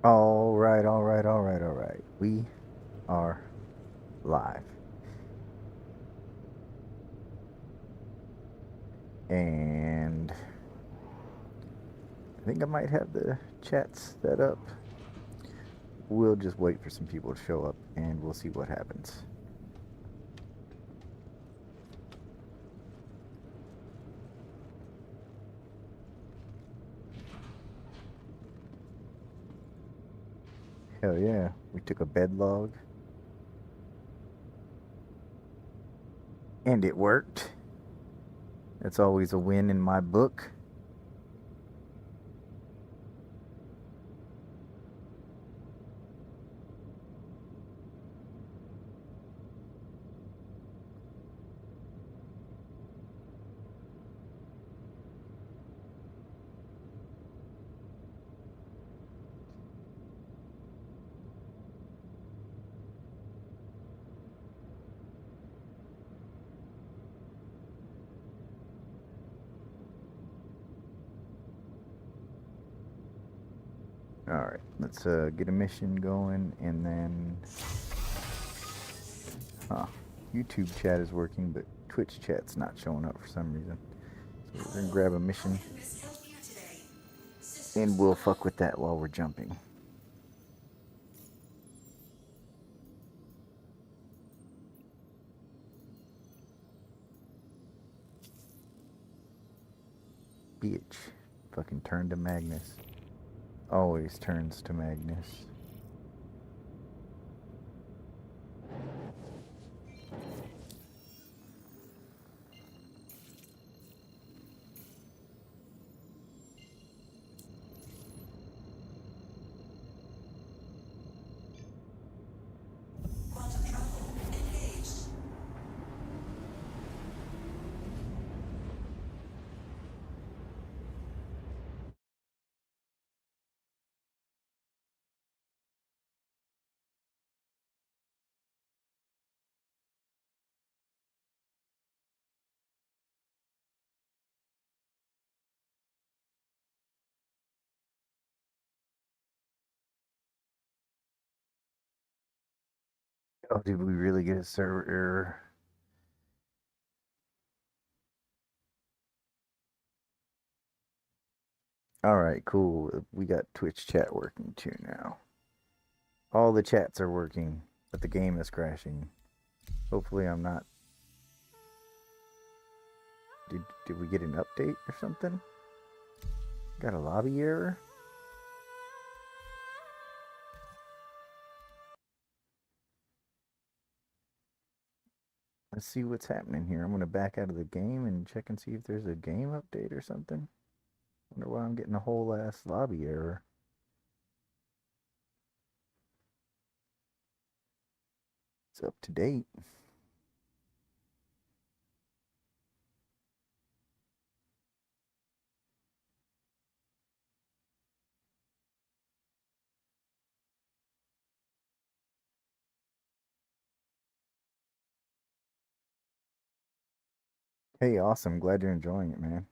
All right, all right, all right, all right. We are live. And I think I might have the chats set up. We'll just wait for some people to show up and we'll see what happens. Hell yeah, we took a bed log and it worked. That's always a win in my book. All right, let's get a mission going and then. Huh. YouTube chat is working, but Twitch chat's not showing up for some reason. So we're gonna grab a mission and we'll fuck with that while we're jumping. Bitch. Fucking turn to Magnus. Always turns to Magnus. Oh, did we really get a server error? Alright, cool. We got Twitch chat working too now. All the chats are working, but the game is crashing. Hopefully I'm not... Did we get an update or something? Got a lobby error? Let's see what's happening here. I'm gonna back out of the game and check and see if there's a game update or something. Wonder why I'm getting a whole ass lobby error. It's up to date. Hey, awesome. Glad you're enjoying it, man.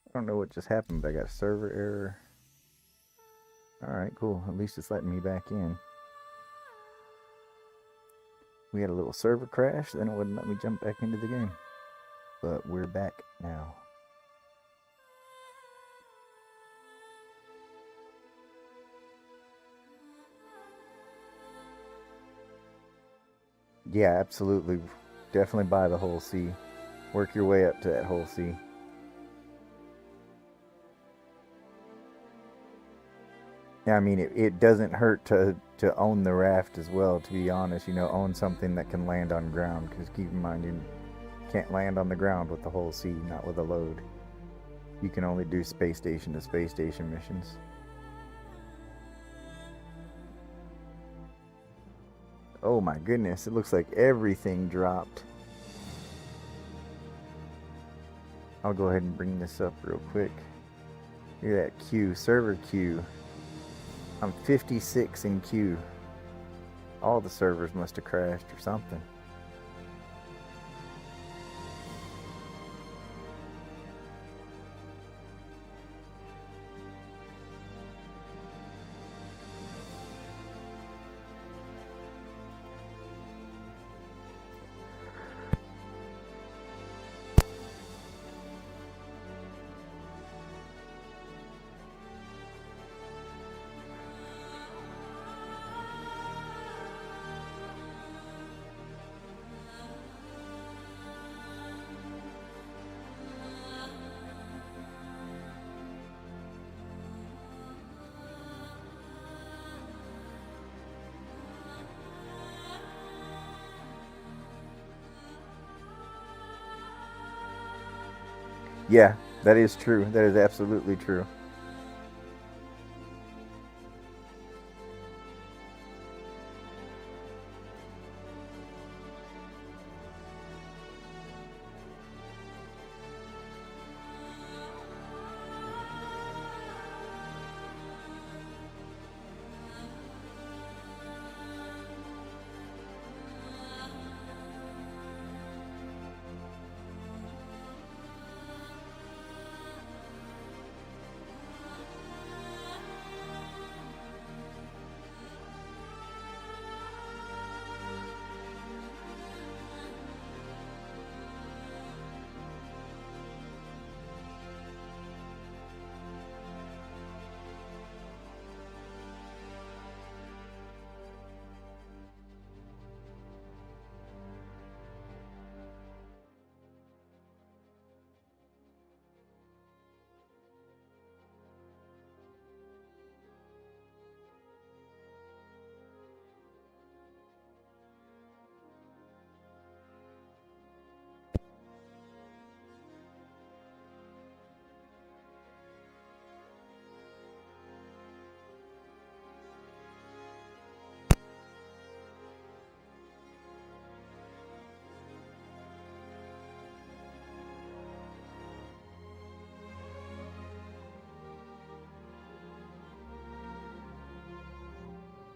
I don't know what just happened, but I got a server error. Alright, cool. At least it's letting me back in. We had a little server crash, then it wouldn't let me jump back into the game. But we're back now. Yeah, absolutely. Definitely buy the whole C. Work your way up to that whole C. Yeah, I mean, it doesn't hurt to own the raft as well, to be honest. You know, own something that can land on ground, because keep in mind, you can't land on the ground with the whole C, not with a load. You can only do space station to space station missions. Oh my goodness, it looks like everything dropped. I'll go ahead and bring this up real quick. Look at that queue, server queue. I'm 56 in queue. All the servers must have crashed or something. Yeah, that is true. That is absolutely true.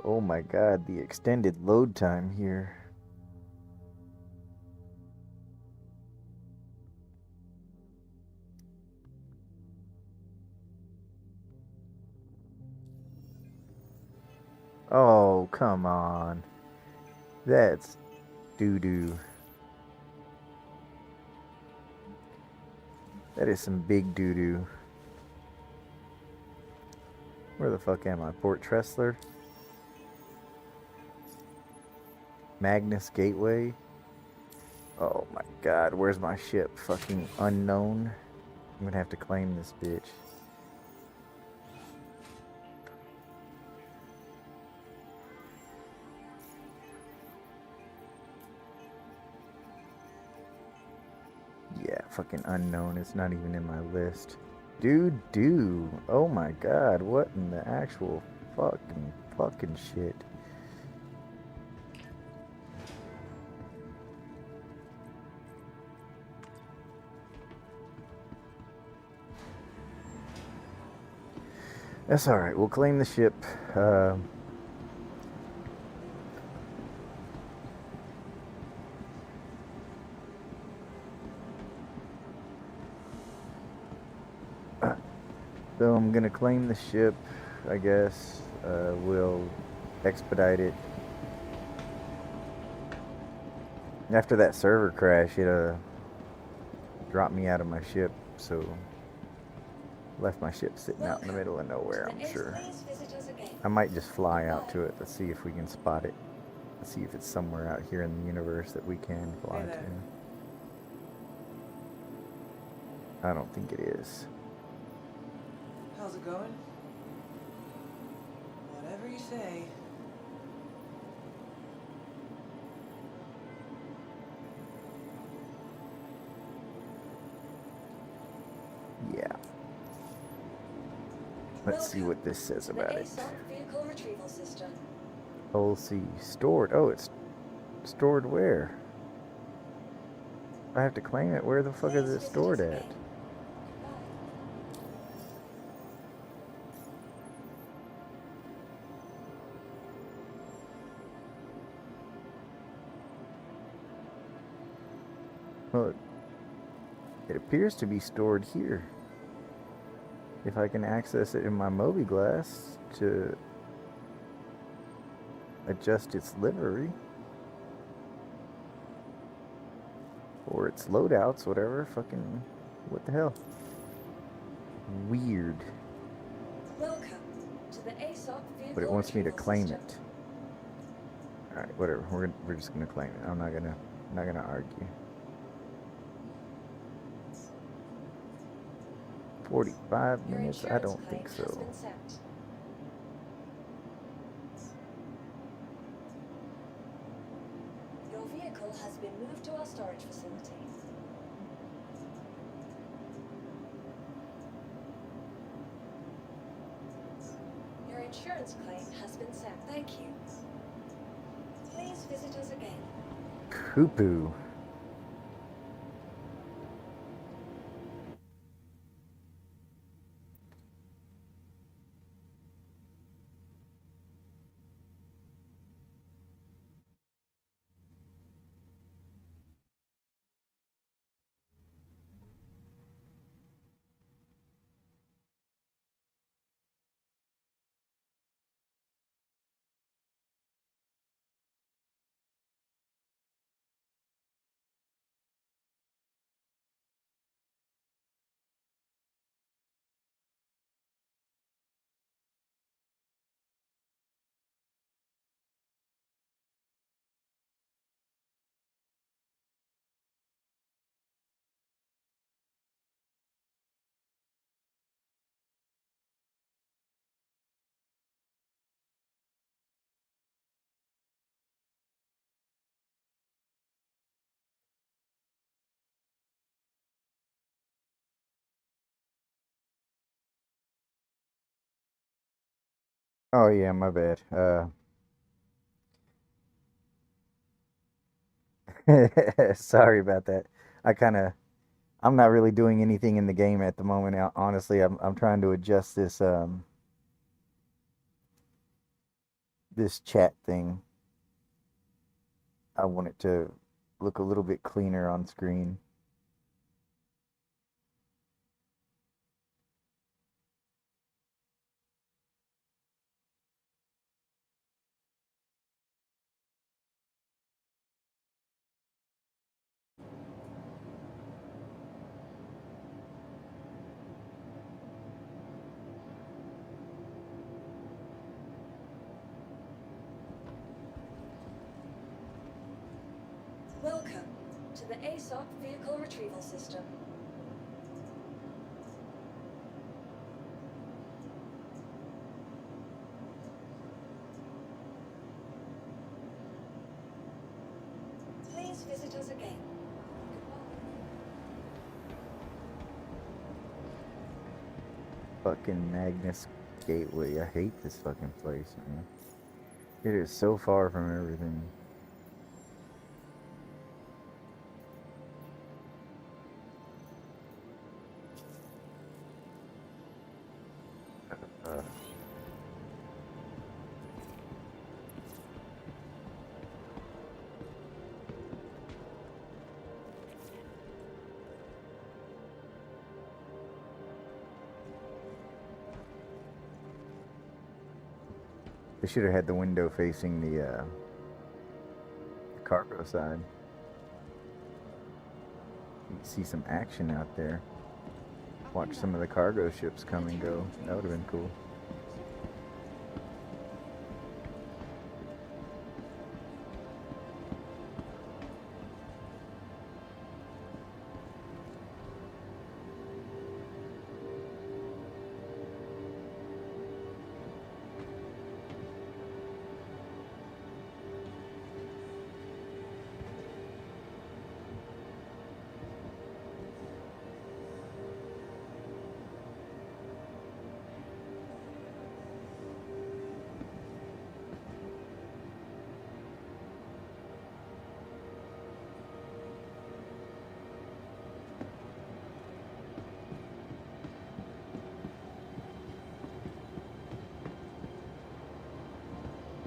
Oh my god, the extended load time here. Oh, come on. That's doo-doo. That is some big doo-doo. Where the fuck am I? Port Tressler? Magnus Gateway? Oh my god, where's my ship? Fucking unknown. I'm gonna have to claim this bitch. Yeah, fucking unknown. It's not even in my list. Dude, oh my god, what in the actual fucking shit? That's alright, we'll claim the ship. So I'm gonna claim the ship, I guess. We'll expedite it. After that server crash, it dropped me out of my ship, so left my ship sitting out in the middle of nowhere, I'm sure. I might just fly out to it. Let's see if we can spot it. Let's see if it's somewhere out here in the universe that we can fly to. I don't think it is. How's it going? Whatever you say. Yeah. Let's see what this says about it. Vehicle retrieval system. Whole C. Stored. Oh, it's stored where? I have to claim it. Where the fuck is it stored at? Well, it appears to be stored here. If I can access it in my Mobi-Glass to adjust its livery or its loadouts, whatever. Fucking what the hell? Weird. Welcome to the ASOP vehicle But it wants me to retrieval claim system. it. All right, whatever. We're just gonna claim it. I'm not gonna argue. 45 Your minutes? I insurance don't claim think has so. been sent. Your vehicle has been moved to our storage facility. Your insurance claim has been sent. Thank you. Please visit us again. Cuckoo. Oh yeah, my bad. Sorry about that. I kind of I'm not really doing anything in the game at the moment. Honestly, I'm trying to adjust this chat thing. I want it to look a little bit cleaner on screen. Welcome to the ASOP vehicle retrieval system. Please visit us again. Fucking Magnus Gateway. I hate this fucking place, man. It is so far from everything. Uh, they should have had the window facing the cargo side. You can see some action out there. Watch some of the cargo ships come and go. That would have been cool.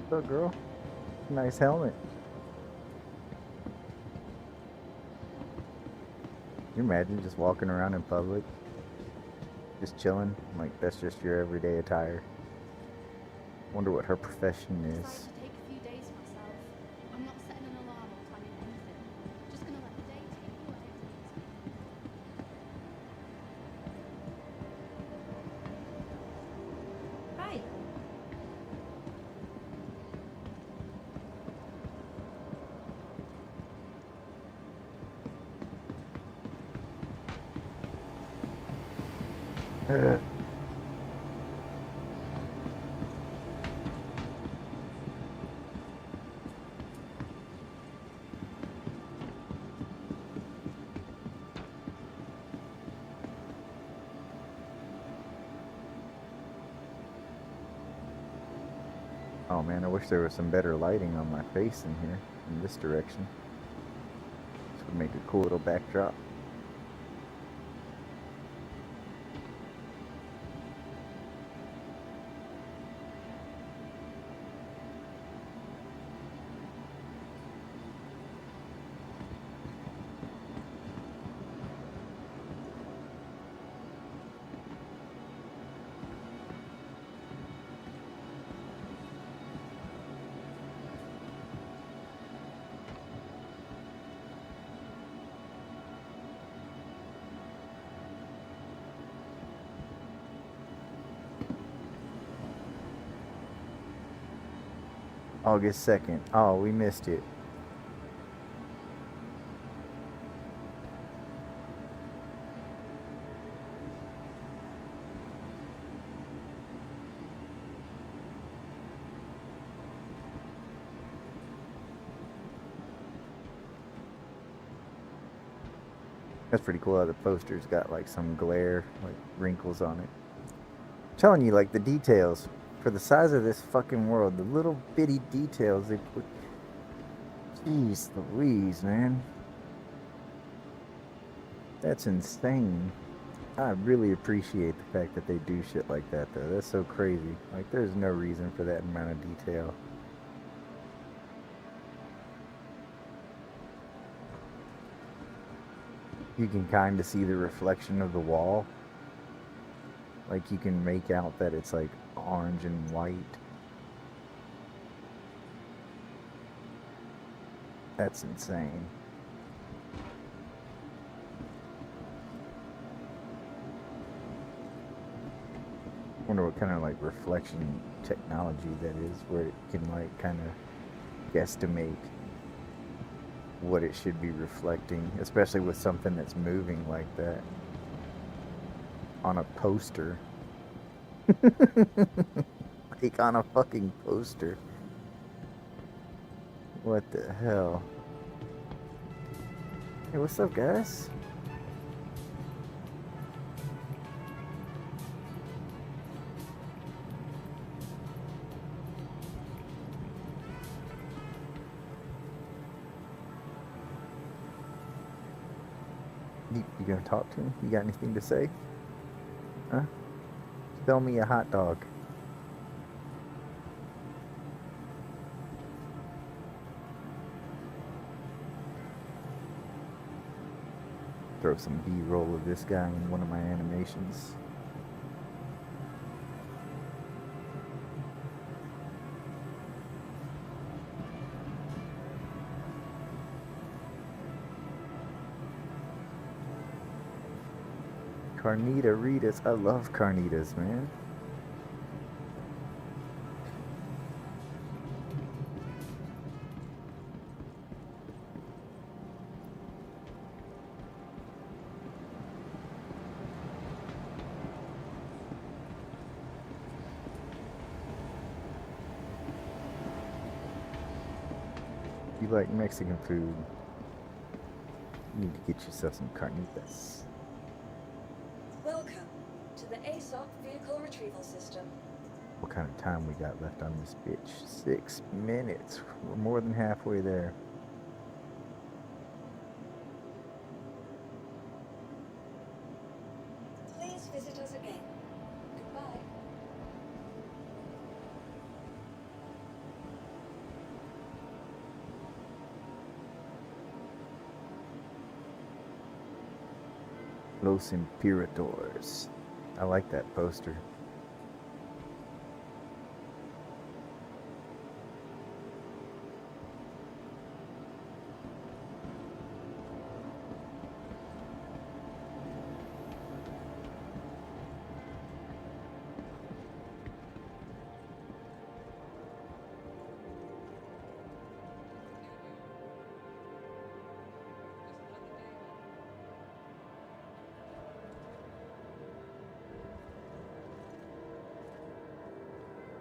What's up, girl? Nice helmet. Can you imagine just walking around in public, just chilling? Like, that's just your everyday attire. Wonder what her profession Decided is. to take a few days for myself. I'm not setting an alarm or planning anything. Just gonna let the day take me where it leads me. Hi. Oh man, I wish there was some better lighting on my face in here, in this direction. This would make a cool little backdrop. August 2nd. Oh, we missed it. That's pretty cool how the poster's got like some glare, like wrinkles on it. I'm telling you, like the details for the size of this fucking world, the little bitty details they put. Jeez Louise, man. That's insane. I really appreciate the fact that they do shit like that, though. That's so crazy. Like, there's no reason for that amount of detail. You can kind of see the reflection of the wall. Like, you can make out that it's like orange and white. That's insane. Wonder what kind of like reflection technology that is, where it can like kind of guesstimate what it should be reflecting, especially with something that's moving like that on a poster. Like on a fucking poster. What the hell? Hey, what's up, guys? You gonna talk to me? You got anything to say? Huh? Sell me a hot dog. Throw some B-roll of this guy in one of my animations. Carnita Ritas. I love carnitas, man. You like Mexican food, you need to get yourself some carnitas. Welcome to the ASOP Vehicle Retrieval System. What kind of time we got left on this bitch? 6 minutes. We're more than halfway there. Please visit us again. Goodbye. Los Imperators. I like that poster.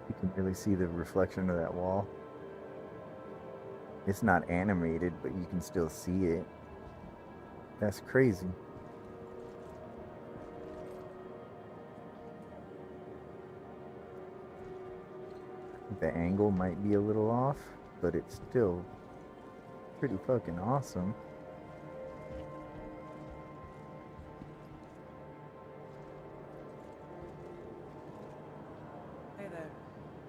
You can really see the reflection of that wall. It's not animated, but you can still see it. That's crazy. The angle might be a little off, but it's still pretty fucking awesome. Hey there.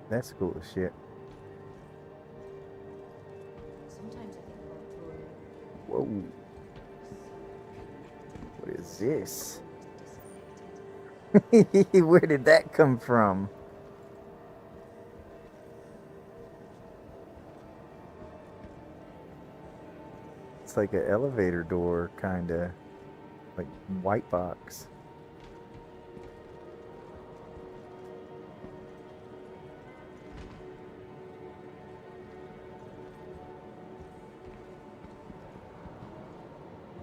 That's cool as shit. Sometimes I think about throwing Whoa. What is this? Where did that come from? It's like an elevator door, kinda. Like white box.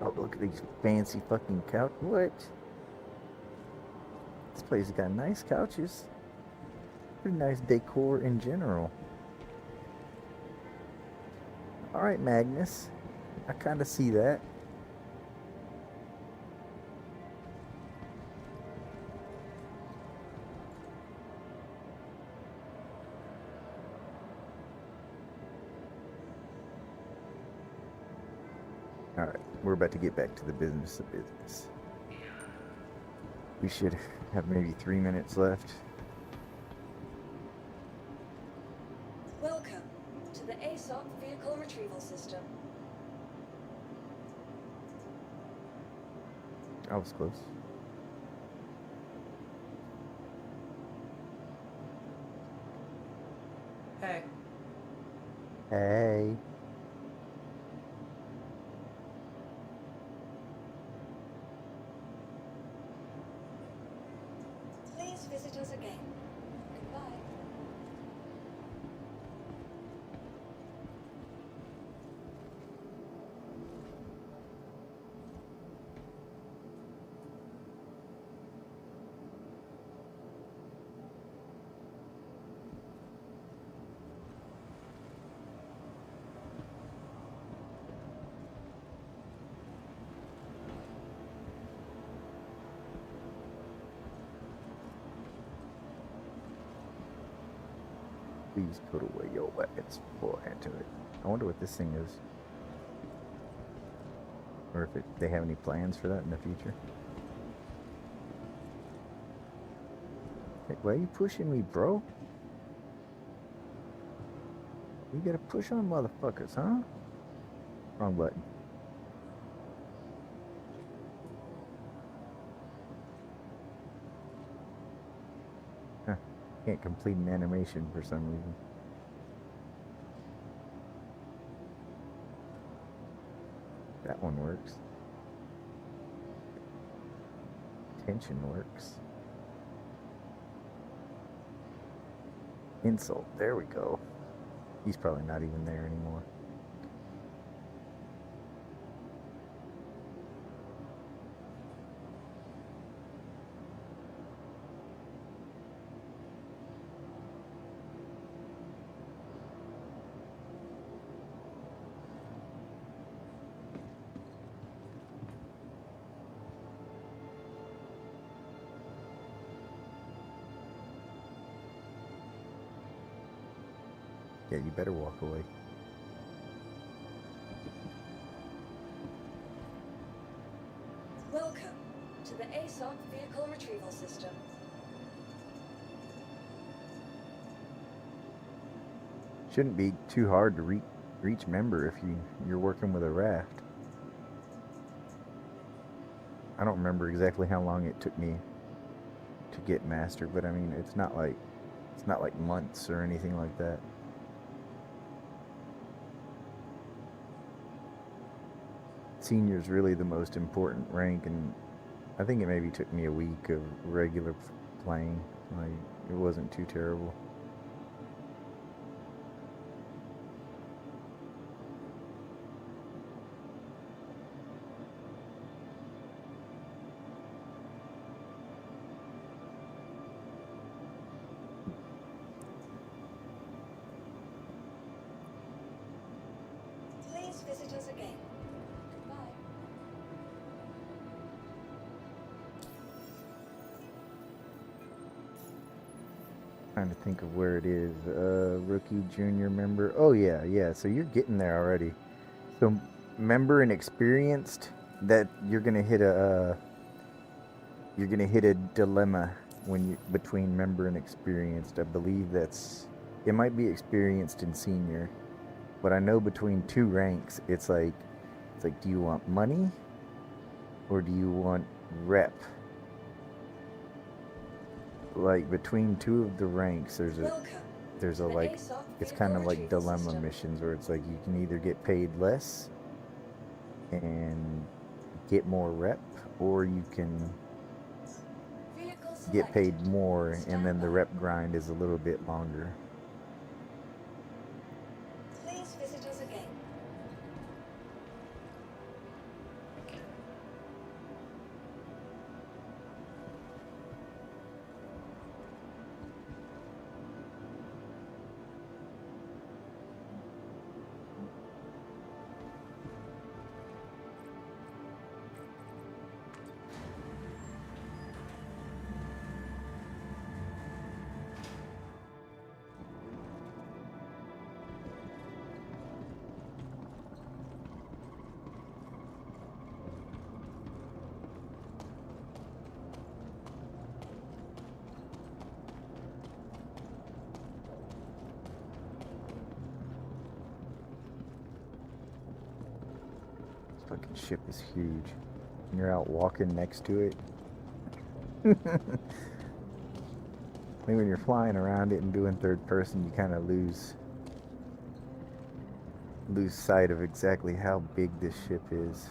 Oh, look at these fancy fucking couch. What? This place has got nice couches. Pretty nice decor in general. Alright, Magnus. I kind of see that. Alright, we're about to get back to the business of business. We should have maybe 3 minutes left. Welcome to the ASOP Vehicle Retrieval System. I was close. Hey. Hey. Please visit us again. Goodbye. Please put away your weapons before I enter it. I wonder what this thing is. Or if they have any plans for that in the future. Hey, why are you pushing me, bro? You gotta push on motherfuckers, huh? Wrong button. Huh. Can't complete an animation for some reason. That one works. Tension works. Insult. There we go. He's probably not even there anymore. Yeah, you better walk away. Welcome to the ASOP Vehicle Retrieval System. Shouldn't be too hard to reach member if you're working with a raft. I don't remember exactly how long it took me to get master, but I mean, it's not like months or anything like that. Senior is really the most important rank, and I think it maybe took me a week of regular playing. Like, it wasn't too terrible. Please visit us again. Goodbye. Trying to think of where it is. Rookie, junior, member. Oh yeah, yeah. So you're getting there already. So member and experienced, that you're gonna hit a dilemma when you between member and experienced. I believe it might be experienced and senior, but I know between two ranks, it's like, do you want money or do you want rep? Like between two of the ranks, Welcome there's to a the like ASOP it's vehicle kind of like retrieval dilemma system. missions where it's like you can either get paid less and get more rep, or you can Vehicle get selected. paid more and Stand then the by. rep grind is a little bit longer. Please visit us again. This fucking ship is huge. And you're out walking next to it. I think when you're flying around it and doing third person, you kind of lose sight of exactly how big this ship is.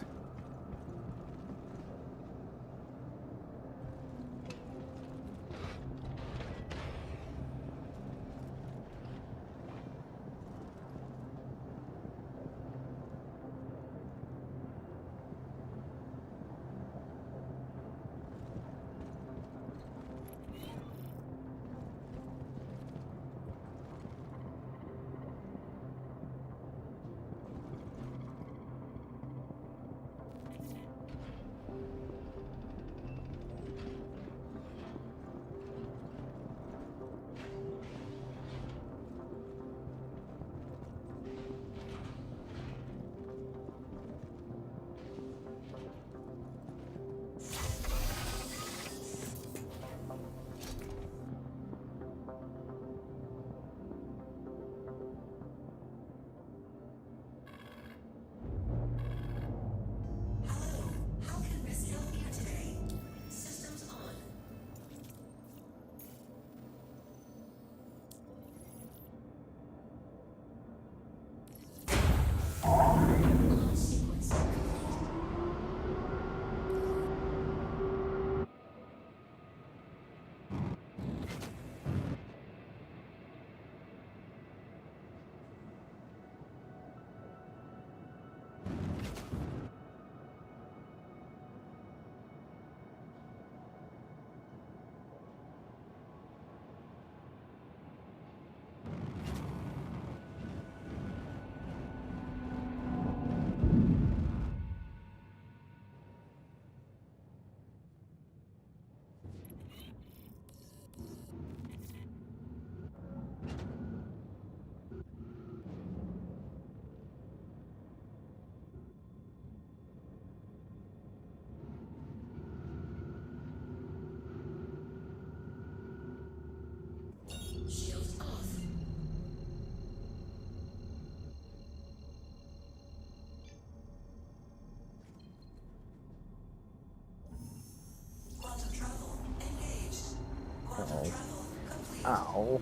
Ow.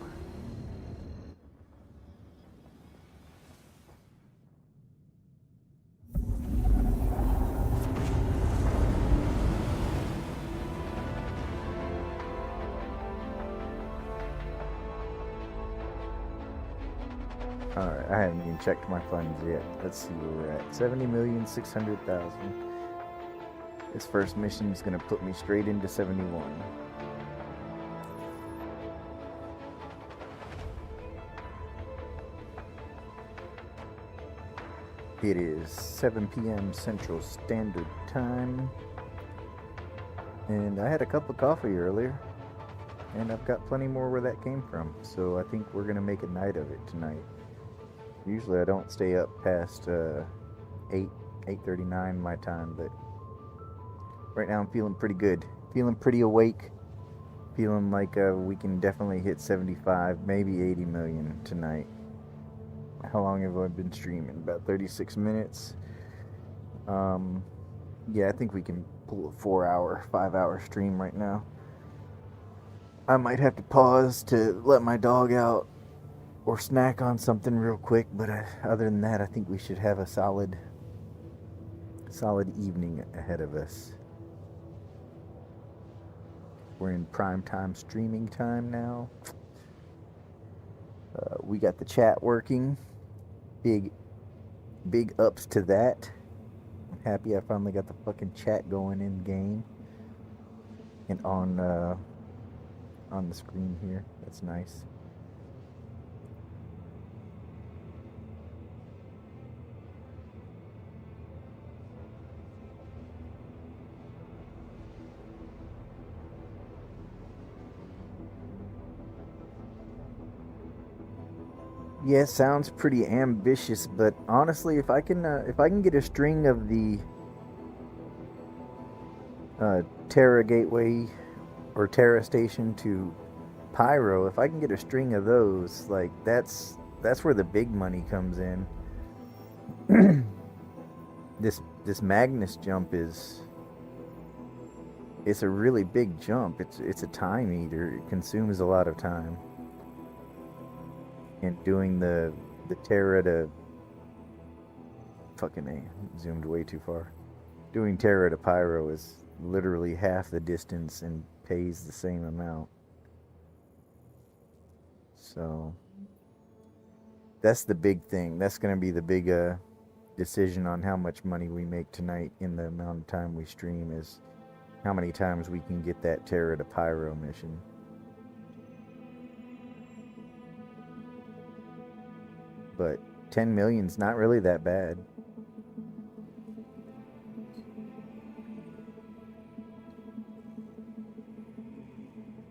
Alright, I haven't even checked my funds yet. Let's see where we're at. 70,600,000. This first mission is going to put me straight into 71. It is 7 p.m. Central Standard Time. And I had a cup of coffee earlier. And I've got plenty more where that came from. So I think we're going to make a night of it tonight. Usually I don't stay up past 8:39 my time, but right now I'm feeling pretty good. Feeling pretty awake. Feeling like we can definitely hit 75, maybe 80 million tonight. How long have I been streaming? About 36 minutes. Yeah, I think we can pull a 4-hour, 5-hour stream right now. I might have to pause to let my dog out or snack on something real quick, but other than that, I think we should have a solid evening ahead of us. We're in prime time streaming time now. We got the chat working. Big ups to that. I'm happy I finally got the fucking chat going in game and on the screen here. That's nice. Yeah, sounds pretty ambitious, but honestly, if I can get a string of the Terra Gateway or Terra Station to Pyro, if I can get a string of those, like that's where the big money comes in. This Magnus jump it's a really big jump. It's a time eater. It consumes a lot of time. And doing the Terra to fucking zoomed way too far. Doing Terra to Pyro is literally half the distance and pays the same amount. So that's the big thing. That's going to be the big decision on how much money we make tonight in the amount of time we stream, is how many times we can get that Terra to Pyro mission. But 10 million's not really that bad.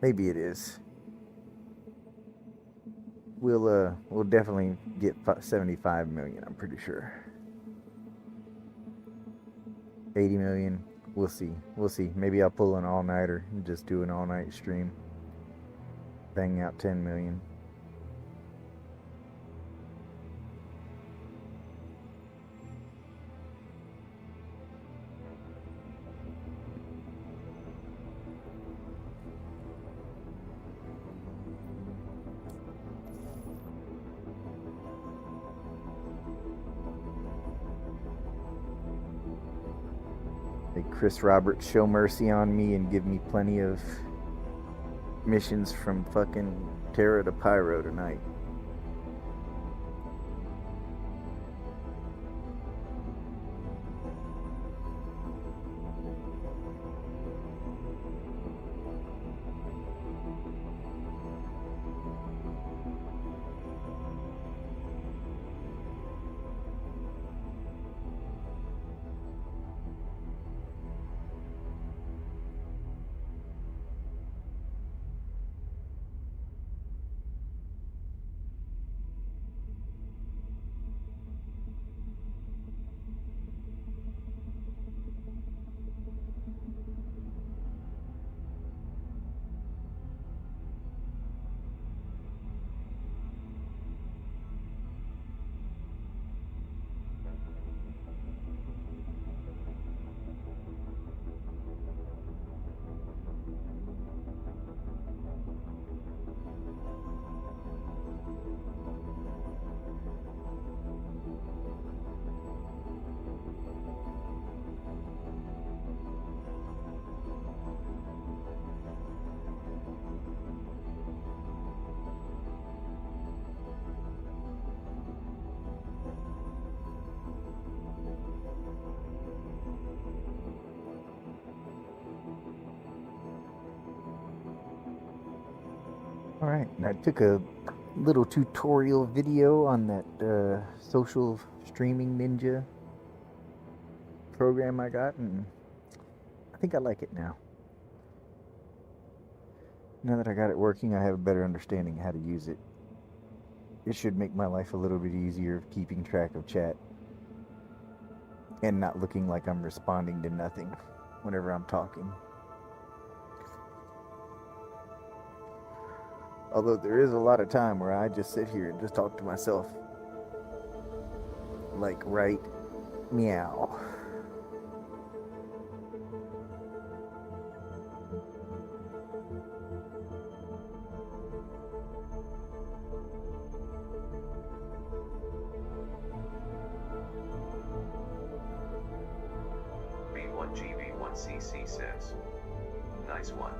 Maybe it is. We'll definitely get 75 million, I'm pretty sure. 80 million, we'll see. Maybe I'll pull an all-nighter and just do an all-night stream. Bang out 10 million. Chris Roberts show mercy on me and give me plenty of missions from fucking Terra to Pyro tonight. All right, and I took a little tutorial video on that social streaming ninja program I got, and I think I like it now. Now that I got it working, I have a better understanding of how to use it. It should make my life a little bit easier of keeping track of chat and not looking like I'm responding to nothing whenever I'm talking. Although there is a lot of time where I just sit here and just talk to myself. Like, right, meow. B1GB1CC says. Nice one.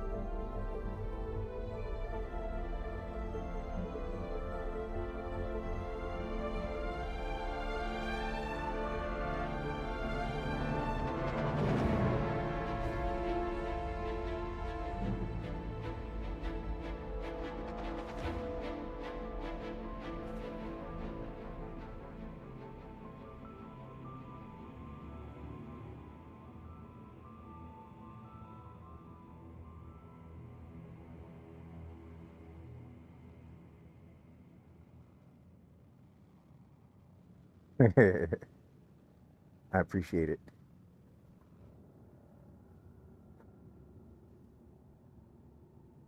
I appreciate it.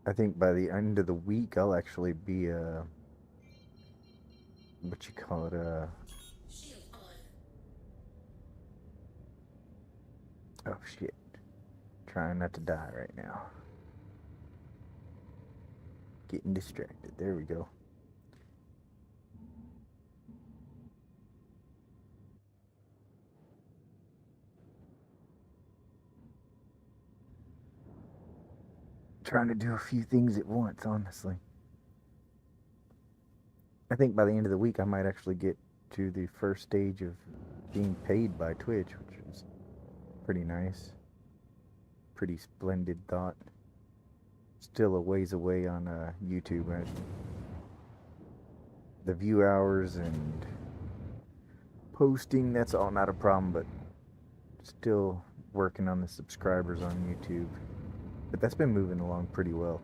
I think by the end of the week, I'll actually be what you call it, oh shit, trying not to die right now. Getting distracted. There we go. Trying to do a few things at once, honestly. I think by the end of the week, I might actually get to the first stage of being paid by Twitch, which is pretty nice. Pretty splendid thought. Still a ways away on YouTube. Right? The view hours and posting, that's all not a problem, but still working on the subscribers on YouTube. But that's been moving along pretty well.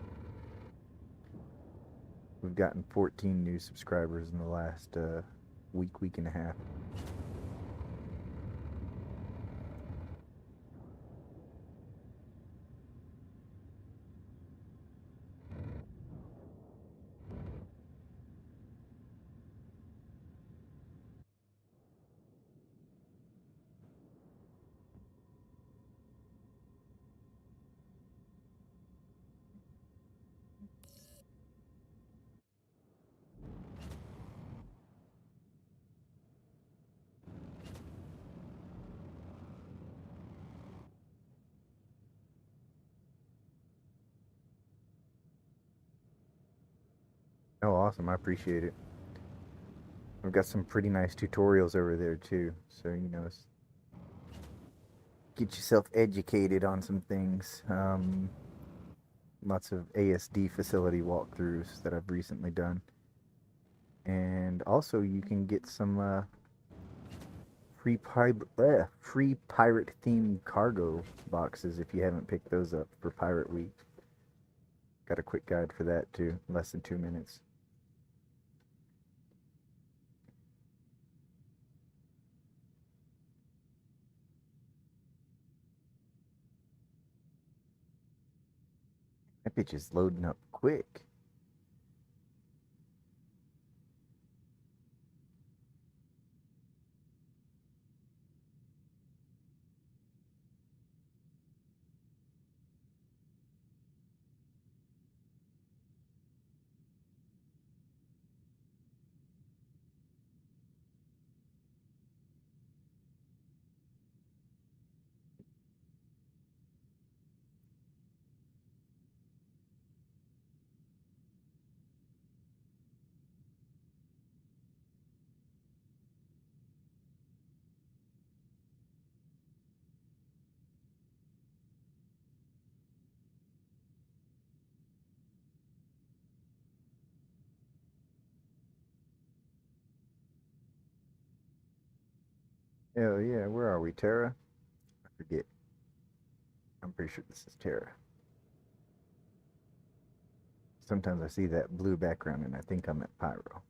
We've gotten 14 new subscribers in the last week and a half. Oh, awesome. I appreciate it. I've got some pretty nice tutorials over there too. So, get yourself educated on some things. Lots of ASD facility walkthroughs that I've recently done. And also, you can get some free pirate themed cargo boxes if you haven't picked those up for Pirate Week. Got a quick guide for that too, less than 2 minutes. That bitch is loading up quick. Oh yeah, where are we, Terra? I forget. I'm pretty sure this is Terra. Sometimes I see that blue background and I think I'm at Pyro.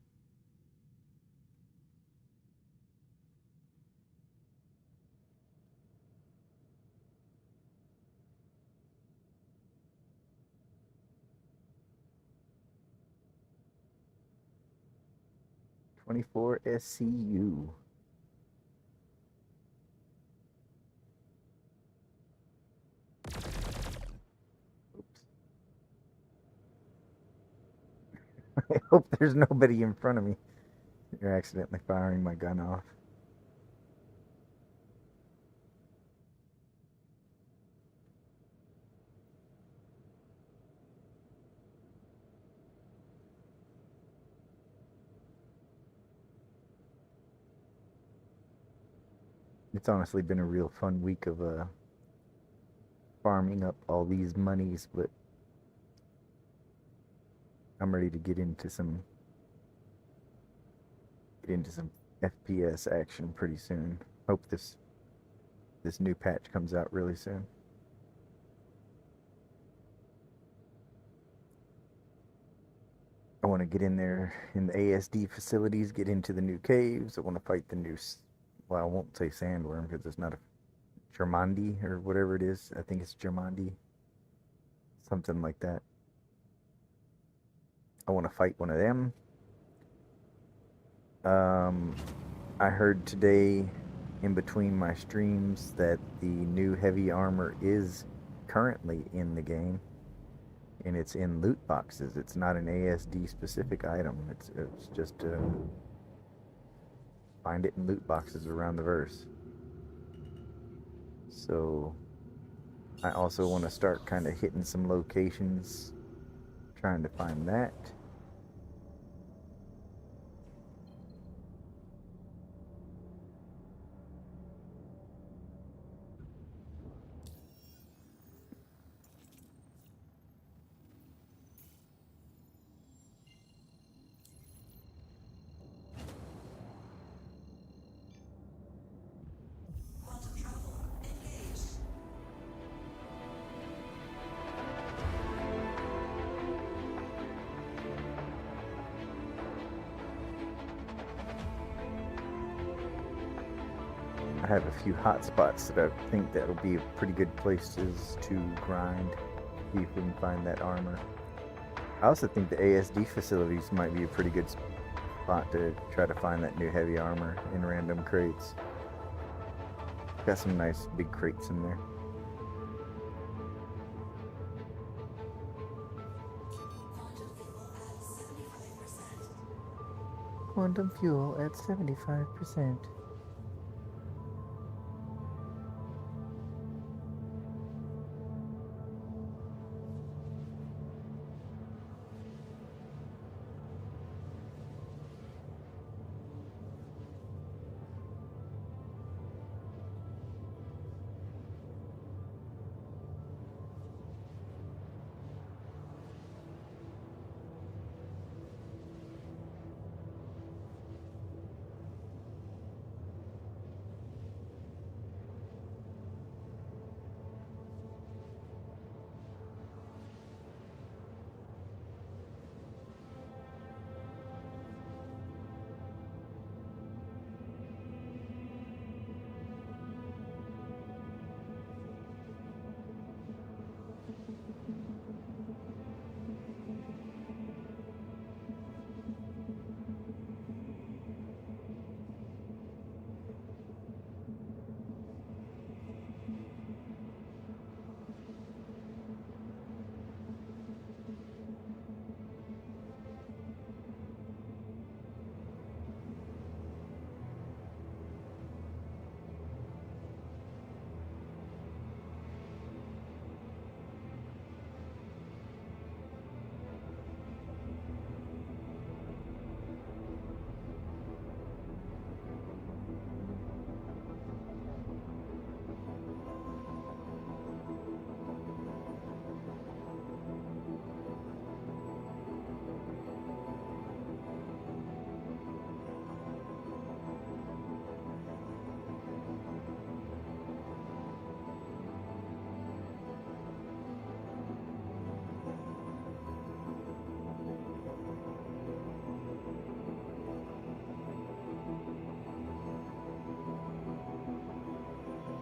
'24 SCU. Oops. I hope there's nobody in front of me. You're accidentally firing my gun off. It's honestly been a real fun week of farming up all these monies, but I'm ready to get into some FPS action pretty soon. Hope this new patch comes out really soon. I want to get in there in the ASD facilities, get into the new caves. I want to fight the new, well, I won't say sandworm because it's not a Germandi or whatever it is. I think it's Germandi, something like that. I want to fight one of them. Um, I heard today in between my streams that the new heavy armor is currently in the game and it's in loot boxes. It's not an ASD specific item. It's just find it in loot boxes around the verse. So I also want to start kind of hitting some locations, trying to find that. I have a few hot spots that I think that'll be pretty good places to grind, see if we can find that armor. I also think the ASD facilities might be a pretty good spot to try to find that new heavy armor in random crates. Got some nice big crates in there. Quantum fuel at 75%.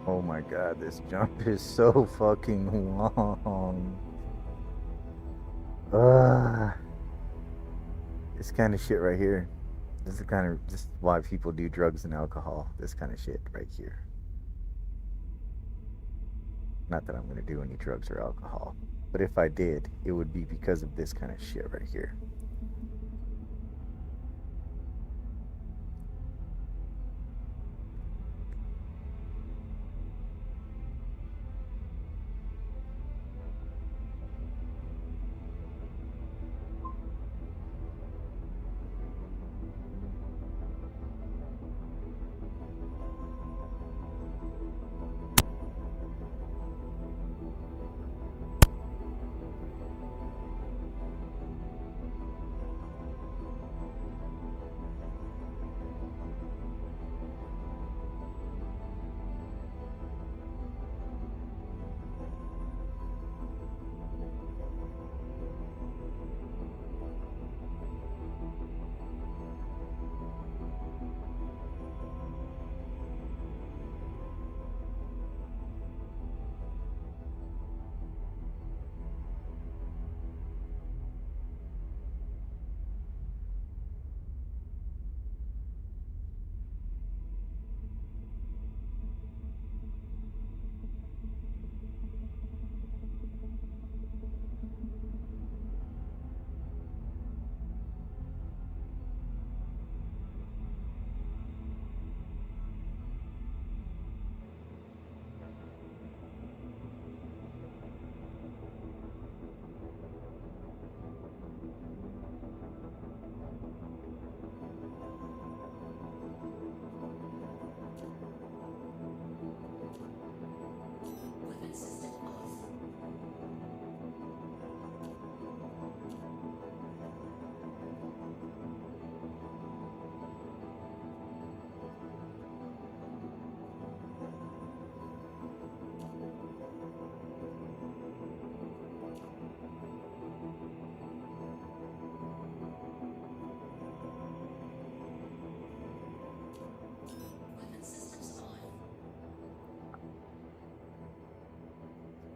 Oh my god, this jump is so fucking long. Ugh. This kind of shit right here. This is why people do drugs and alcohol. This kind of shit right here. Not that I'm gonna do any drugs or alcohol, but if I did, it would be because of this kind of shit right here.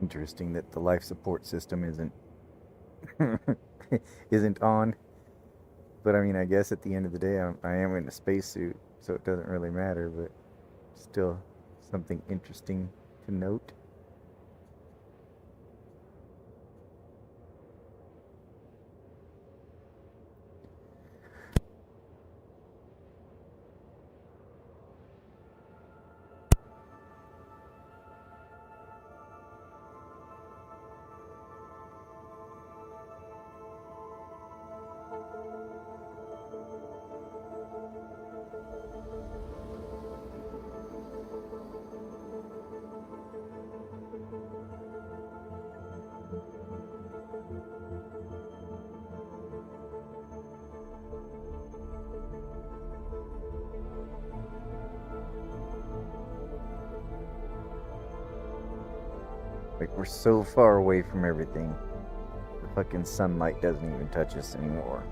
Interesting that the life support system isn't isn't on. But I mean, I guess at the end of the day, I am in a spacesuit, so it doesn't really matter. But still, something interesting to note. Like, we're so far away from everything. The fucking sunlight doesn't even touch us anymore.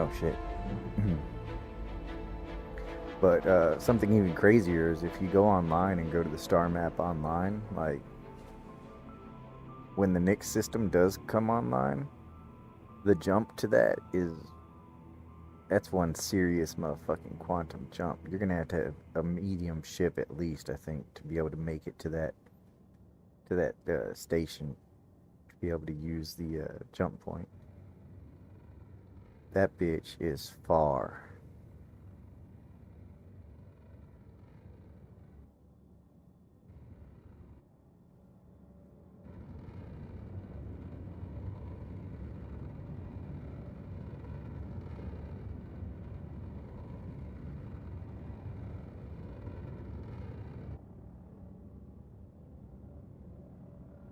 Oh shit. But something even crazier is if you go online and go to the star map online, like when the Nix system does come online, the jump to that's one serious motherfucking quantum jump. You're gonna have a medium ship at least, I think, to be able to make it to that station, to be able to use the jump point. That bitch is far.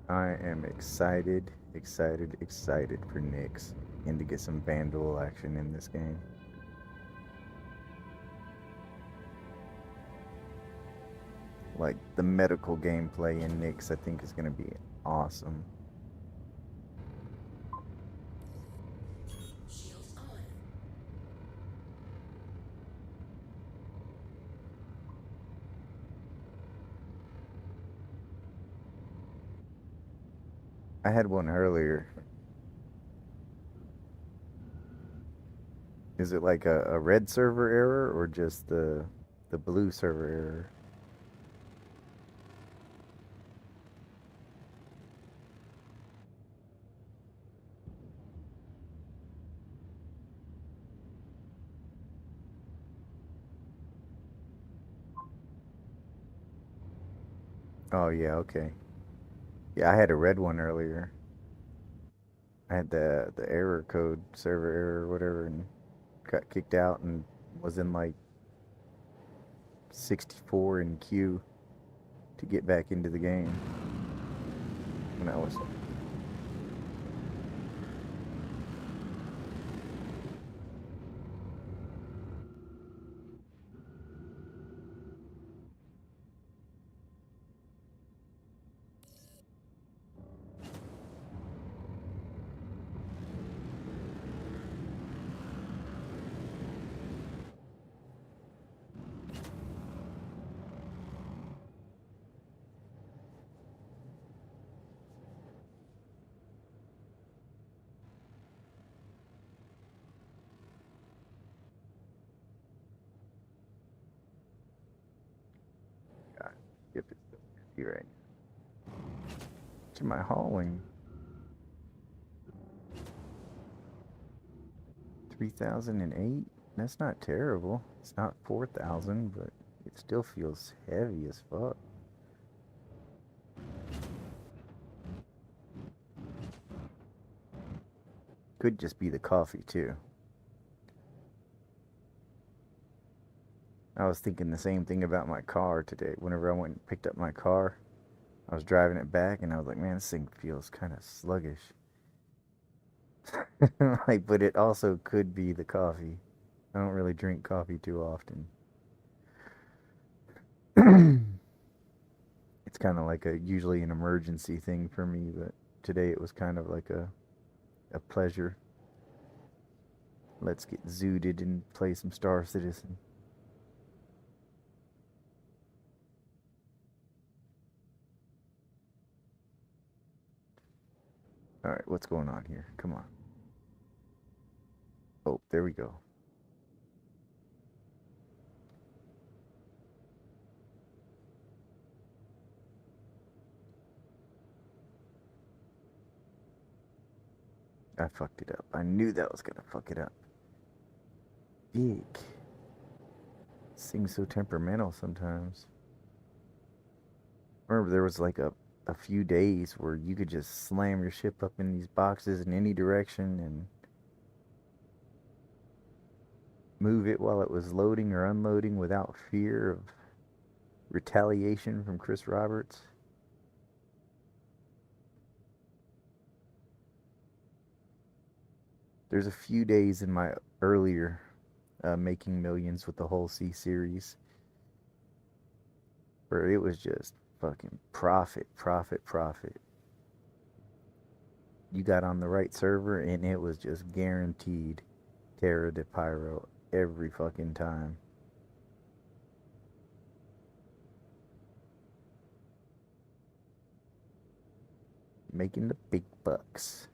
I am excited for Nyx and to get some Vandal action in this game. Like, the medical gameplay in Nyx, I think, is going to be awesome. I had one earlier. Is it like a red server error or just the blue server error? Oh yeah, okay. Yeah, I had a red one earlier. I had the error code, server error, or whatever, and got kicked out and was in like 64 in queue to get back into the game. And that was God, skip it. You're right. To my hauling 3008. That's not terrible. It's not 4000, but it still feels heavy as fuck. Could just be the coffee too. I was thinking the same thing about my car today. Whenever I went and picked up my car, I was driving it back and I was like, man, this thing feels kind of sluggish. Like, but it also could be the coffee. I don't really drink coffee too often. It's kind of like a usually an emergency thing for me, but today it was kind of like a pleasure. Let's get zooted and play some Star Citizen. All right, what's going on here? Come on. Oh, there we go. I fucked it up. I knew that was gonna fuck it up. Big. This thing's so temperamental sometimes. I remember there was like a few days where you could just slam your ship up in these boxes in any direction and move it while it was loading or unloading without fear of retaliation from Chris Roberts. There's a few days in my earlier Making Millions with the whole C series where it was just fucking profit, profit, profit. You got on the right server and it was just guaranteed Terra de Pyro every fucking time. Making the big bucks.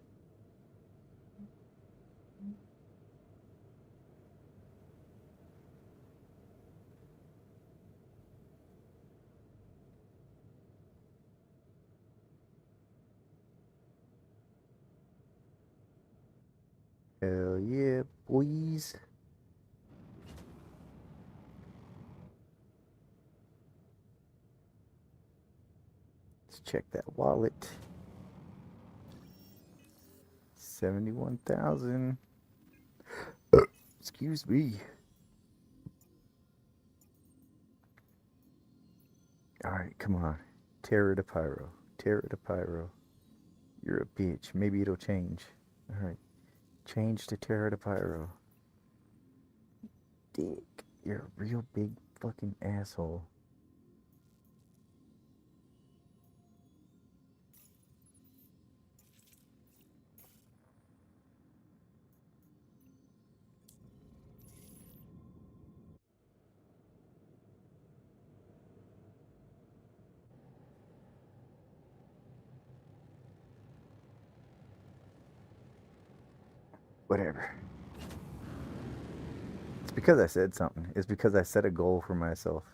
Hell yeah, boys. Let's check that wallet. 71,000. Excuse me. Alright, come on. Terra de Pyro. Terra de Pyro. You're a bitch. Maybe it'll change. Alright. Change to Terra de Pyro. Dick. You're a real big fucking asshole. Whatever. It's because I said something. It's because I set a goal for myself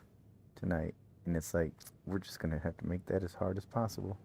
tonight. And it's like, we're just going to have to make that as hard as possible.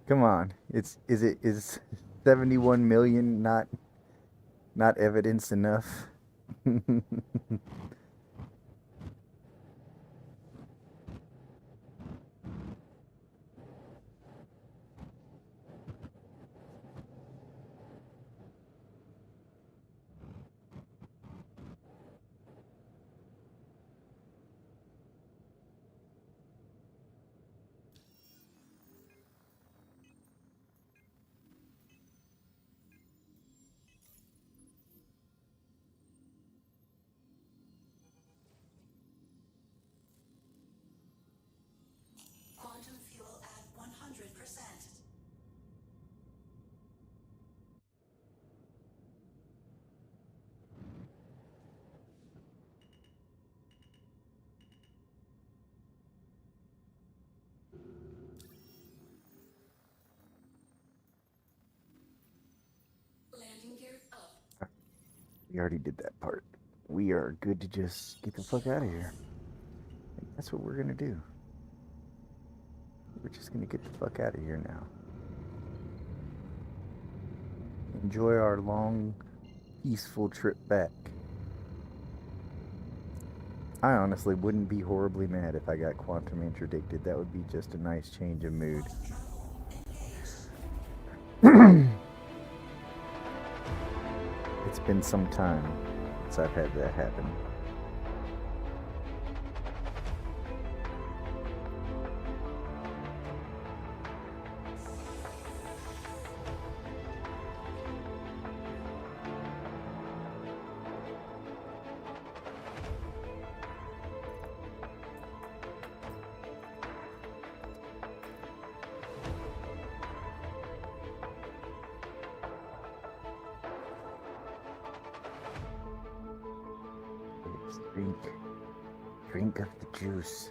Come on. Is 71 million not evidence enough? Quantum fuel at 100%. Landing gear up. We already did that part. We are good to just get the fuck out of here. And that's what we're gonna do. We're just gonna get the fuck out of here now. Enjoy our long, peaceful trip back. I honestly wouldn't be horribly mad if I got quantum interdicted. That would be just a nice change of mood. It's been some time since I've had that happen. Drink. Drink of the juice.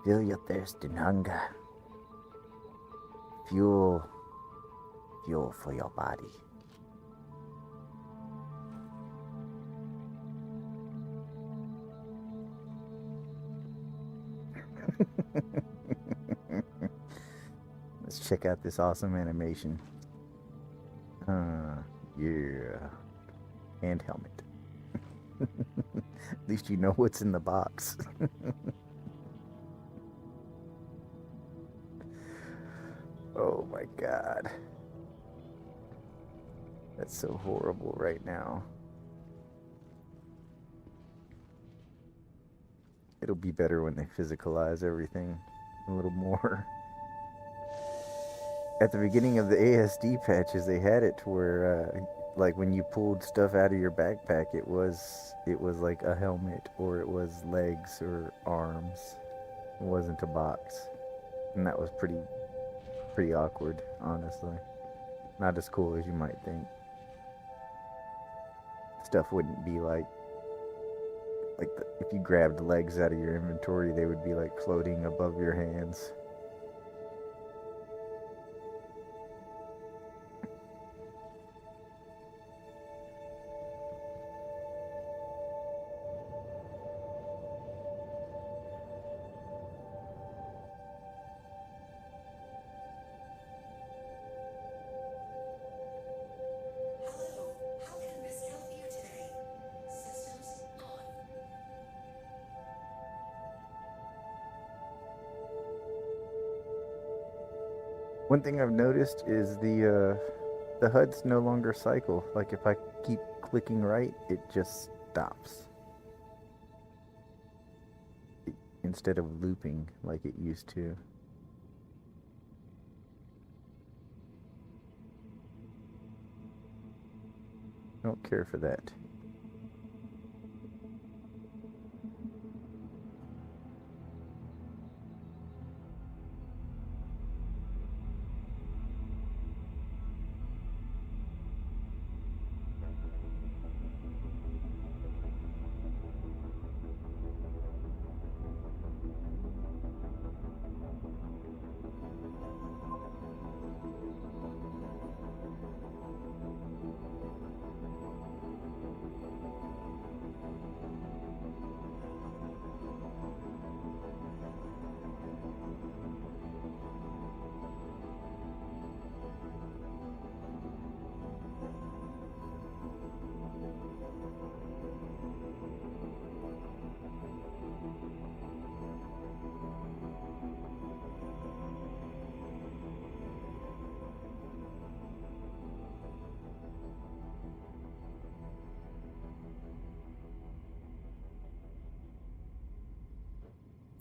Feel your thirst and hunger. Fuel. Fuel for your body. Let's check out this awesome animation. Yeah. And helmet. At least you know what's in the box. Oh my god. That's so horrible right now. It'll be better when they physicalize everything a little more. At the beginning of the ASD patches, they had it to where, like when you pulled stuff out of your backpack, it was like a helmet, or it was legs or arms. It wasn't a box, and that was pretty awkward, honestly. Not as cool as you might think. Stuff wouldn't be like if you grabbed legs out of your inventory, they would be like floating above your hands. Hello, how can Miss help you today? One thing I've noticed is the HUDs no longer cycle. Like if I keep clicking right, it just stops instead of looping like it used to. I don't care for that.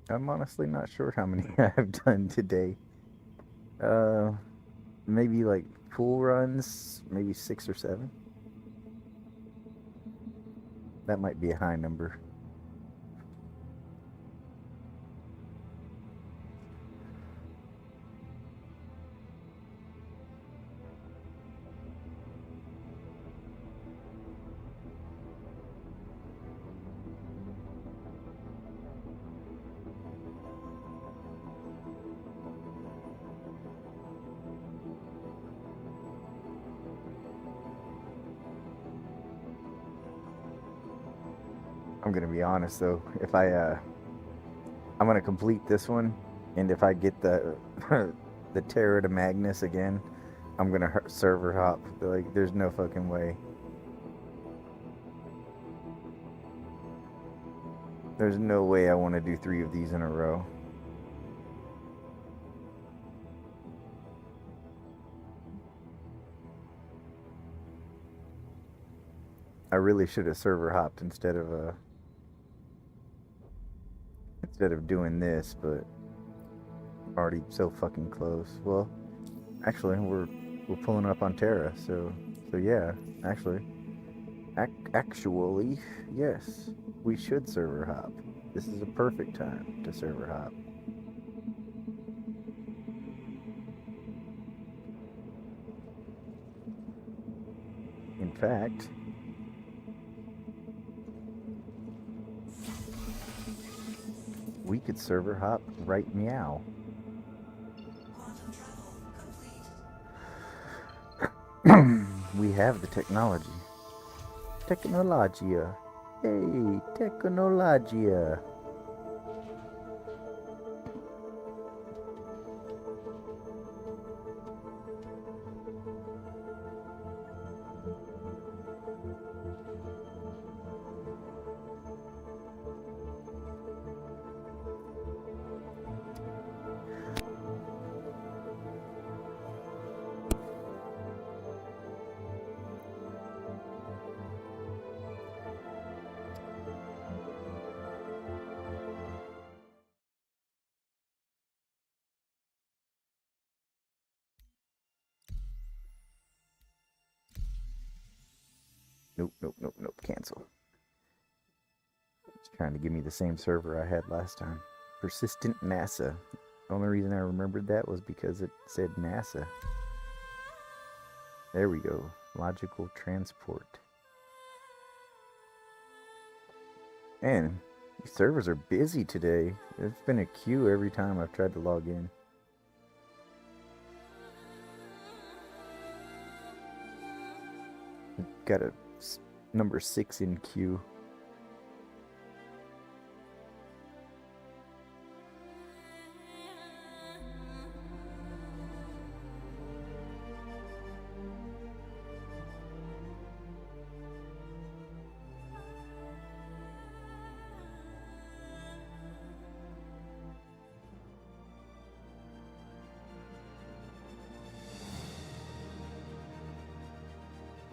I'm honestly not sure how many I've done today. Uh, maybe like full runs, maybe 6 or 7. That might be a high number. I'm gonna be honest though. If I'm gonna complete this one, and if I get the the Terra to Magnus again, I'm gonna server hop. Like, there's no fucking way. There's no way I want to do 3 of these in a row. I really should have server hopped instead of doing this, but I'm already so fucking close. Well, actually, we're pulling up on Terra, so yeah, actually, yes, we should server hop. This is a perfect time to server hop. In fact, we could server hop right meow. Quantum travel complete. We have the technology. Technologia. Hey, technologia. Nope, nope, nope, nope. Cancel. It's trying to give me the same server I had last time. Persistent NASA. The only reason I remembered that was because it said NASA. There we go. Logical transport. Man, these servers are busy today. There's been a queue every time I've tried to log in. Got a number 6 in queue.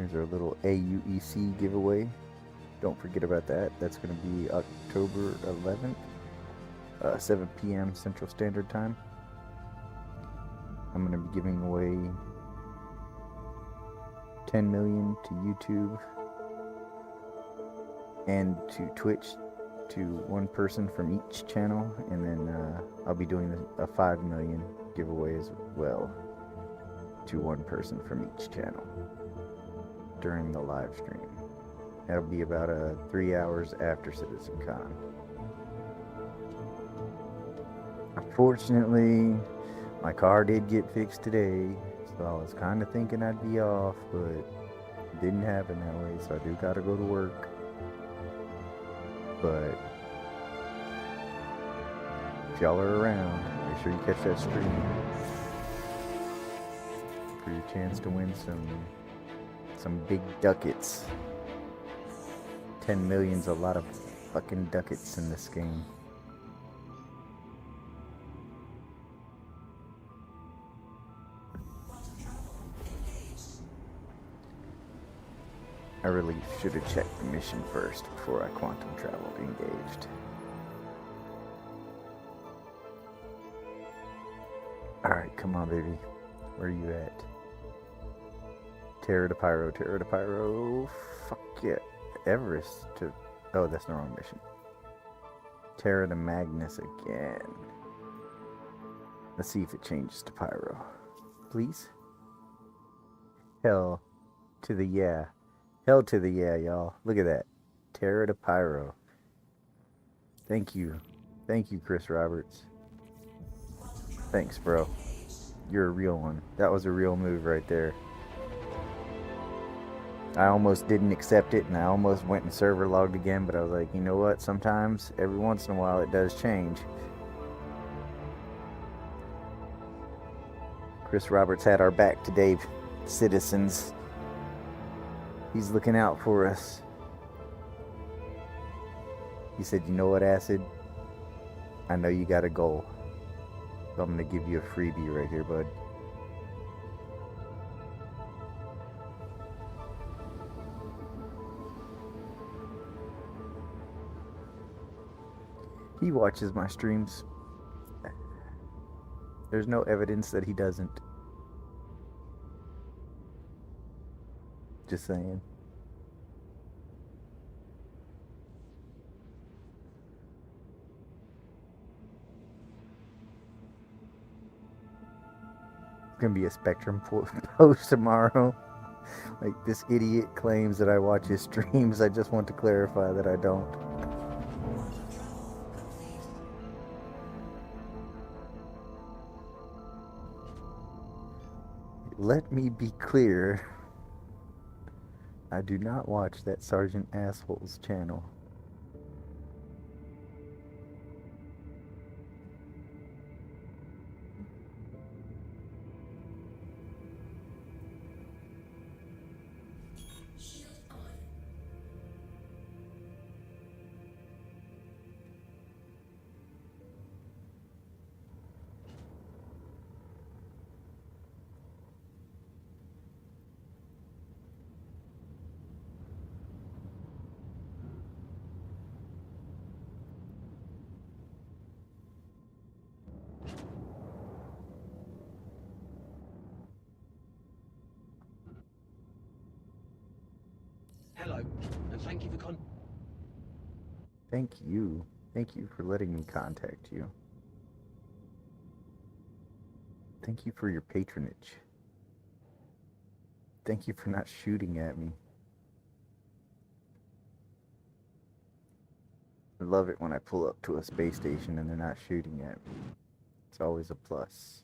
Here's our little AUEC giveaway. Don't forget about that. That's going to be October 11th, 7 p.m. Central Standard Time. I'm going to be giving away 10 million to YouTube and to Twitch to one person from each channel, and then I'll be doing a 5 million giveaway as well to one person from each channel during the live stream. That'll be about 3 hours after CitizenCon. Unfortunately, my car did get fixed today, so I was kind of thinking I'd be off, but it didn't happen that way, so I do gotta go to work. But if y'all are around, make sure you catch that stream for your chance to win some big ducats. 10 million's a lot of fucking ducats in this game. I really should have checked the mission first before I quantum traveled engaged. Alright, come on, baby. Where are you at? Terra to Pyro, Terra to Pyro. Fuck yeah. Everest to... Oh, that's the wrong mission. Terra to Magnus again. Let's see if it changes to Pyro. Please? Hell to the yeah. Hell to the yeah, y'all. Look at that. Terra to Pyro. Thank you. Thank you, Chris Roberts. Thanks, bro. You're a real one. That was a real move right there. I almost didn't accept it, and I almost went and server logged again, but I was like, you know what? Sometimes, every once in a while, it does change. Chris Roberts had our back today, citizens. He's looking out for us. He said, you know what, Acid? I know you got a goal. So I'm going to give you a freebie right here, bud. He watches my streams. There's no evidence that he doesn't. Just saying. It's gonna be a Spectrum post tomorrow. Like, this idiot claims that I watch his streams. I just want to clarify that I don't. Let me be clear. I do not watch that Sergeant Asshole's channel. Hello, and thank you for Thank you. Thank you for letting me contact you. Thank you for your patronage. Thank you for not shooting at me. I love it when I pull up to a space station and they're not shooting at me. It's always a plus.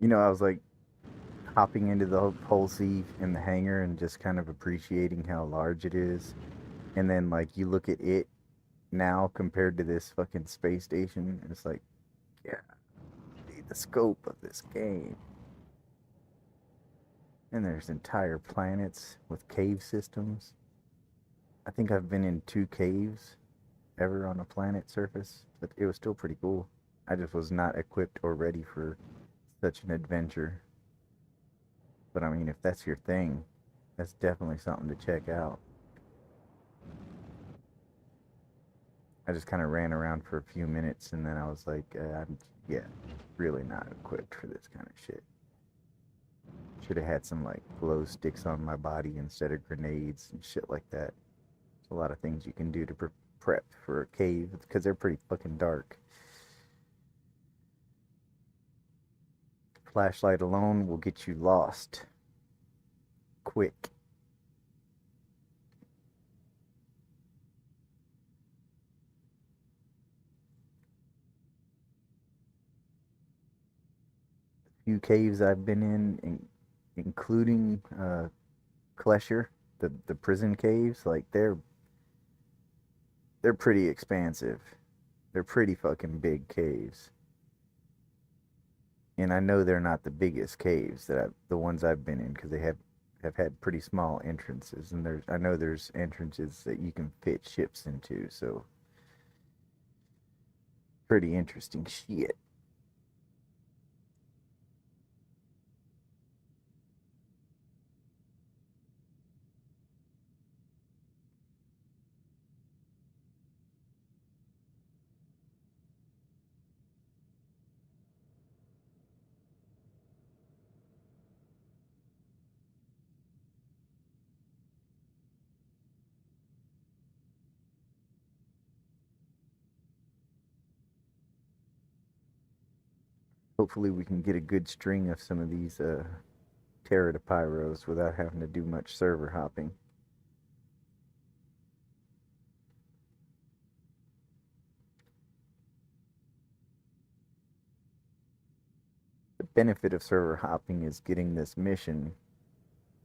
You know, I was like hopping into the whole sea in the hangar and just kind of appreciating how large it is. And then, like, you look at it now compared to this fucking space station. It's like, yeah, the scope of this game. And there's entire planets with cave systems. I think I've been in 2 caves ever on a planet surface, but it was still pretty cool. I just was not equipped or ready for such an adventure. But I mean, if that's your thing, that's definitely something to check out. I just kind of ran around for a few minutes and then I was like, I'm, yeah, really not equipped for this kind of shit. Should have had some like glow sticks on my body instead of grenades and shit like that. There's a lot of things you can do to prep for a cave because they're pretty fucking dark. Flashlight alone will get you lost quick. Few caves I've been including Klesher, the prison caves, like they're pretty expansive. They're pretty fucking big caves. And I know they're not the biggest caves the ones I've been in because they have had pretty small entrances, and I know there's entrances that you can fit ships into, so pretty interesting shit. Hopefully we can get a good string of some of these Terra to Pyros without having to do much server hopping. The benefit of server hopping is getting this mission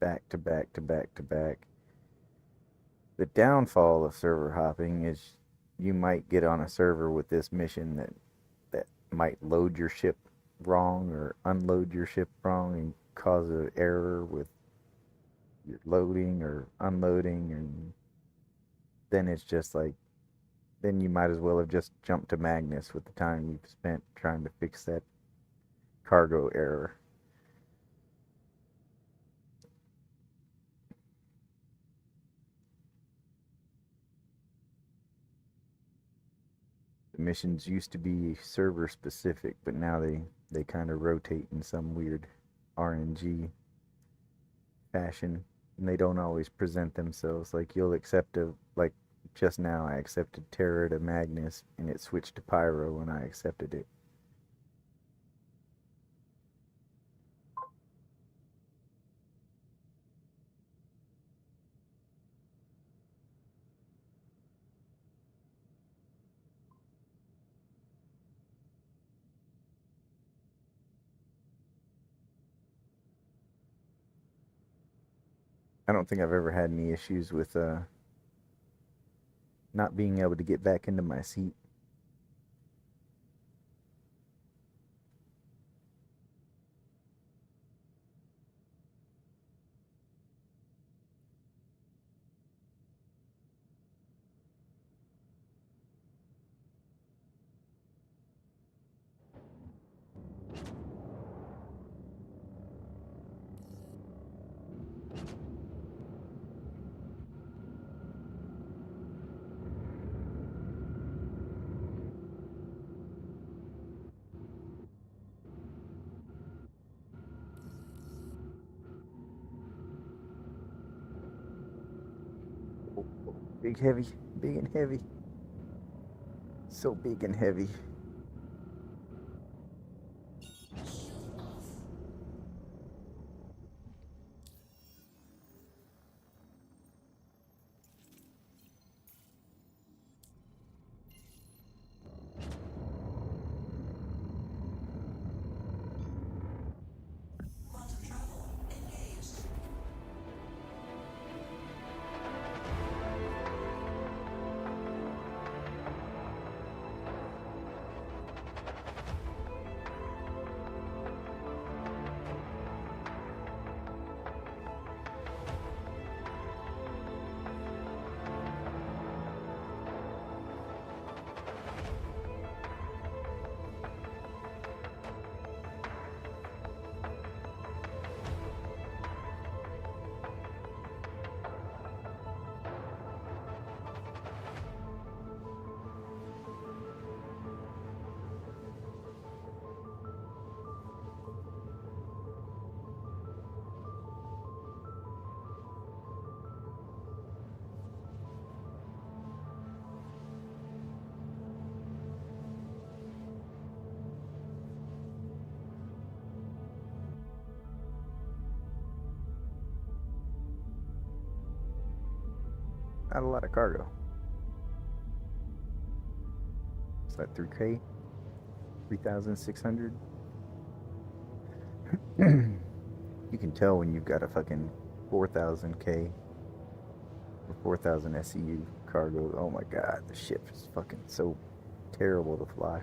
back to back to back to back. The downfall of server hopping is you might get on a server with this mission that might load your ship wrong or unload your ship wrong and cause an error with your loading or unloading, and then it's just like, then you might as well have just jumped to Magnus with the time you've spent trying to fix that cargo error. The missions used to be server specific, but now they kind of rotate in some weird RNG fashion, and they don't always present themselves. Like you'll accept like just now I accepted Terra to Magnus and it switched to Pyro when I accepted it. I don't think I've ever had any issues with not being able to get back into my seat. Big heavy, big and heavy. So big and heavy. Shield off. Quantum travel engaged. Not a lot of cargo. It's like 3K, 3,600. You can tell when you've got a fucking 4,000K or 4,000 SEU cargo. Oh my god, the ship is fucking so terrible to fly.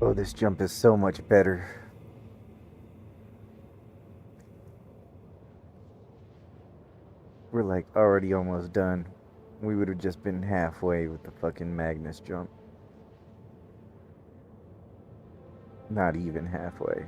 Oh, this jump is so much better. We're like already almost done. We would have just been halfway with the fucking Magnus jump. Not even halfway.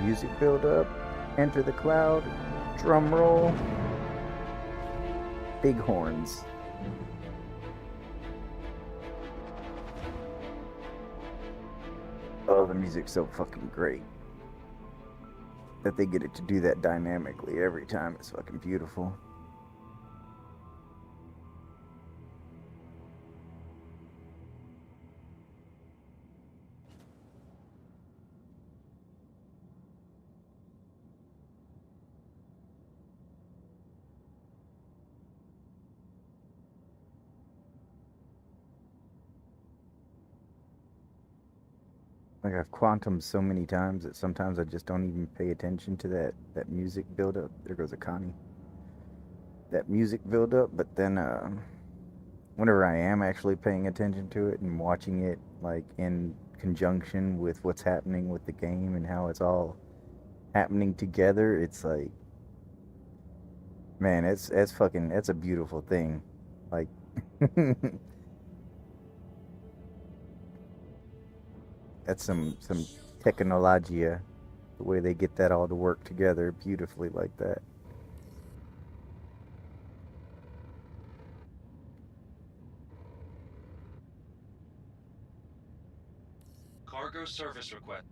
Music build up. Enter the cloud. Drum roll. Big horns. Oh, the music's so fucking great. That they get it to do that dynamically every time. It's fucking beautiful. Like I've quantumed so many times that sometimes I just don't even pay attention to that music build up. There goes a Connie. That music build up, but then whenever I am actually paying attention to it and watching it like in conjunction with what's happening with the game and how it's all happening together, it's like, man, it's fucking, it's a beautiful thing. Like that's some technologia, the way they get that all to work together beautifully like that. Cargo service request.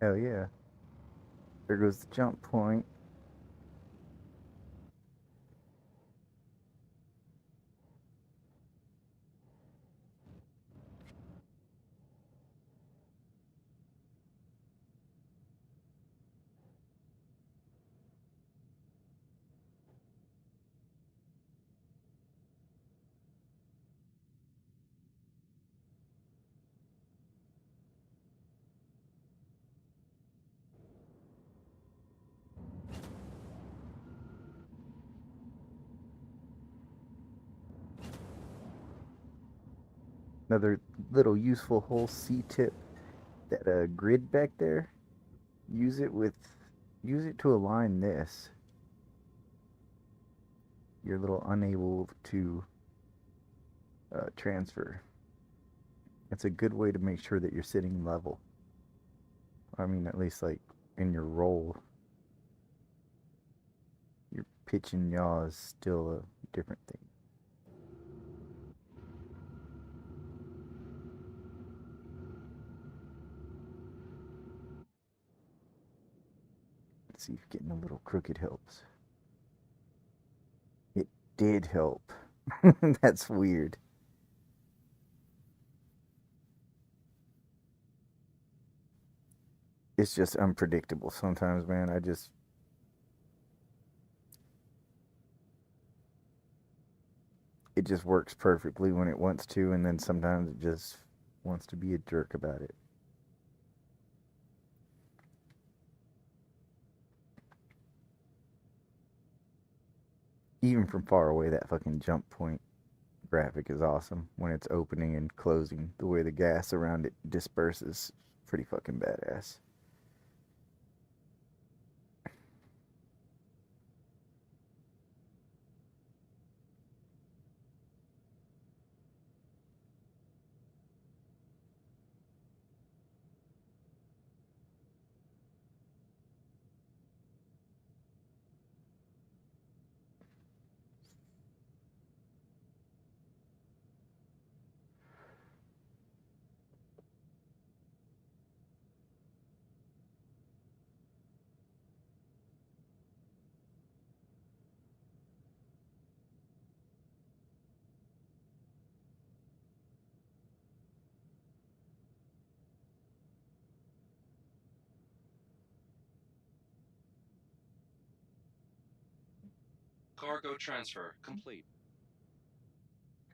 Hell yeah. There goes the jump point. Another little useful whole C tip. That grid back there, use it to align this. You're a little unable to transfer. It's a good way to make sure that you're sitting level. I mean, at least like in your roll, your pitch and yaw is still a different thing. Let's see if getting a little crooked helps. It did help. That's weird. It's just unpredictable sometimes, man. It just works perfectly when it wants to, and then sometimes it just wants to be a jerk about it. Even from far away, that fucking jump point graphic is awesome. When it's opening and closing, the way the gas around it disperses, pretty fucking badass. Cargo transfer complete.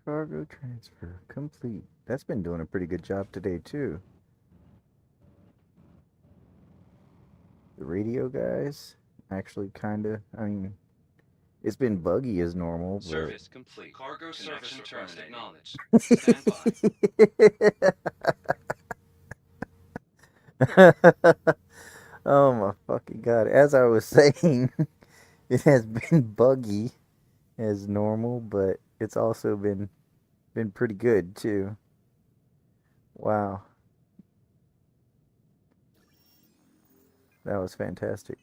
Cargo transfer complete. That's been doing a pretty good job today, too. The radio guys actually kind of, I mean, it's been buggy as normal, but Service complete. Cargo service request acknowledged. Stand by. Oh my fucking god. As I was saying, it has been buggy as normal, but it's also been pretty good too. Wow. That was fantastic.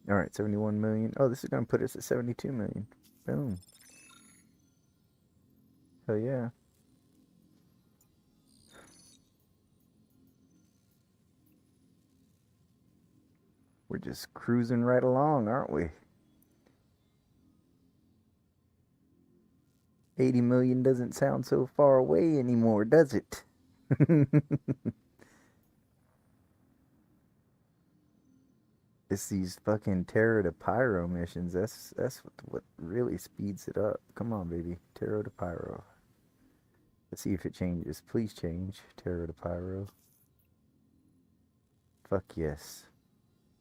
All right, 71 million. Oh, this is going to put us at 72 million. Boom. Hell yeah. We're just cruising right along, aren't we? 80 million doesn't sound so far away anymore, does it? It's these fucking Terror to Pyro missions. That's what really speeds it up. Come on, baby. Terror to Pyro. Let's see if it changes. Please change. Terror to Pyro. Fuck yes.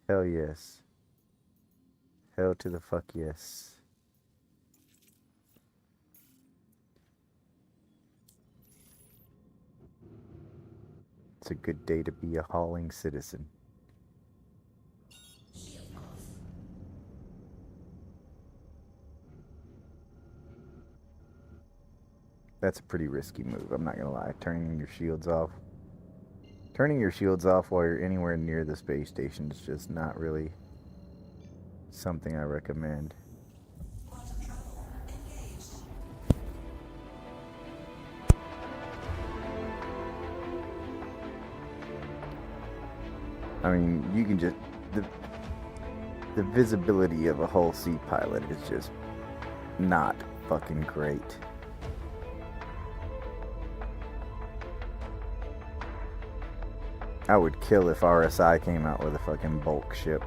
Hell yes. Hell to the fuck yes. It's a good day to be a hauling citizen. That's a pretty risky move, I'm not gonna lie. Turning your shields off. Turning your shields off while you're anywhere near the space station is just not really something I recommend. I mean, you can just the visibility of a hull C pilot is just not fucking great. I would kill if RSI came out with a fucking bulk ship.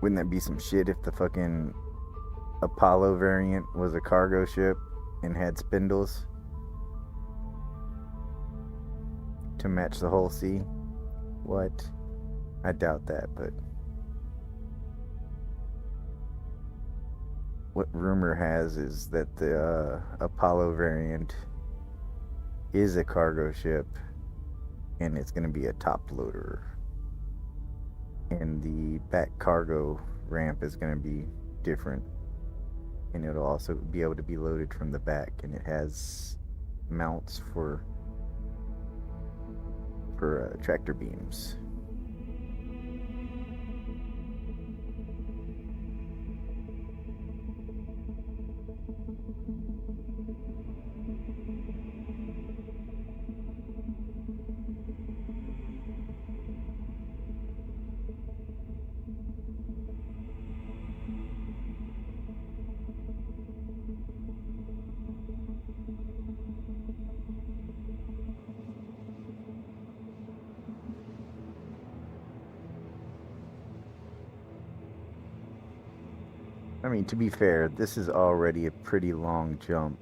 Wouldn't that be some shit if the fucking Apollo variant was a cargo ship and had spindles to match the whole sea. What? I doubt that, but what rumor has is that the Apollo variant is a cargo ship, and it's going to be a top loader, and the back cargo ramp is going to be different, and it'll also be able to be loaded from the back, and it has mounts for tractor beams. I mean, to be fair, this is already a pretty long jump.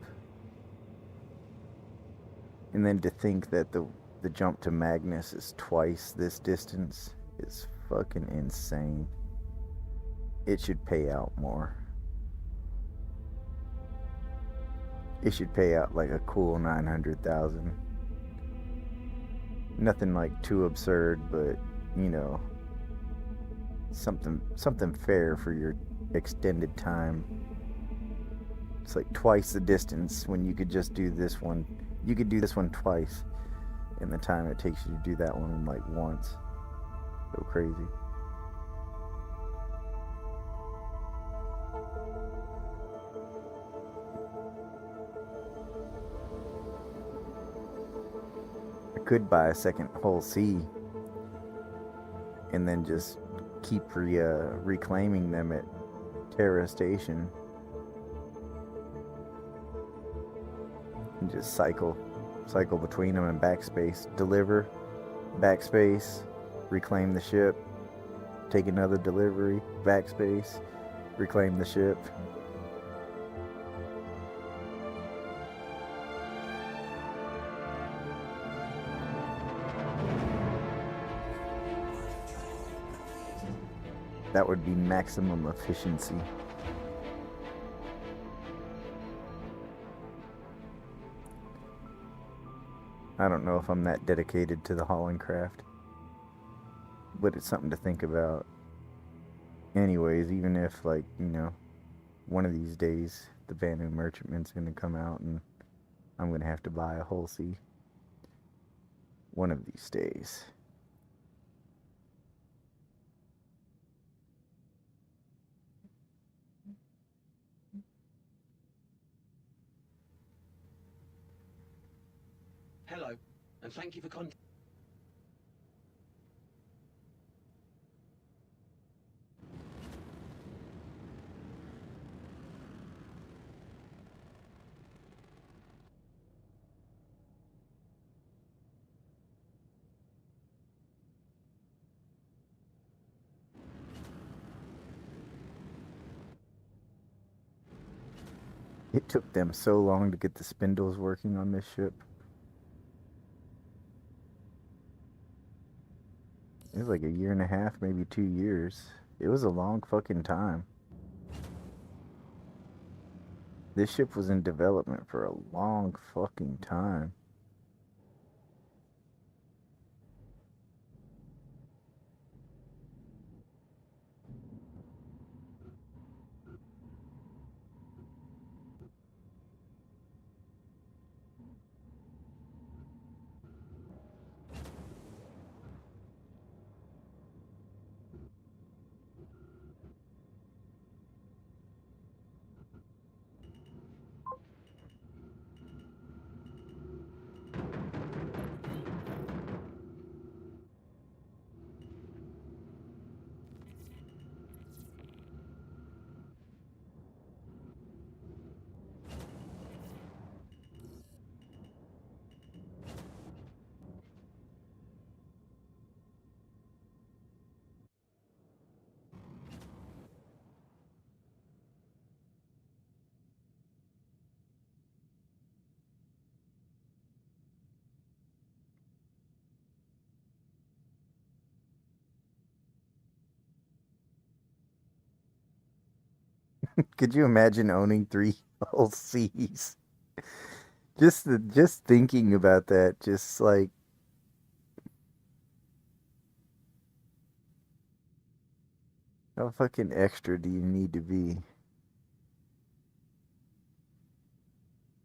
And then to think that the jump to Magnus is twice this distance is fucking insane. It should pay out more. It should pay out like a cool 900,000. Nothing like too absurd, but you know, something fair for your extended time. It's like twice the distance when you could just do this one. You could do this one twice in the time it takes you to do that one like once. So crazy. I could buy a second whole C and then just keep reclaiming them at Terra Station and just cycle between them and backspace, deliver, backspace, reclaim the ship, take another delivery, backspace, reclaim the ship. That would be maximum efficiency. I don't know if I'm that dedicated to the hauling craft, but it's something to think about. Anyways, even if, like, you know, one of these days the Banu Merchantman's gonna come out and I'm gonna have to buy a whole sea. One of these days. Hello, and thank you for contacting. It took them so long to get the spindles working on this ship. It was like a year and a half, maybe 2 years. It was a long fucking time. This ship was in development for a long fucking time. Could you imagine owning three whole C's? Just thinking about that, just like how fucking extra do you need to be?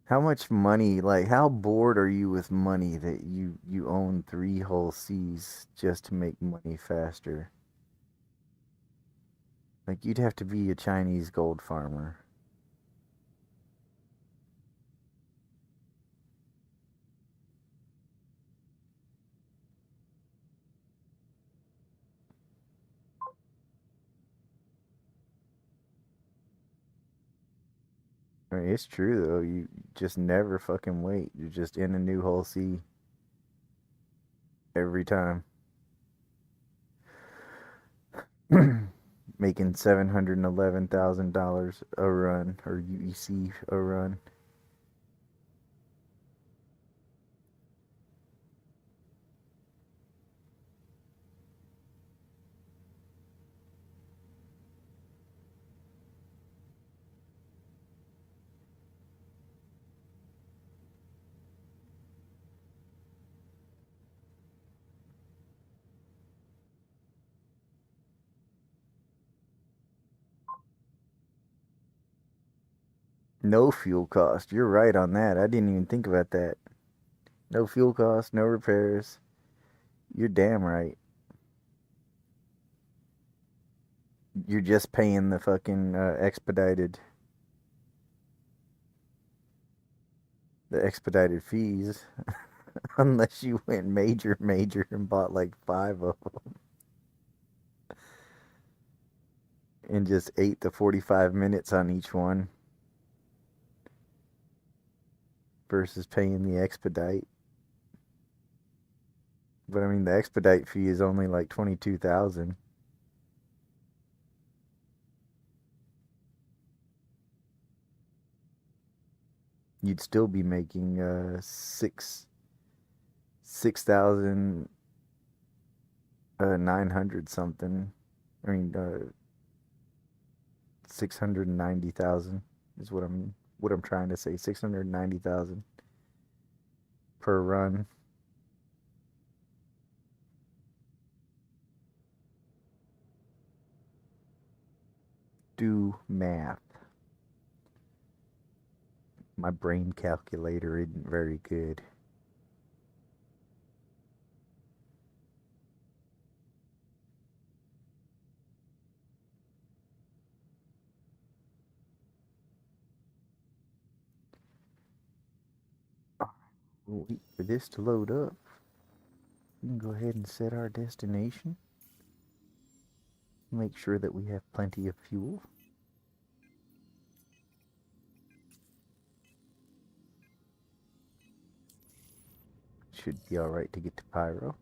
How much money, like how bored are you with money that you own three whole C's just to make money faster? Like you'd have to be a Chinese gold farmer. I mean, it's true though. You just never fucking wait. You're just in a new whole C every time. Making $711,000 a run or UEC a run. No fuel cost. You're right on that. I didn't even think about that. No fuel cost, no repairs. You're damn right. You're just paying the fucking expedited fees, unless you went major, and bought like five of them and just ate the 45 minutes on each one versus paying the expedite. But I mean, the expedite fee is only like 22,000. You'd still be making 6,900 something. I mean, 690,000 is what I'm trying to say. 690,000 per run. Do math. My brain calculator isn't very good. We'll wait for this to load up. We can go ahead and set our destination. Make sure that we have plenty of fuel. Should be alright to get to Pyro.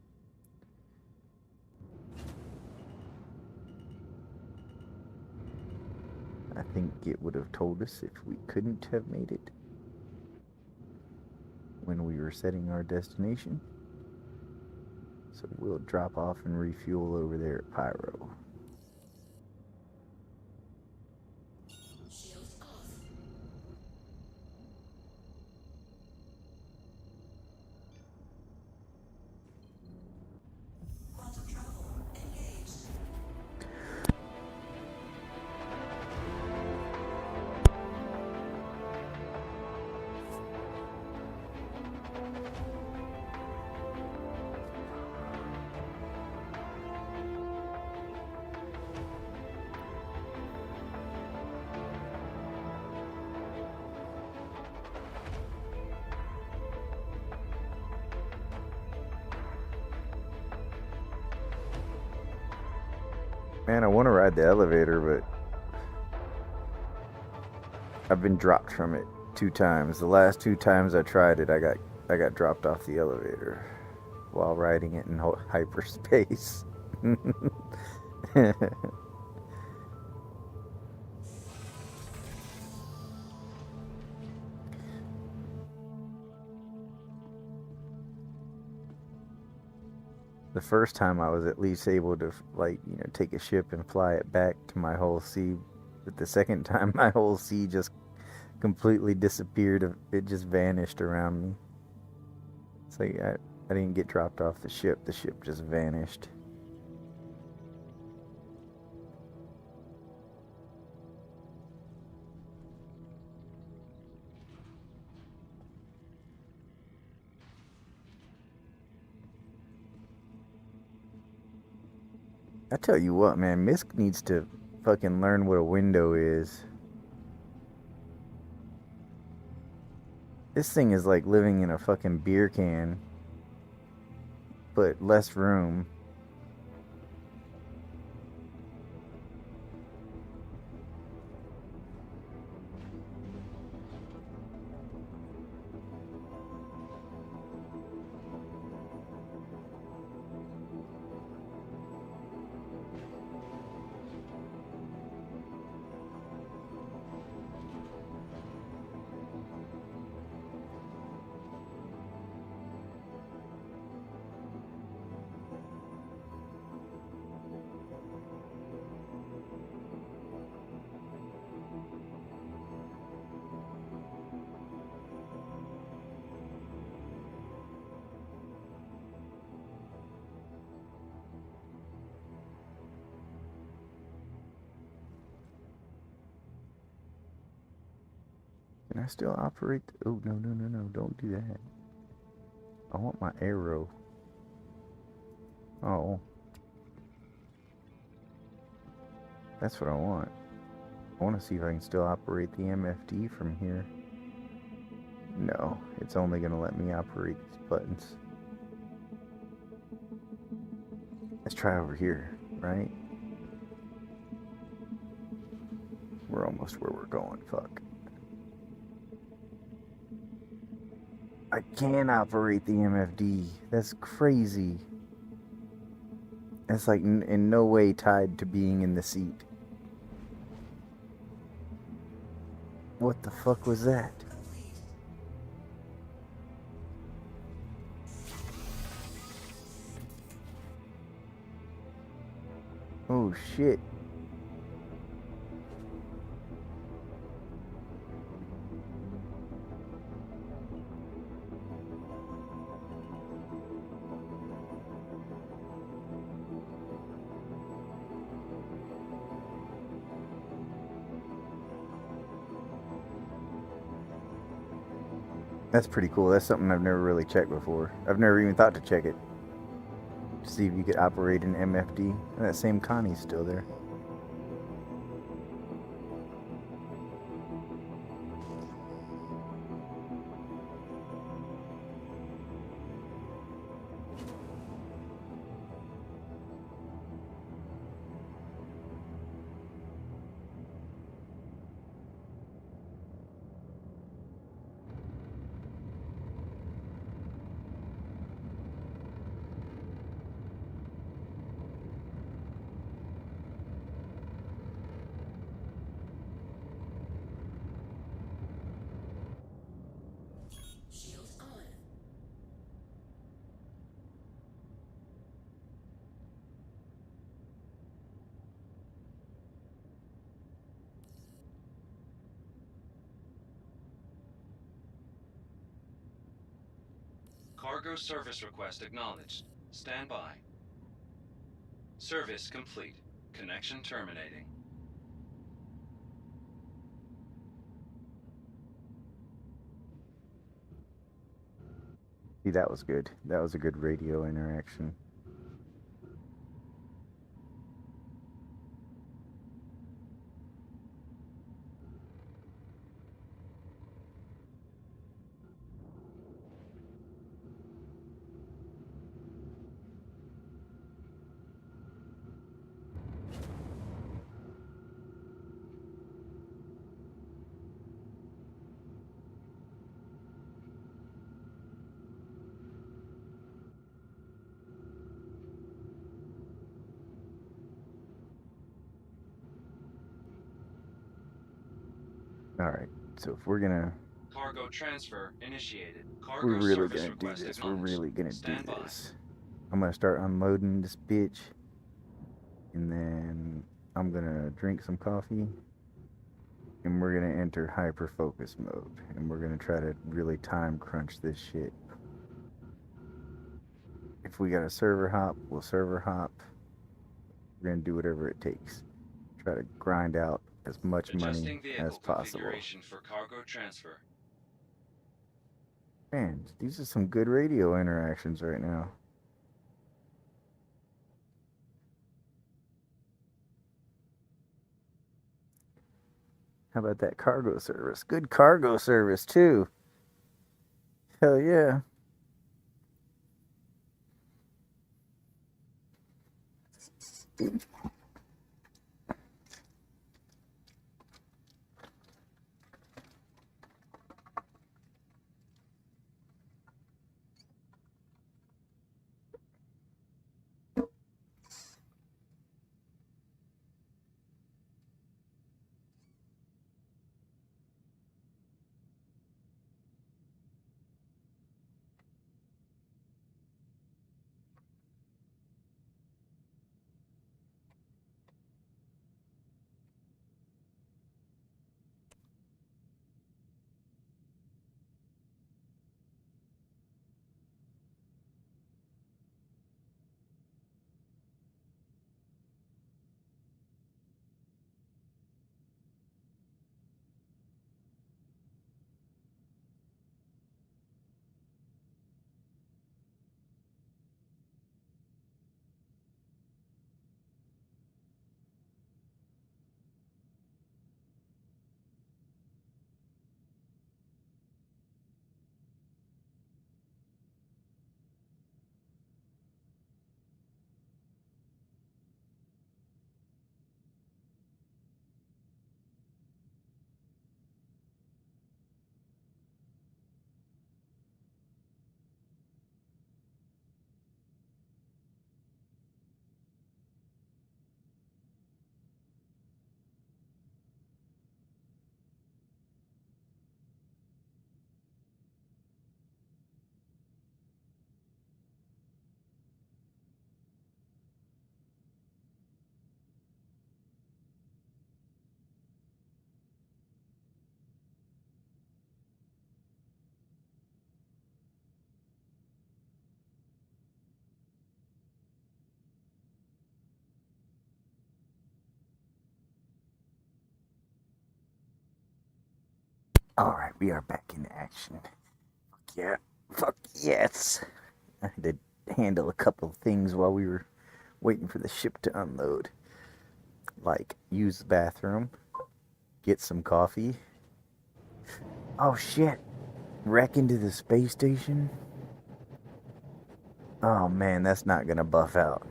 I think it would have told us if we couldn't have made it when we were setting our destination. So we'll drop off and refuel over there at Pyro. Shields off. Quantum travel engaged. Man, I want to ride the elevator, but I've been dropped from it 2 times. The last 2 times I tried it, I got dropped off the elevator while riding it in hyperspace. The first time I was at least able to, like, take a ship and fly it back to my whole C But the second time, my whole sea just completely disappeared. It just vanished around me. It's like I didn't get dropped off the ship. The ship just vanished. I tell you what, man, Misk needs to fucking learn what a window is. This thing is like living in a fucking beer can, but less room. Can I still operate? Oh, no, no, no, no. Don't do that. I want my arrow. Oh. That's what I want. I want to see if I can still operate the MFD from here. No, it's only going to let me operate these buttons. Let's try over here, right? We're almost where we're going, fuck. I can operate the MFD. That's crazy. That's like in no way tied to being in the seat. What the fuck was that? Oh shit. That's pretty cool. That's something I've never really checked before. I've never even thought to check it. To see if you could operate an MFD. And that same Connie's still there. Shields on. Cargo service request acknowledged. Stand by. Service complete. Connection terminating. See, that was good. That was a good radio interaction. Alright, so if we're gonna... Cargo transfer initiated. Cargo We're really service gonna do request this. We're acknowledged. really gonna do Stand by. this. I'm gonna start unloading this bitch. And then I'm gonna drink some coffee. and we're gonna enter hyper focus mode, and we're gonna try to really time crunch this shit. If we got a server hop, we'll server hop. We're gonna do whatever it takes. Try to grind out as much money Adjusting as vehicle possible. configuration for cargo transfer. Man, these are some good radio interactions right now. How about that cargo service? Good cargo service, too. Hell yeah. Alright, we are back in action. Yeah, fuck yes. I had to handle a couple of things while we were waiting for the ship to unload. Like, use the bathroom, get some coffee. Oh shit, wreck into the space station? Oh man, that's not gonna buff out.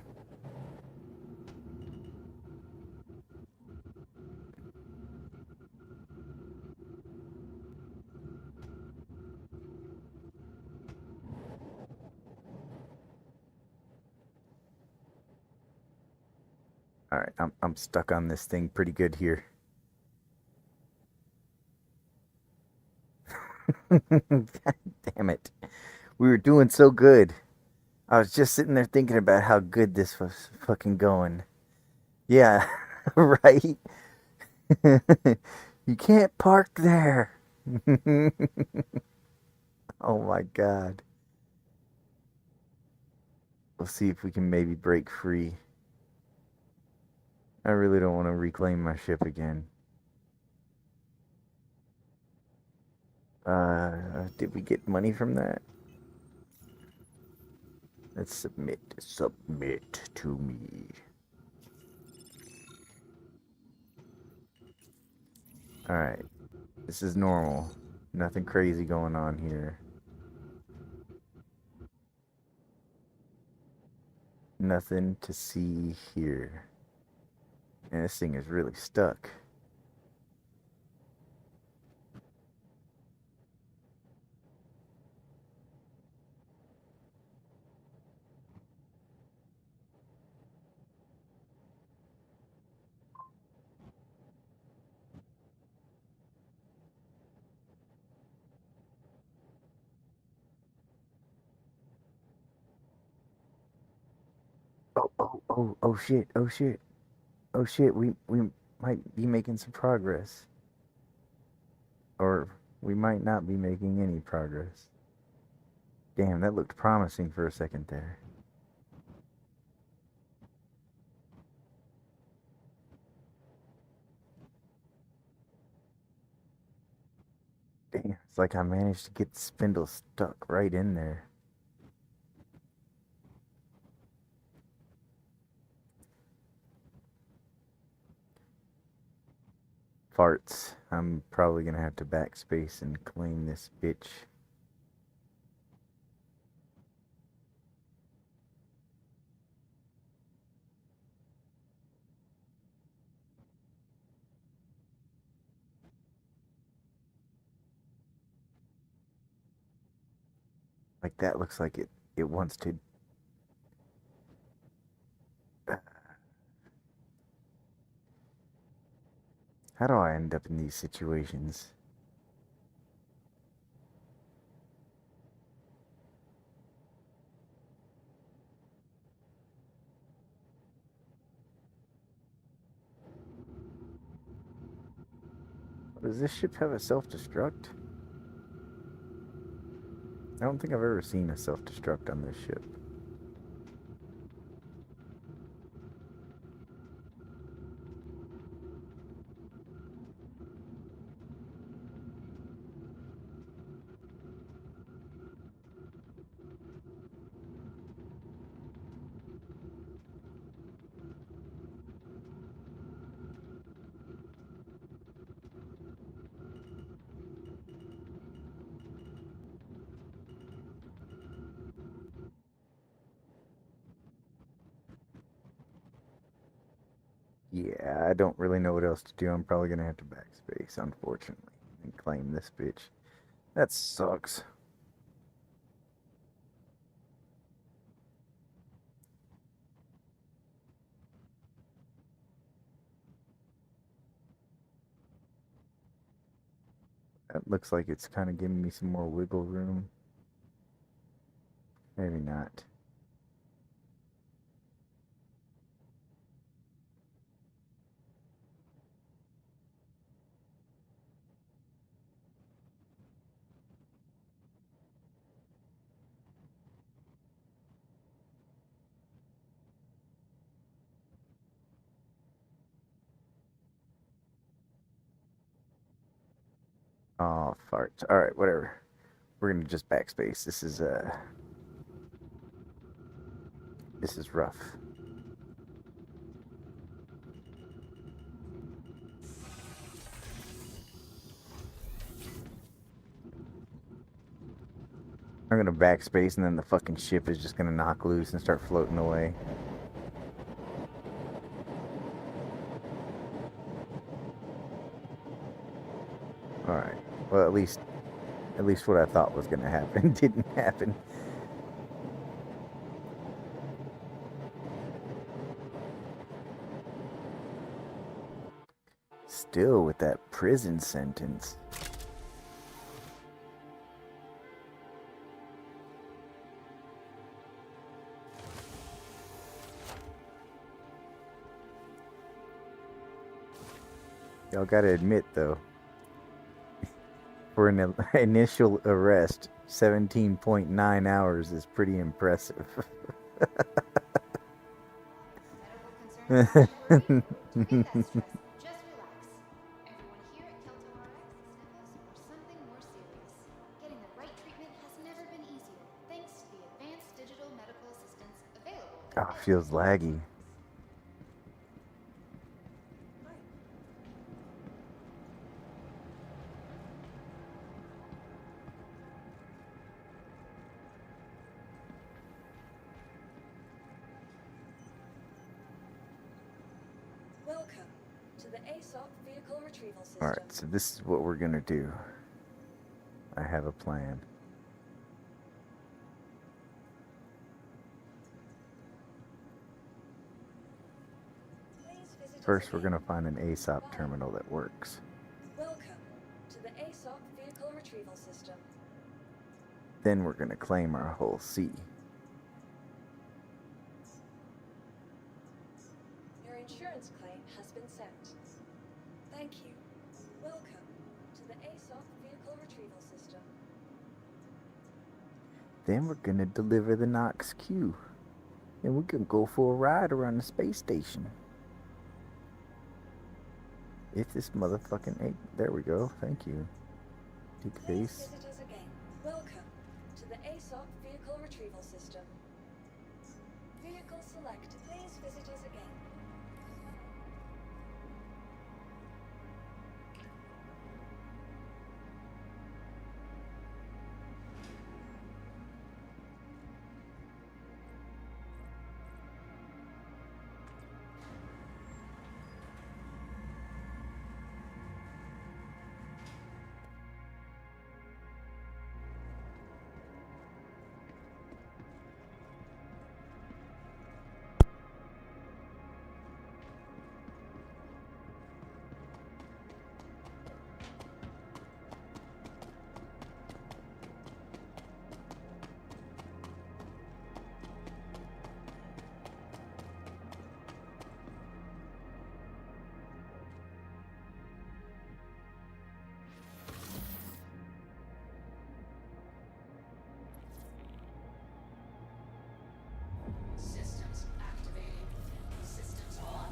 Alright, I'm stuck on this thing pretty good here. God damn it. We were doing so good. I was just sitting there thinking about how good this was fucking going. Yeah, right? You can't park there. Oh my god. We'll see if we can maybe break free. I really don't want to reclaim my ship again. Did we get money from that? Let's submit. Submit to me. Alright. This is normal. Nothing crazy going on here. Nothing to see here. And this thing is really stuck. Oh shit, oh shit. Oh shit, we might be making some progress. Or we might not be making any progress. Damn, that looked promising for a second there. Damn, it's like I managed to get the spindle stuck right in there. Farts. I'm probably gonna have to backspace and claim this bitch. Like that looks like it wants to. How do I end up in these situations? Does this ship have a self-destruct? I don't think I've ever seen a self-destruct on this ship. Yeah, I don't really know what else to do. I'm probably gonna have to backspace, unfortunately, and claim this bitch. That sucks. That looks like it's kind of giving me some more wiggle room. Maybe not. Oh, farts. All right, whatever. We're gonna just backspace. This is rough. I'm gonna backspace and then the fucking ship is just gonna knock loose and start floating away. Alright. Well, at least what I thought was gonna happen didn't happen. Still with that prison sentence. Y'all gotta admit, though, for an initial arrest, 17.9 hours is pretty impressive. Medical concerns are to forget that stress. Just relax. Everyone here at Kelto RX is sniffles or something more serious. Getting the right treatment has never been easier, thanks to the advanced digital medical assistance available. Ah, feels laggy. Welcome to the ASOP vehicle retrieval system. Alright, so this is what we're gonna do. I have a plan. Please visit us First, we're again. gonna find an ASOP terminal that works. Welcome to the ASOP vehicle retrieval system. Then we're gonna claim our whole C. Your insurance claim has been sent. Thank you. Welcome to the ASOP Then we're gonna deliver the Nox Q. And we're gonna go for a ride around the space station. If this motherfucking... Hey, there we go. Thank you. Take Please face. visit us again. Welcome to the ASOP Vehicle Retrieval System. Vehicle select. Please visit us again. Systems activating. Systems on.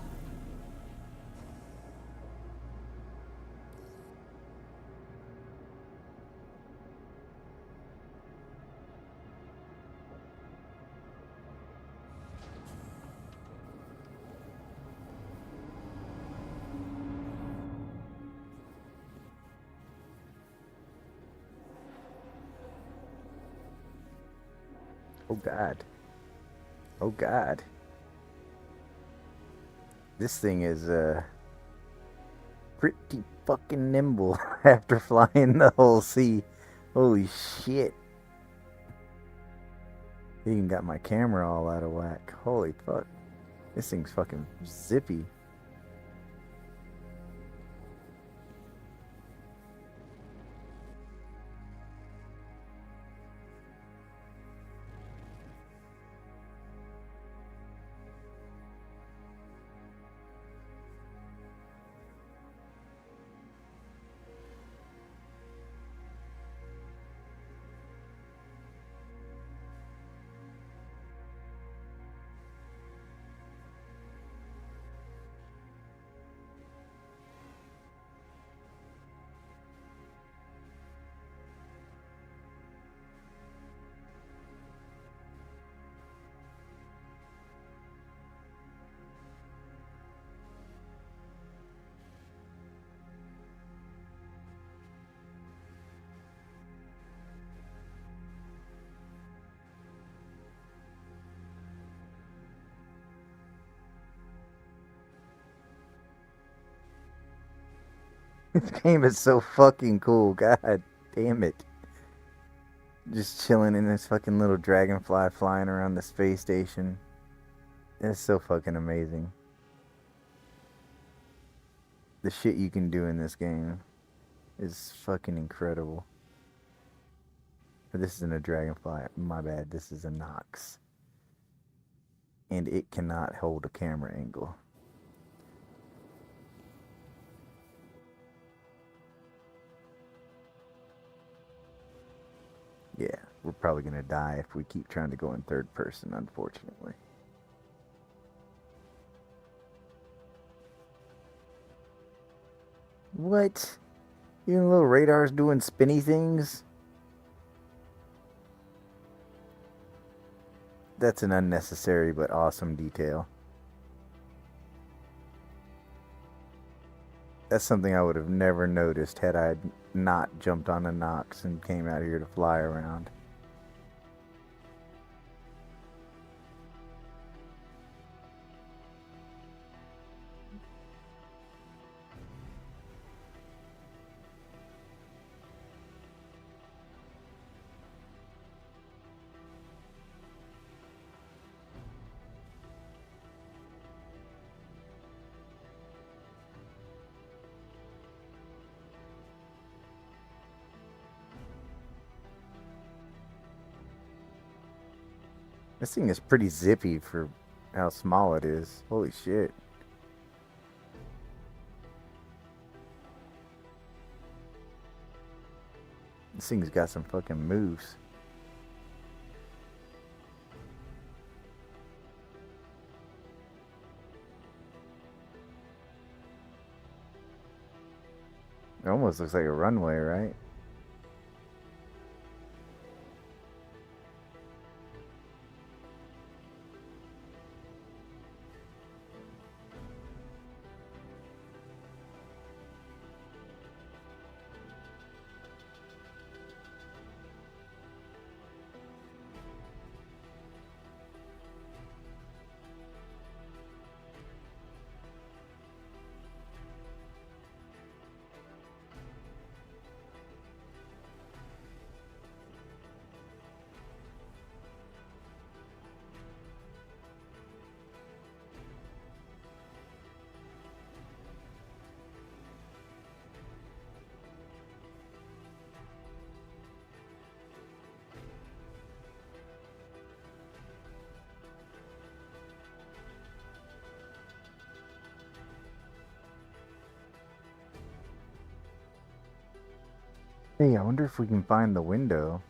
Oh god. Oh god. This thing is pretty fucking nimble after flying the whole sea. Holy shit. Even got my camera all out of whack. Holy fuck. This thing's fucking zippy. This game is so fucking cool. God damn it. Just chilling in this fucking little dragonfly flying around the space station. It's so fucking amazing. The shit you can do in this game is fucking incredible. But this isn't a dragonfly. My bad. This is a Nox. And it cannot hold a camera angle. Yeah, we're probably gonna die if we keep trying to go in third person, unfortunately. What? Even little radars doing spinny things? That's an unnecessary but awesome detail. That's something I would have never noticed had I not jumped on a Nox and came out here to fly around. This thing is pretty zippy for how small it is. Holy shit. This thing's got some fucking moves. It almost looks like a runway, right? Hey, I wonder if we can find the window.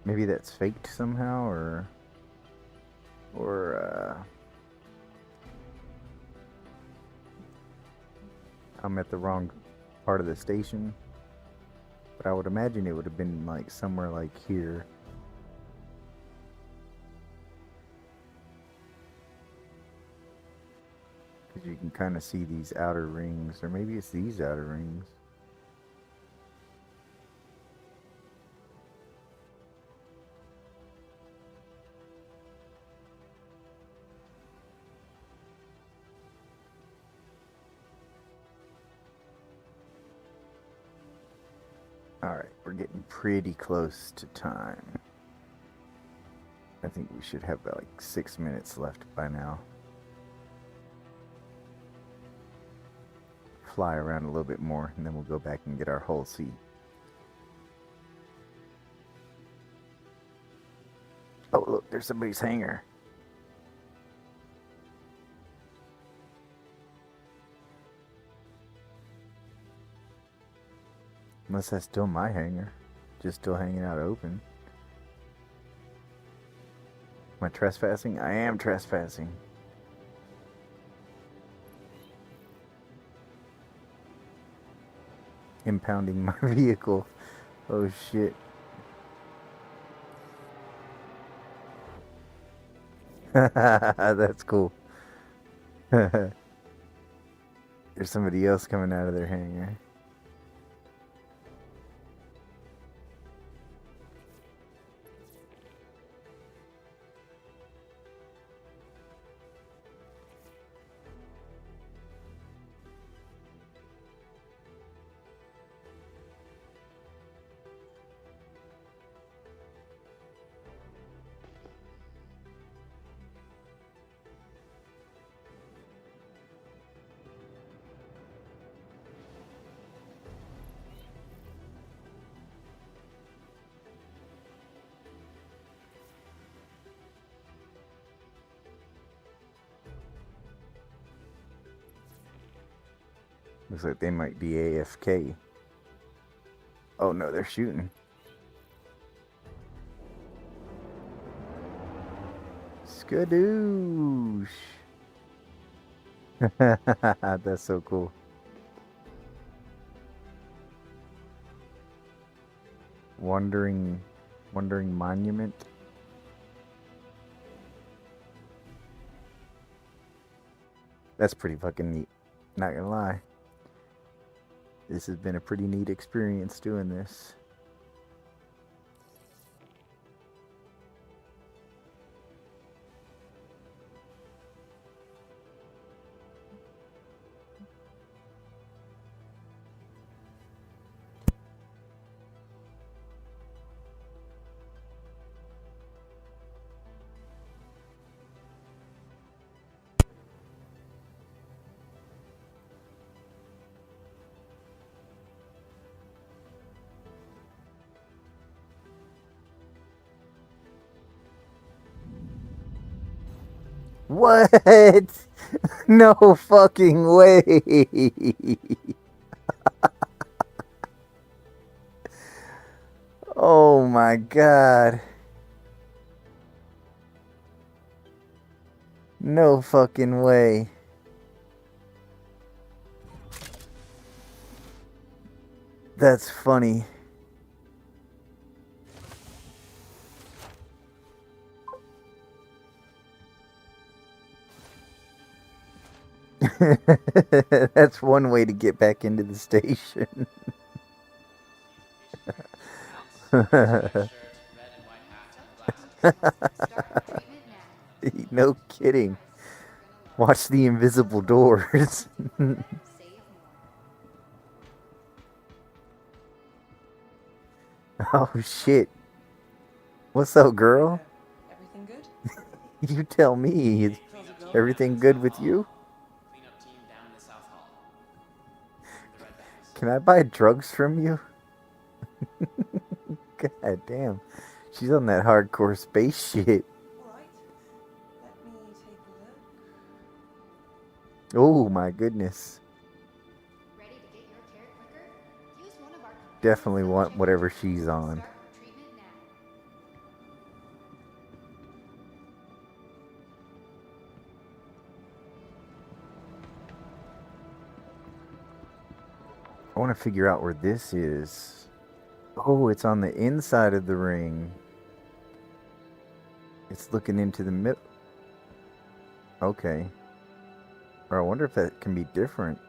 Maybe that's faked somehow, or I'm at the wrong part of the station. But I would imagine it would have been like somewhere like here. Because you can kind of see these outer rings, or maybe it's these outer rings. Alright, we're getting pretty close to time. I think we should have about like 6 minutes left by now. Fly around a little bit more, and then we'll go back and get our whole seat. Oh, look, there's somebody's hangar. Unless that's still my hangar. Just still hanging out open. Am I trespassing? I am trespassing. Impounding my vehicle. Oh shit. That's cool. There's somebody else coming out of their hangar. Looks like they might be AFK. Oh no, they're shooting. Skadoosh. That's so cool. Wandering monument. That's pretty fucking neat. Not gonna lie. This has been a pretty neat experience doing this. What? No fucking way. Oh my god. No fucking way. That's funny. That's one way to get back into the station. Start treatment now. No kidding. Watch the invisible doors. Save more. Oh shit. What's up, girl? Everything good? You tell me. Is How's it going? everything good with you? Cleanup team down in the South Hall. The red bags. Can I buy drugs from you? God damn. She's on that hardcore space shit. Alright. Let me take a look. Oh my goodness. Ready to get your care quicker? Use one of our Definitely want whatever she's on. Start treatment now. I want to figure out where this is. Oh, it's on the inside of the ring. It's looking into the middle. Okay. Or I wonder if that can be different.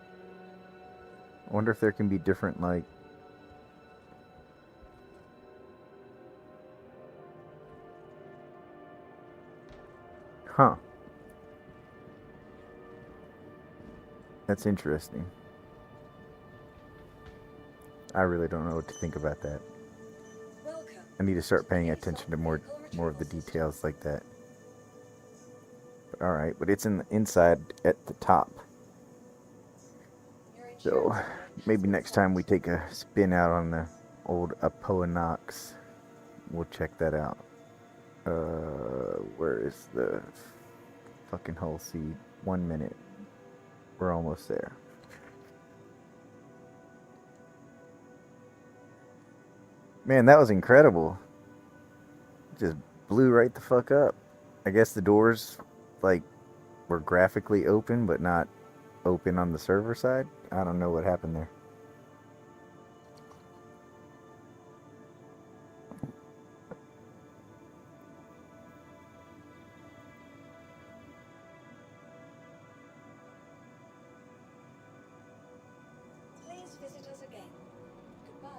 I wonder if there can be different, like... Huh. That's interesting. I really don't know what to think about that. Welcome. I need to start paying attention to more of the details like that. All right, but it's inside at the top. Your So insurance maybe next time we take a spin out on the old Apoanox, we'll check that out. Where is the fucking hull seed? 1 minute. We're almost there. Man, that was incredible. Just blew right the fuck up. I guess the doors, like, were graphically open, but not open on the server side. I don't know what happened there. Please visit us again. Goodbye.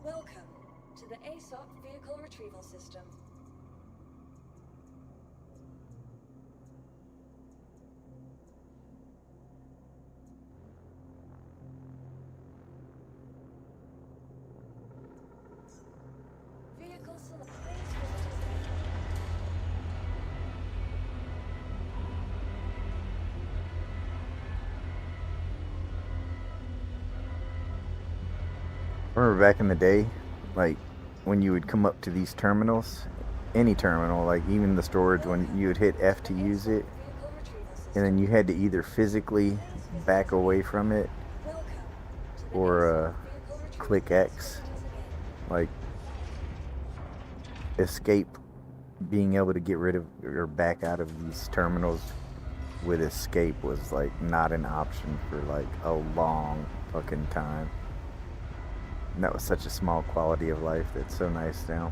Welcome to the ASOP Vehicle Retrieval System. Vehicle select. Please visit us again. Remember back in the day, like, when you would come up to these terminals, any terminal, like even the storage one, you would hit F to use it, Vehicle Retrieval System. and then you had to either physically back away from it Welcome to the or ASOP Vehicle Retrieval click X, Visit us again. like escape. Being able to get rid of or back out of these terminals with escape was like not an option for like a long fucking time. And that was such a small quality of life that's so nice now.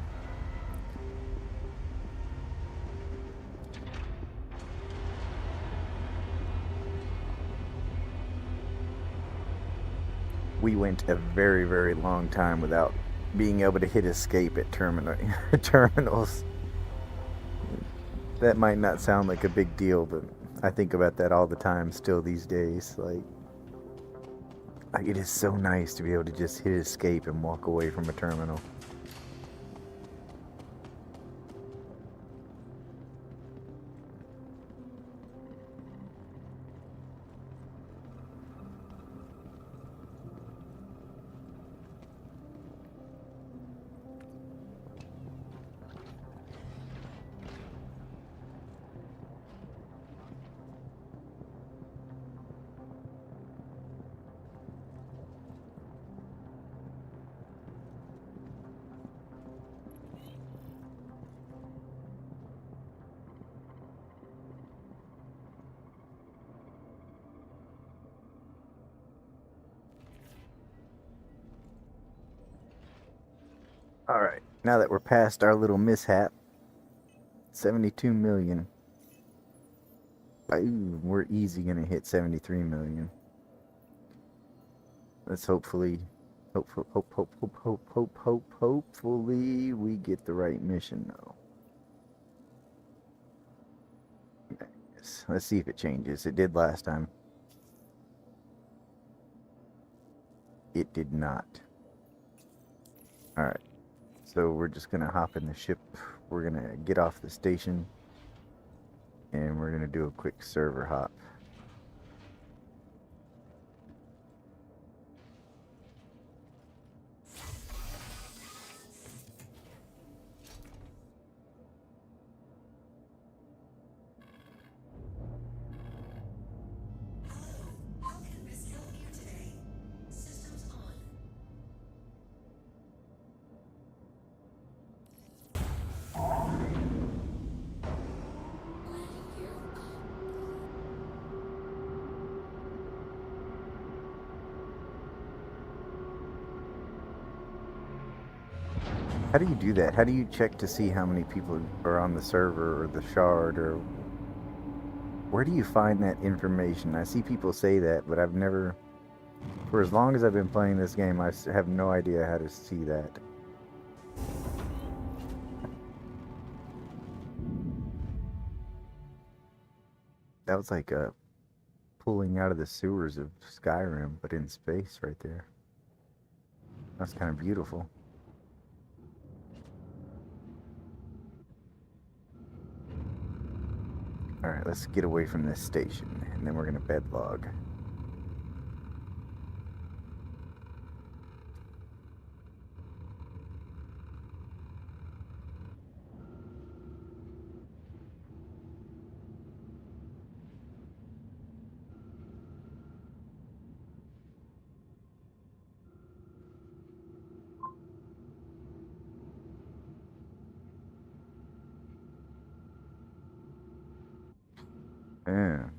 we went a very, very long time without being able to hit escape at terminals. That might not sound like a big deal, but I think about that all the time still these days. Like it is so nice to be able to just hit escape and walk away from a terminal. Alright, now that we're past our little mishap, 72 million. Ooh, we're easy gonna hit 73 million. Let's hopefully hopefully we get the right mission though. Yes, let's see if it changes. It did last time. It did not. Alright. So we're just gonna hop in the ship. We're gonna get off the station and we're gonna do a quick server hop. How can Miss help you today? Systems on. Landing gear up. How do you do that? How do you check to see how many people are on the server or the shard, or where do you find that information? I see people say that, but I've never, for as long as I've been playing this game, I have no idea how to see that. That was like pulling out of the sewers of Skyrim, but in space right there. That's kind of beautiful. Alright, let's get away from this station, and then we're gonna bed log. Yeah.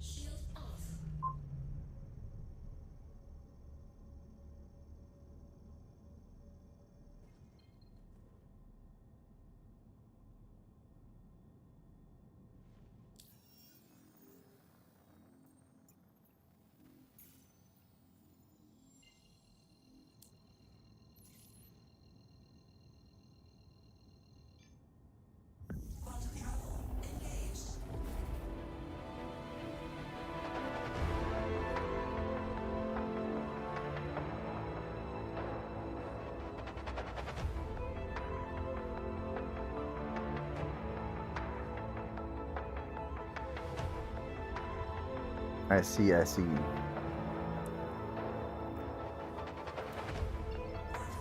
Shield off. Quantum travel engaged. I see, I see. Quantum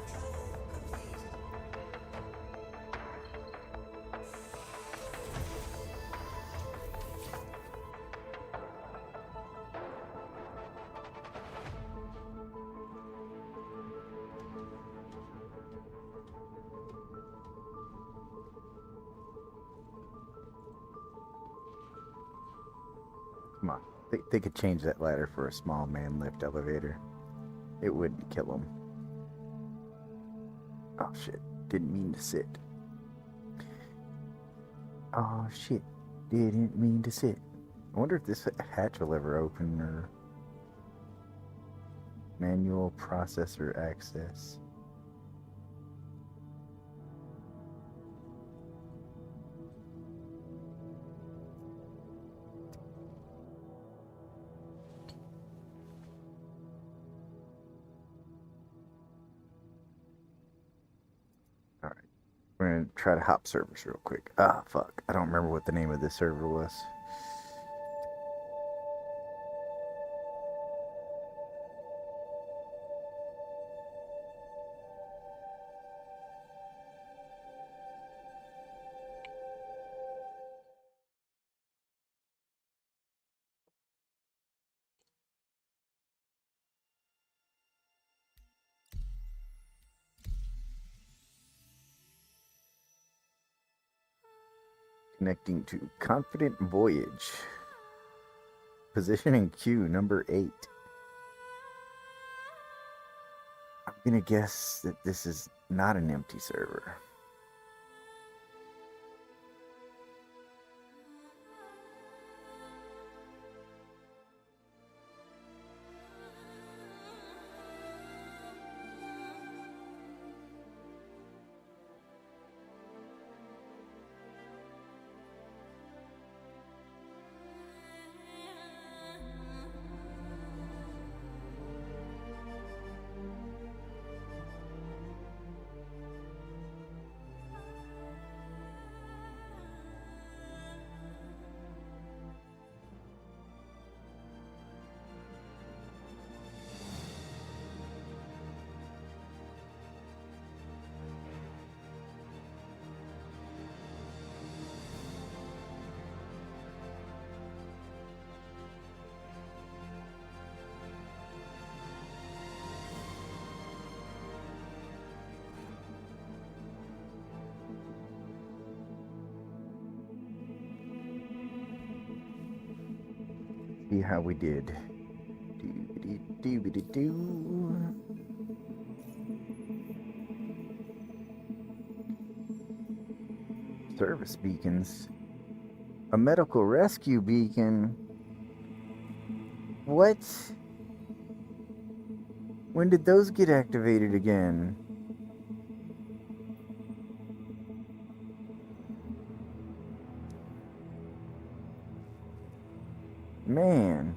travel complete. Come on. They could change that ladder for a small man lift elevator. It wouldn't kill him. Oh shit. Didn't mean to sit. Oh shit. Didn't mean to sit. I wonder if this hatch will ever open or manual processor access. Alright. We're gonna try to hop servers real quick. Ah, fuck. I don't remember what the name of this server was. Connecting to Confident Voyage. Position in queue number 8. I'm gonna guess that this is not an empty server. See how we did. Doobity-doobity-doo. Service beacons. A medical rescue beacon. What? When did those get activated again? Man.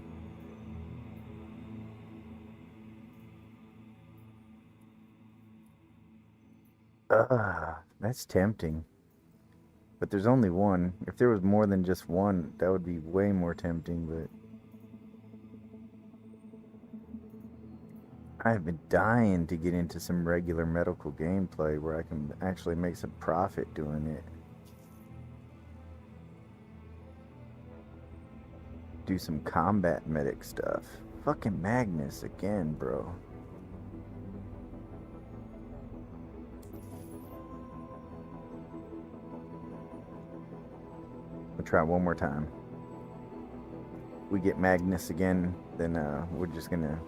That's tempting. But there's only one. If there was more than just one, that would be way more tempting, but I've been dying to get into some regular medical gameplay where I can actually make some profit doing it. Do some combat medic stuff. Fucking Magnus again, bro. We'll try one more time. We get Magnus again, then we're just gonna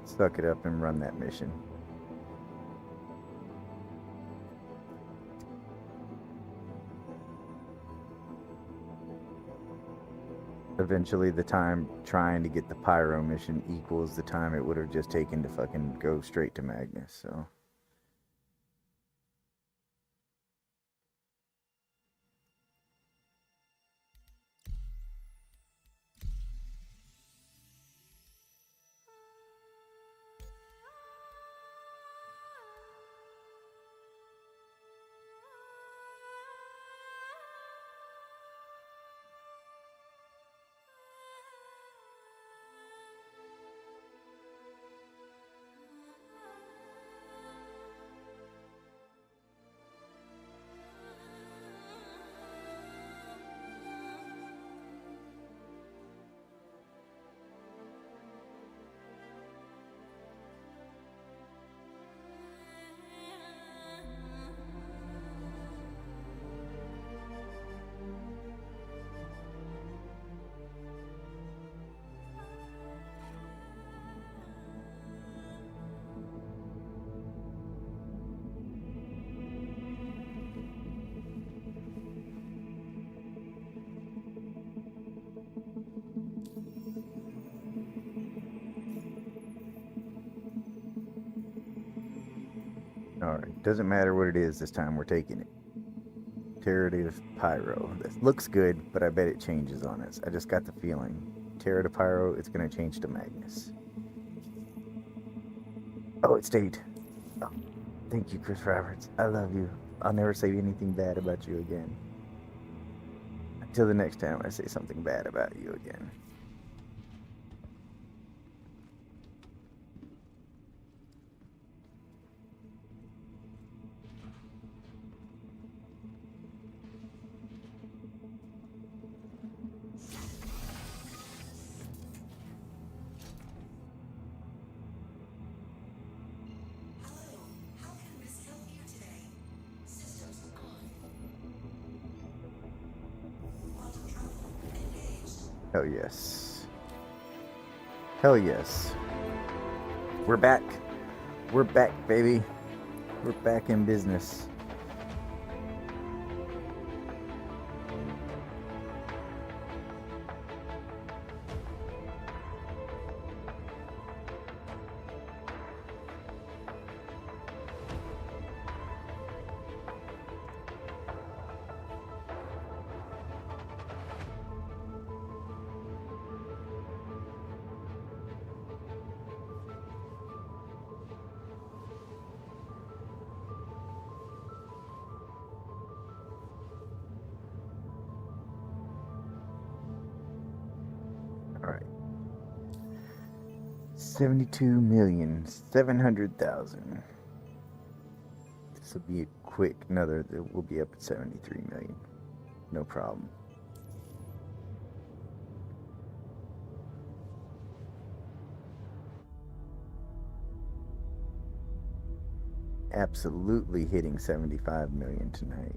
suck it up and run that mission. Eventually the time trying to get the pyro mission equals the time it would have just taken to fucking go straight to Magnus, so. Doesn't matter what it is this time, we're taking it. Terra Pyro. This looks good, but I bet it changes on us. I just got the feeling. Terra Pyro, it's going to change to Magnus. Oh, it stayed. Oh, thank you, Chris Roberts. I love you. I'll never say anything bad about you again. Until the next time I say something bad about you again. Hello, how can Miss help you today? Systems on. Quantum travel engaged. Hell yes. Hell yes. We're back. We're back, baby. We're back in business. All right. 72,700,000. This will be a quick. We'll be up at 73 million. No problem. Absolutely hitting 75 million tonight.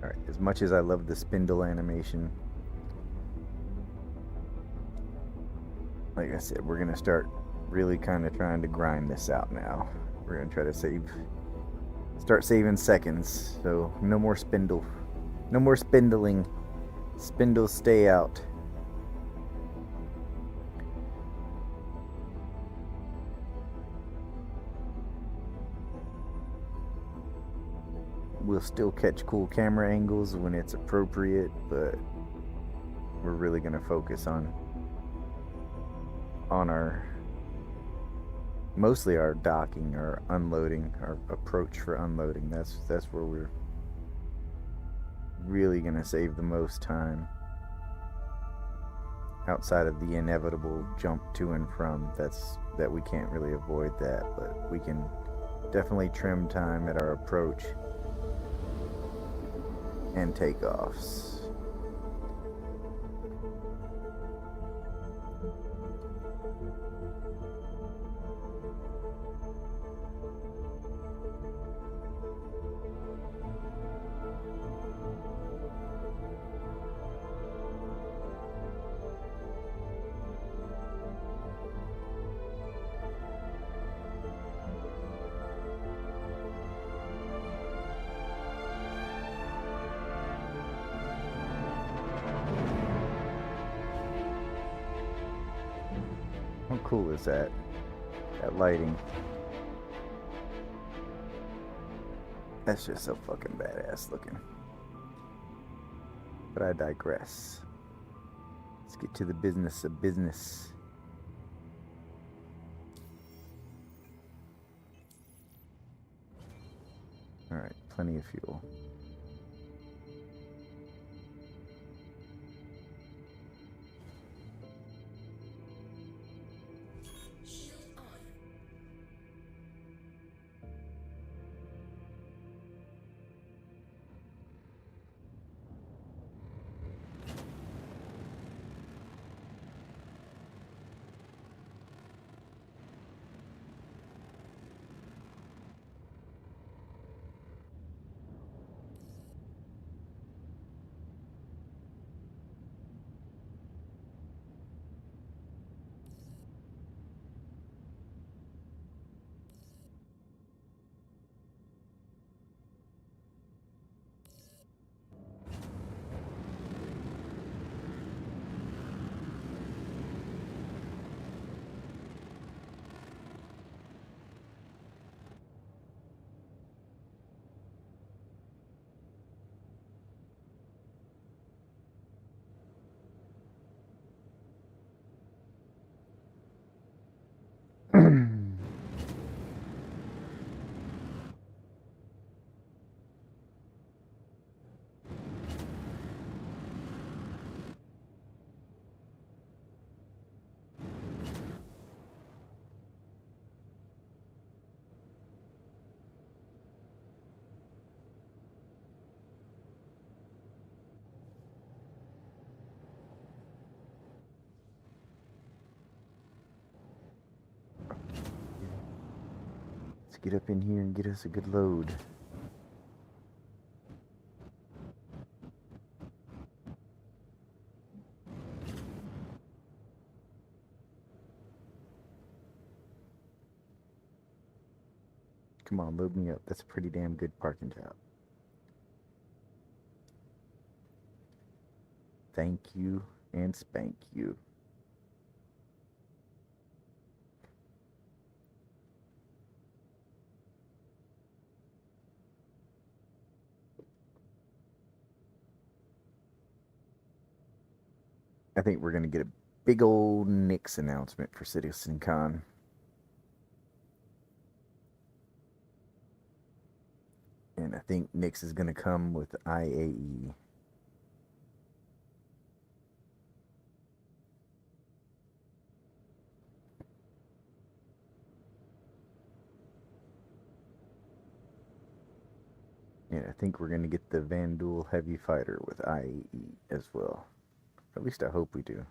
All right, as much as I love the spindle animation, like I said, we're gonna start really kind of trying to grind this out now. We're gonna try to start saving seconds. So no more spindle, no more spindling. Spindles stay out. We'll still catch cool camera angles when it's appropriate, but we're really gonna focus on our mostly our docking, our unloading, our approach for unloading. That's where we're really gonna save the most time. Outside of the inevitable jump to and from, that we can't really avoid that, but we can definitely trim time at our approach and takeoffs. How cool is that? That lighting. That's just so fucking badass looking. But I digress. Let's get to the business of business. Alright, plenty of fuel. Shield on. get up in here and get us a good load. Come on, load me up. That's a pretty damn good parking job. Thank you and spank you. I think we're going to get a big old Nix announcement for CitizenCon. And I think Nix is going to come with IAE. And I think we're going to get the Vanduul Heavy Fighter with IAE as well. At least I hope we do.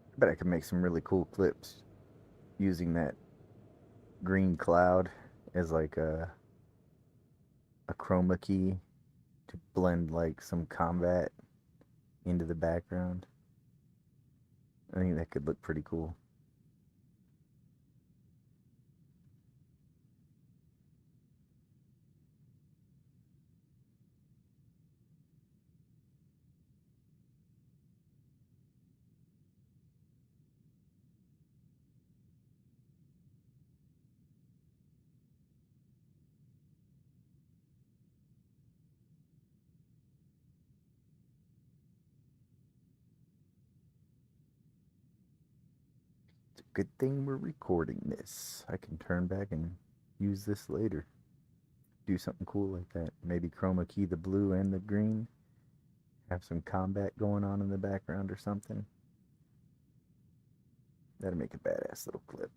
I bet I could make some really cool clips using that green cloud as like a chroma key to blend like some combat into the background. I think that could look pretty cool. It's a good thing we're recording this. I can turn back and use this later. Do something cool like that. Maybe chroma key the blue and the green. Have some combat going on in the background or something. That'd make a badass little clip.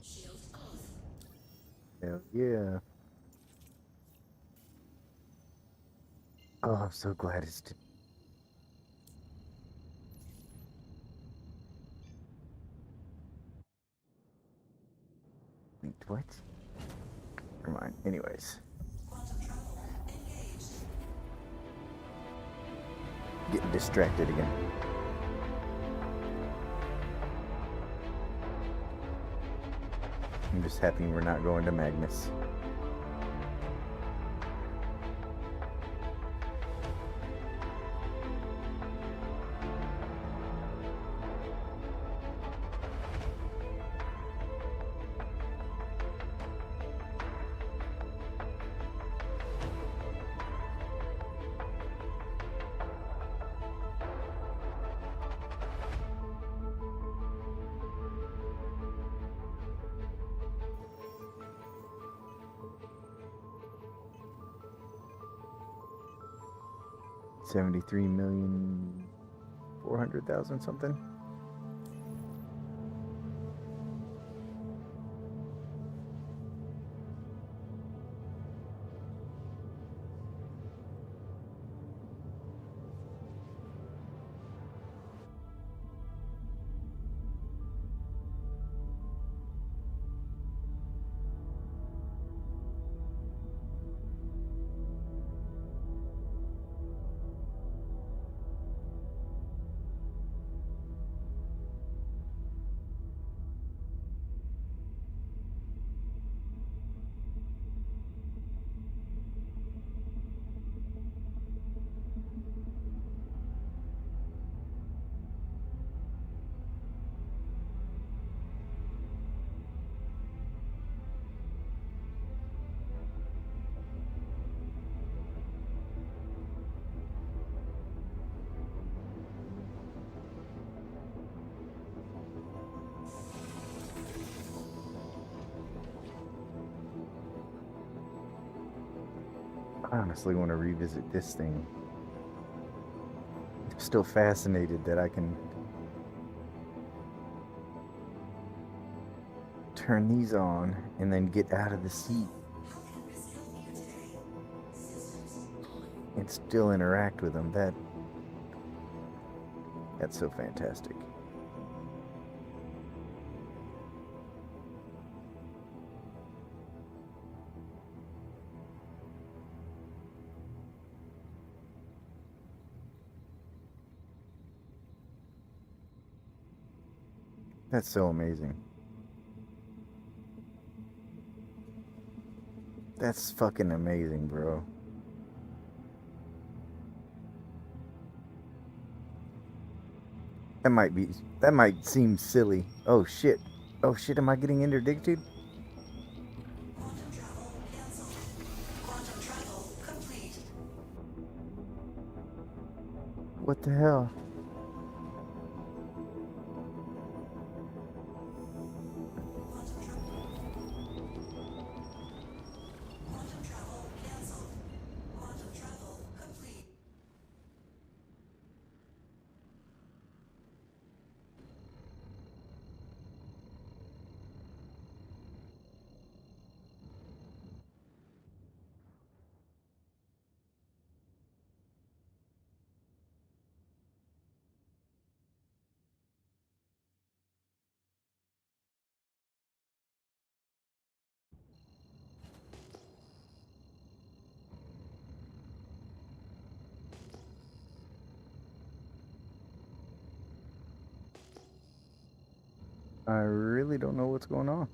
Shields off. Hell yeah. Oh, I'm so glad it's... Wait, what? Never mind. Anyways. Quantum travel engaged. Getting distracted again. I'm just happy we're not going to Magnus. $73,400,000 something. I honestly want to revisit this thing. I'm still fascinated that I can turn these on and then get out of the seat How can Miss help you today? Systems on. and still interact with them. That's so fantastic. That's so amazing. That's fucking amazing, bro. That might be. That might seem silly. Oh shit. Oh shit. Am I getting interdicted? Quantum travel cancelled. Quantum travel complete. What the hell? Quantum travel cancelled. Quantum travel complete. I really don't know what's going on.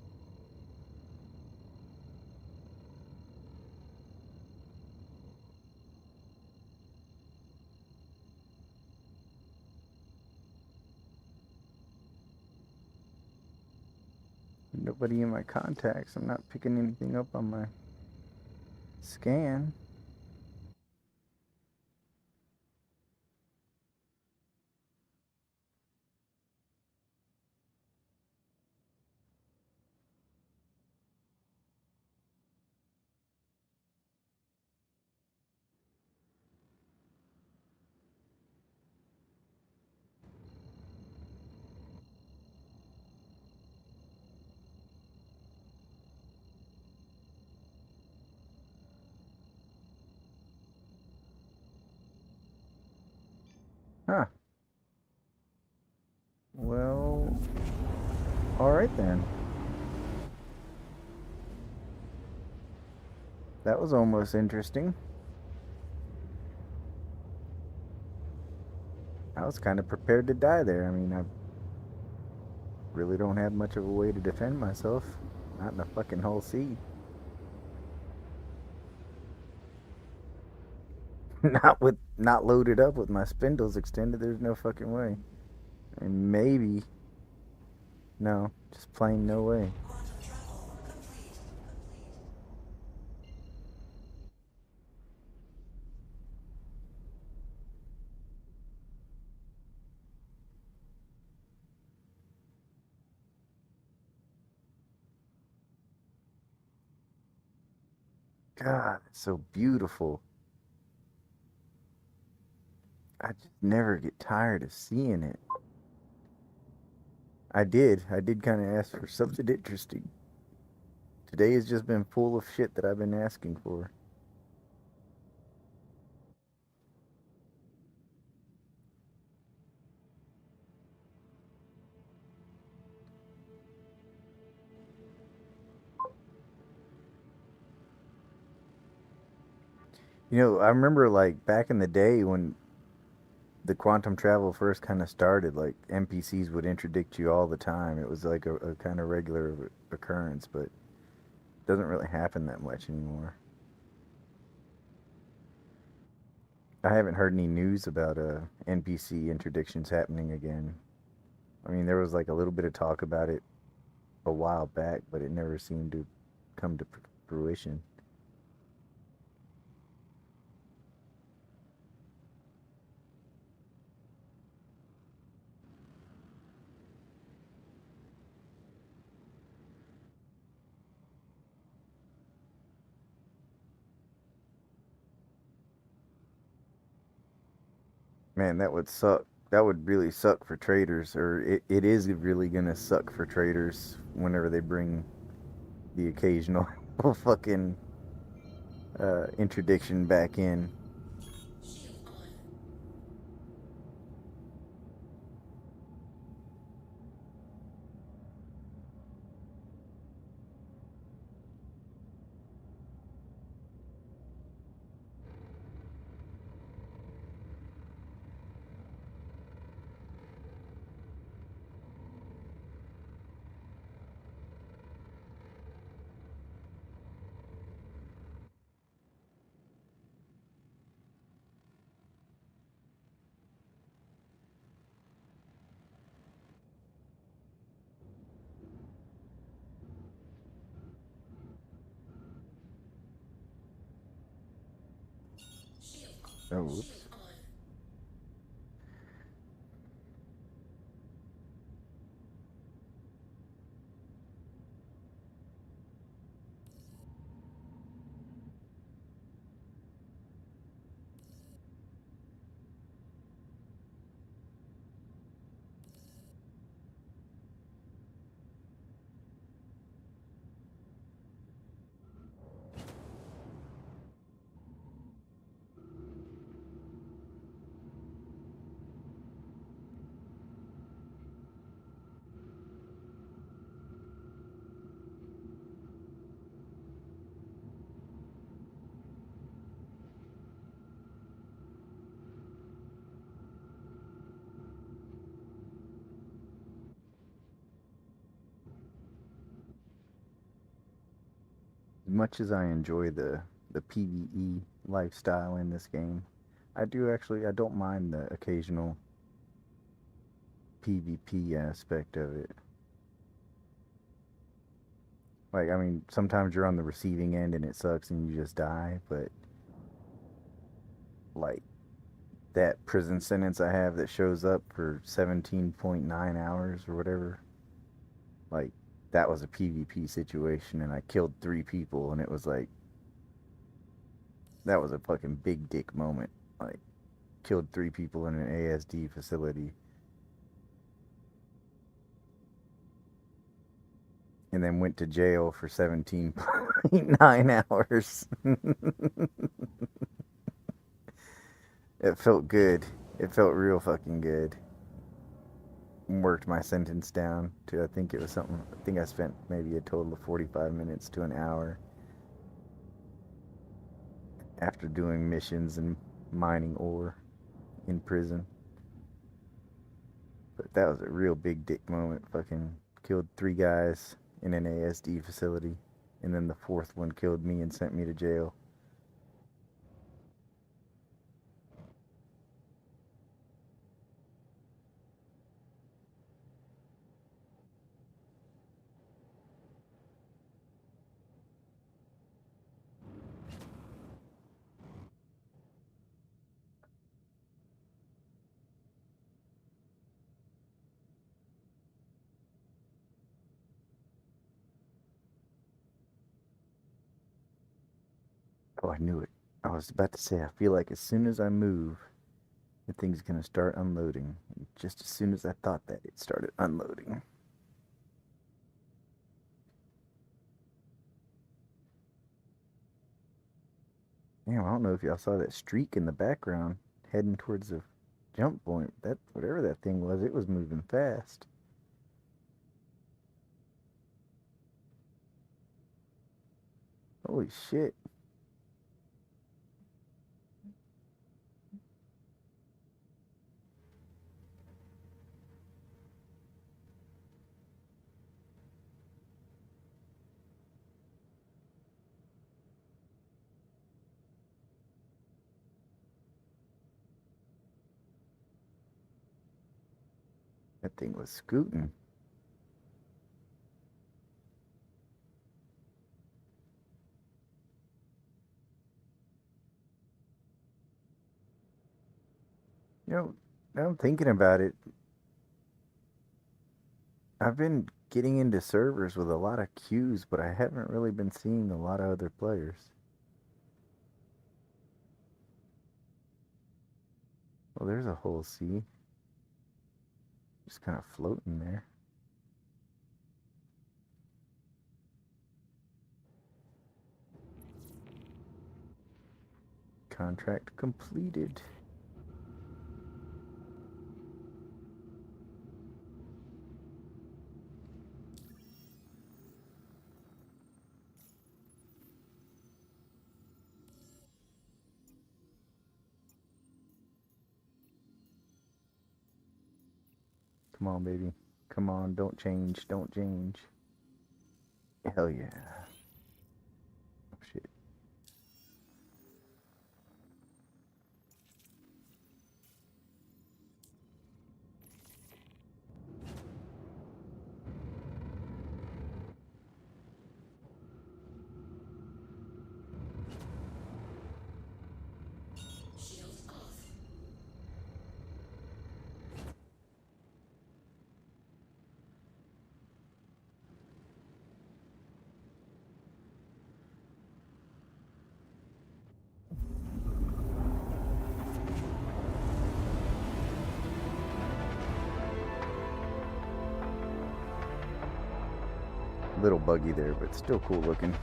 Nobody in my contacts. I'm not picking anything up on my scan. Huh. Well, alright then. That was almost interesting. I was kind of prepared to die there. I mean, I really don't have much of a way to defend myself. Not in a fucking whole sea. Not loaded up with my spindles extended. There's no fucking way. And maybe no, just plain no way. Quantum travel complete. God, it's so beautiful. I just never get tired of seeing it. I did. I did kind of ask for something interesting. Today has just been full of shit that I've been asking for. I remember like back in the day when the quantum travel first kind of started, like NPCs would interdict you all the time. It was like a kind of regular occurrence, but it doesn't really happen that much anymore. I haven't heard any news about NPC interdictions happening again. I mean, there was like a little bit of talk about it a while back, but it never seemed to come to fruition. Man, that would suck. That would really suck for traders, or it is really gonna suck for traders whenever they bring the occasional fucking interdiction back in. Shield on. Shield on. Oh, Shield whoops. on. As much as I enjoy the PvE lifestyle in this game, I don't mind the occasional PvP aspect of it. Like, I mean, sometimes you're on the receiving end and it sucks and you just die, but like that prison sentence I have that shows up for 17.9 hours or whatever, like that was a PvP situation and I killed 3 people and it was like that was a fucking big dick moment. Like killed 3 people in an ASD facility and then went to jail for 17.9 hours. It felt good. It felt real fucking good. Worked my sentence down to, I think it was something, I think I spent maybe a total of 45 minutes to an hour after doing missions and mining ore in prison. But that was a real big dick moment. Fucking killed 3 guys in an ASD facility, and then the 4th one killed me and sent me to jail. Oh, I knew it. I was about to say, I feel like as soon as I move, the thing's gonna start unloading. And just as soon as I thought that, it started unloading. Damn, I don't know if y'all saw that streak in the background heading towards the jump point. That whatever that thing was, it was moving fast. Holy shit. That thing was scooting. You know, now I'm thinking about it. I've been getting into servers with a lot of queues, but I haven't really been seeing a lot of other players. Well, there's a whole sea. Just kind of floating there. Contract completed. Come on, baby. Come on, don't change. Don't change. Hell yeah. Oh, shit. Shields off. Little buggy there, but still cool looking.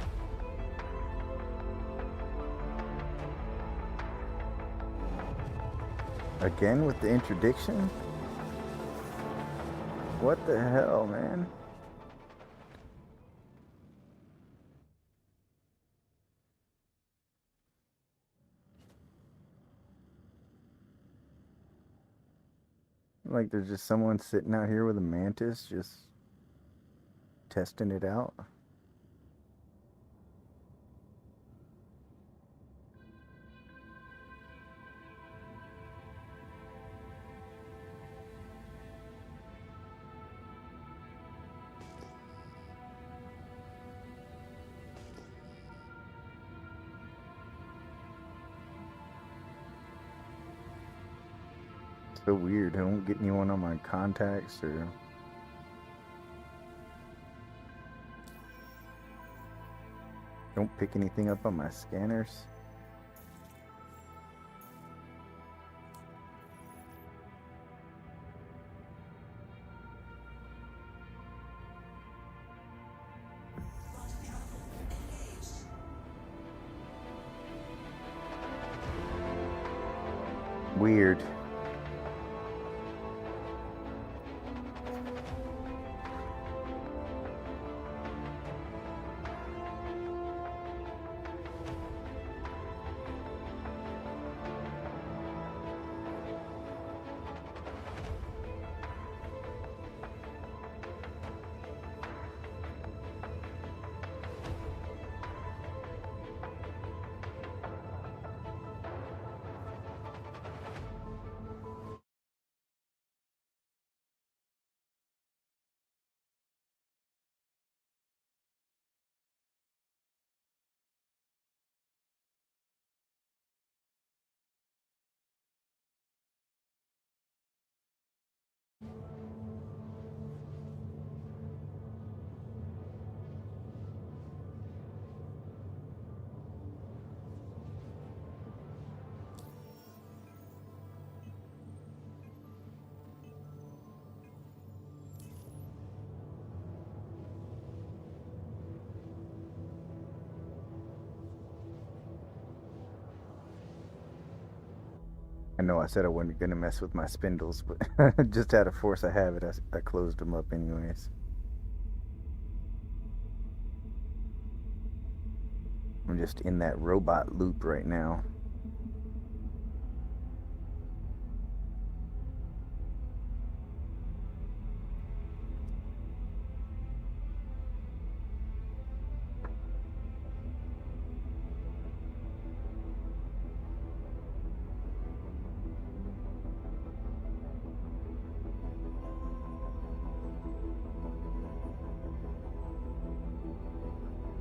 Again with the interdiction? What the hell, man? Like there's just someone sitting out here with a mantis just testing it out. So weird. I don't get anyone on my contacts or don't pick anything up on my scanners. Weird. I know I said I wasn't gonna mess with my spindles, but just out of force of habit, I closed them up anyways. I'm just in that robot loop right now.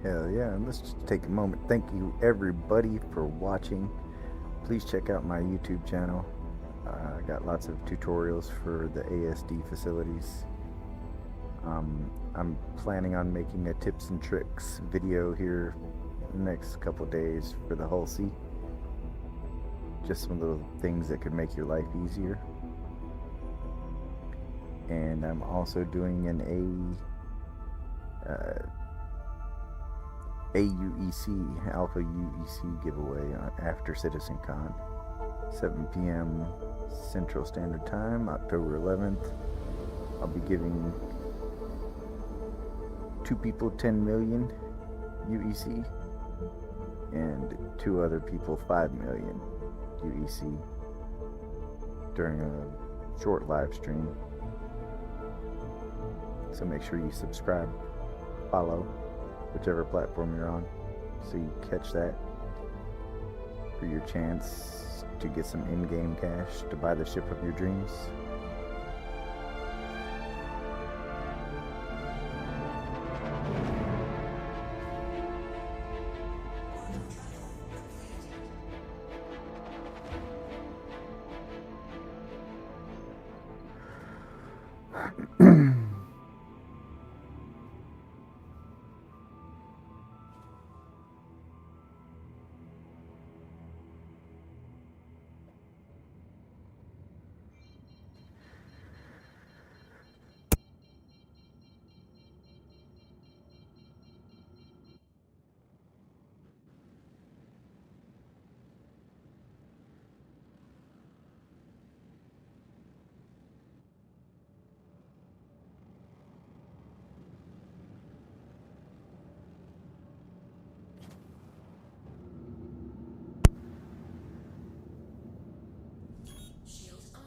Hell yeah, and let's just take a moment. Thank you everybody for watching. Please check out my YouTube channel. I got lots of tutorials for the ASD facilities. I'm planning on making a tips and tricks video here in the next couple days for the Hull C. just some little things that could make your life easier. And I'm also doing an AUEC, Alpha UEC giveaway after CitizenCon. 7 p.m. Central Standard Time, October 11th. I'll be giving 2 people 10 million UEC and 2 other people 5 million UEC during a short live stream. So make sure you subscribe, follow, whichever platform you're on, so you catch that for your chance to get some in-game cash to buy the ship of your dreams. Shield on.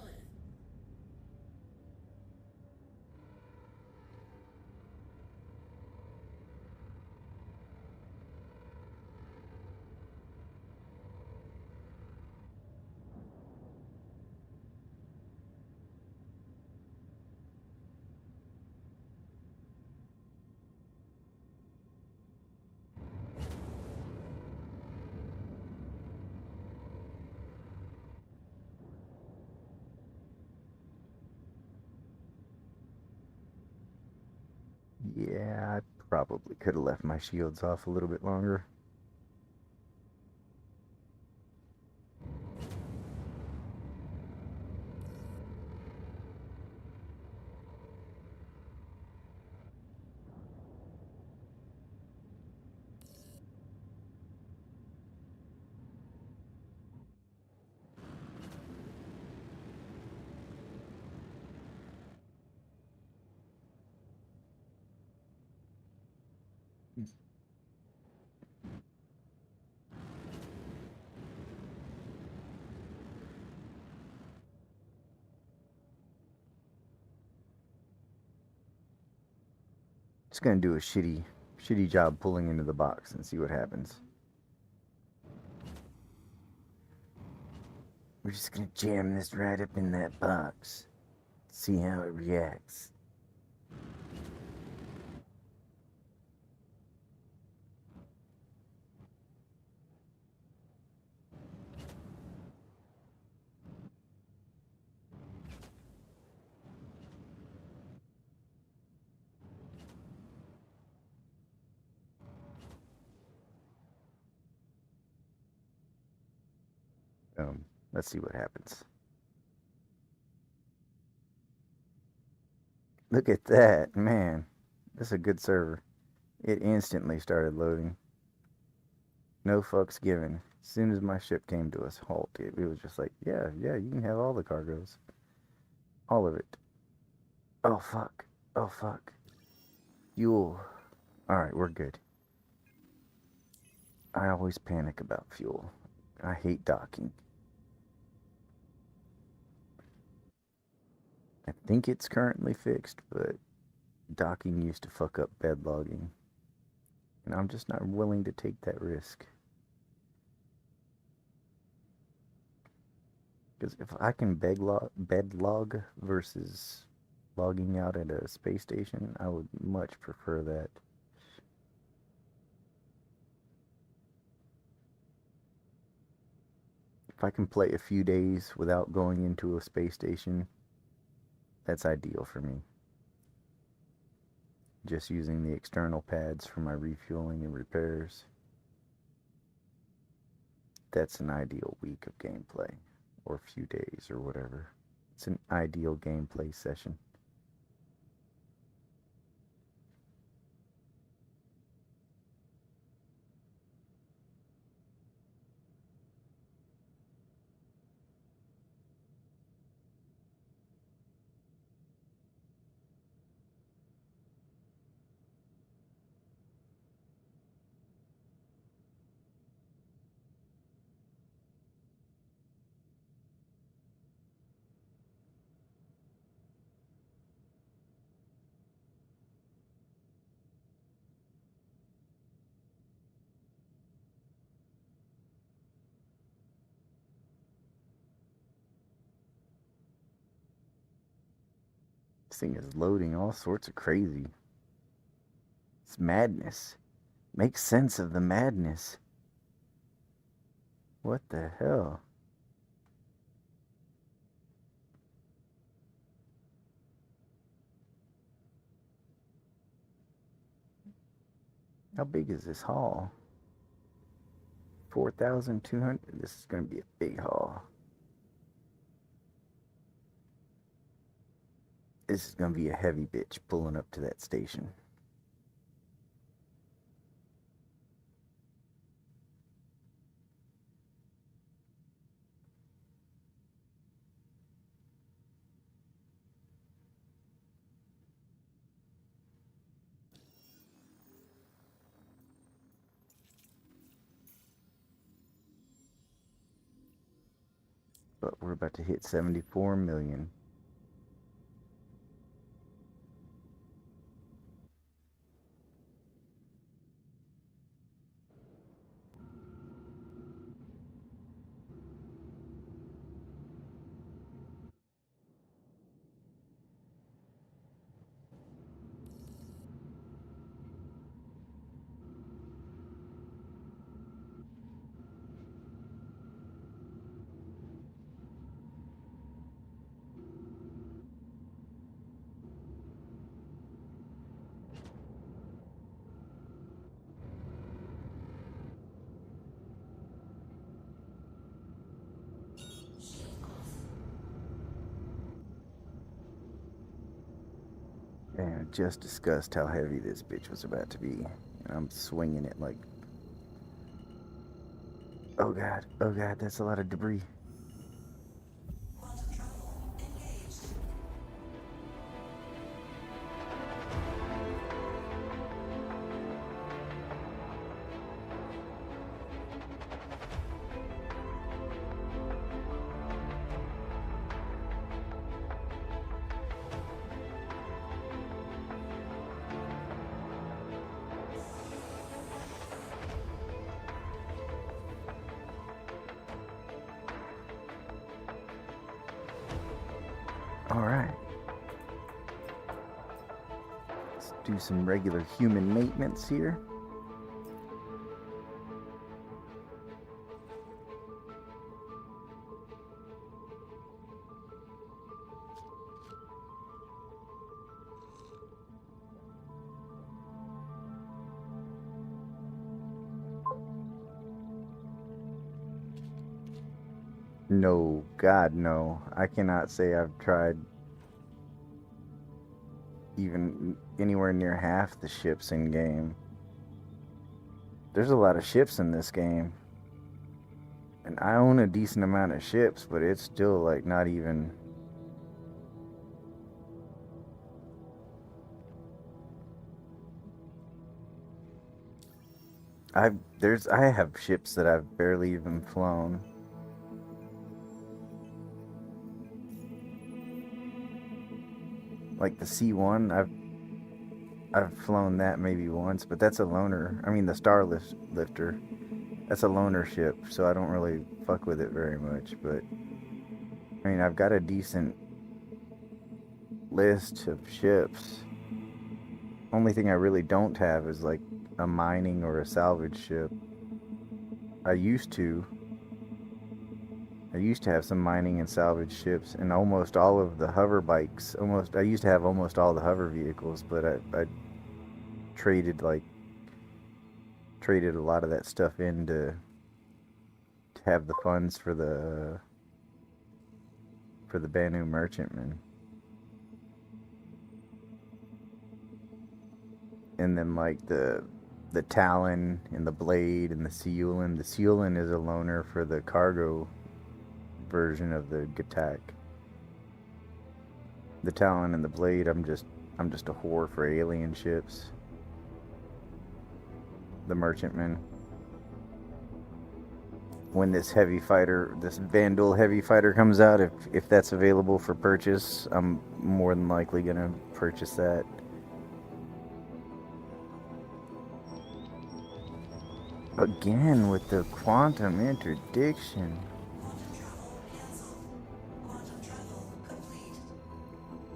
Yeah, I probably could have left my shields off a little bit longer. Just gonna do a shitty job pulling into the box and see what happens. We're just gonna jam this right up in that box. See how it reacts. Let's see what happens. Look at that, man. This is a good server. It instantly started loading. No fucks given. As soon as my ship came to us, halt. It was just like, yeah, you can have all the cargoes. All of it. Oh, fuck. Oh, fuck. Fuel. Alright, we're good. I always panic about fuel. I hate docking. I think it's currently fixed, but docking used to fuck up bed logging. And I'm just not willing to take that risk. Because if I can bed log versus logging out at a space station, I would much prefer that. If I can play a few days without going into a space station, that's ideal for me. Just using the external pads for my refueling and repairs. That's an ideal week of gameplay, or a few days, or whatever. It's an ideal gameplay session. This thing is loading all sorts of crazy. It's madness. Make sense of the madness. What the hell? How big is this hall? 4,200? This is going to be a big hall. This is going to be a heavy bitch pulling up to that station. But we're about to hit 74 million. And I just discussed how heavy this bitch was about to be. And I'm swinging it like... oh god, that's a lot of debris. Quantum travel engaged. Alright. Let's do some regular human maintenance here. No, God, no. I cannot say I've tried even anywhere near half the ships in game. There's a lot of ships in this game. And I own a decent amount of ships, but it's still like not even... I have ships that I've barely even flown. Like the C1, I've flown that maybe once, but that's a loner. I mean, the Star Lifter, that's a loner ship, so I don't really fuck with it very much. But I mean, I've got a decent list of ships. Only thing I really don't have is like a mining or a salvage ship. I used to have some mining and salvage ships, and almost all of the hover bikes. I used to have almost all the hover vehicles, but I traded a lot of that stuff in to have the funds for the Banu merchantman. And then like the Talon and the Blade and the Seulin. The Seulin is a loaner for the cargo version of the Gatak. The Talon and the Blade, I'm just a whore for alien ships. The merchantman. When this heavy fighter, this Vandal heavy fighter comes out, if that's available for purchase, I'm more than likely gonna purchase that. Again with the quantum interdiction.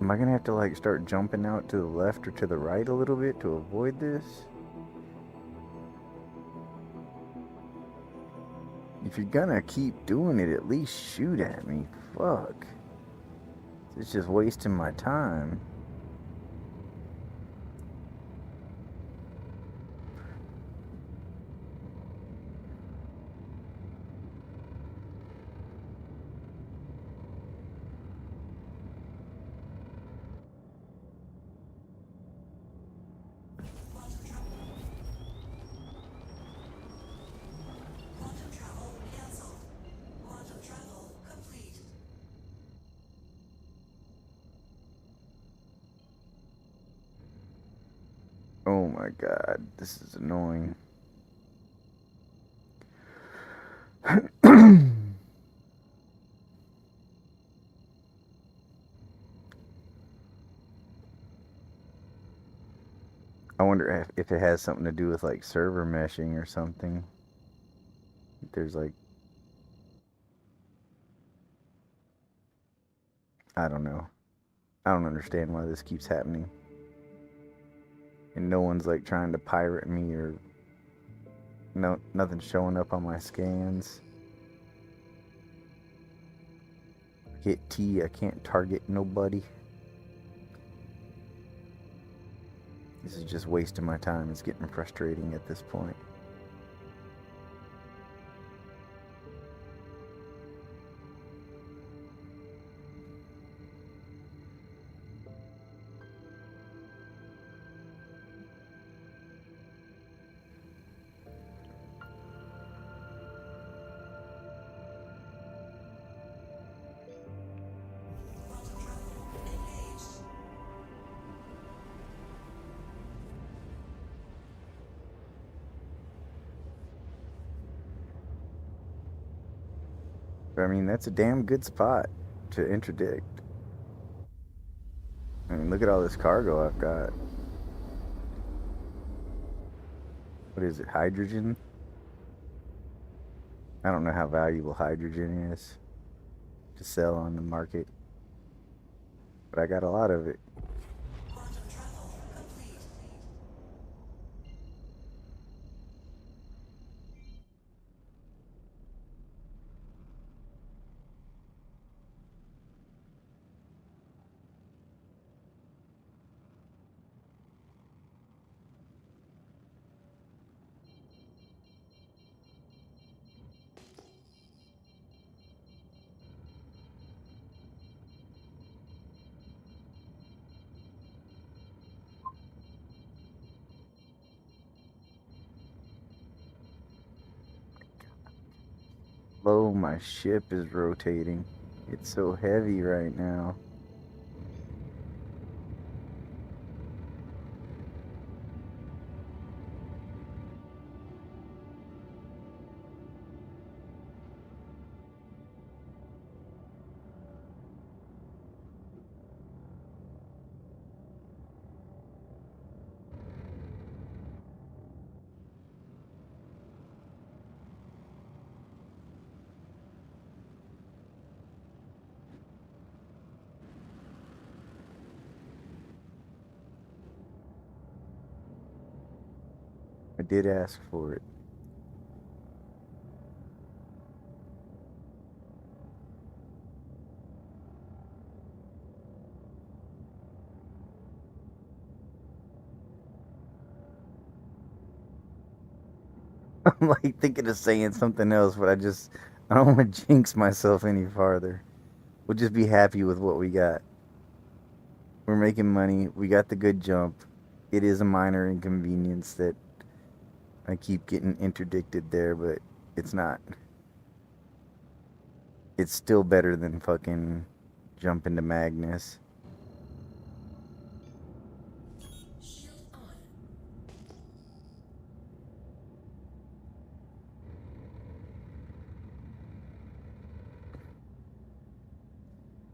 Am I gonna have to like start jumping out to the left or to the right a little bit to avoid this? If you're gonna keep doing it, at least shoot at me. Fuck. It's just wasting my time. Oh my god, this is annoying. I wonder if it has something to do with like server meshing or something. There's like, I don't know. I don't understand why this keeps happening. And no one's like trying to pirate me or nothing's showing up on my scans. Hit T, I can't target nobody. This is just wasting my time. It's getting frustrating at this point. But I mean, that's a damn good spot to interdict. I mean, look at all this cargo I've got. What is it, hydrogen? I don't know how valuable hydrogen is to sell on the market, but I got a lot of it. Oh, my ship is rotating. It's so heavy right now. I did ask for it. I'm like thinking of saying something else, but I don't want to jinx myself any farther. We'll just be happy with what we got. We're making money. We got the good jump. It is a minor inconvenience that I keep getting interdicted there, but it's not. It's still better than fucking jumping to Magnus. Shield on.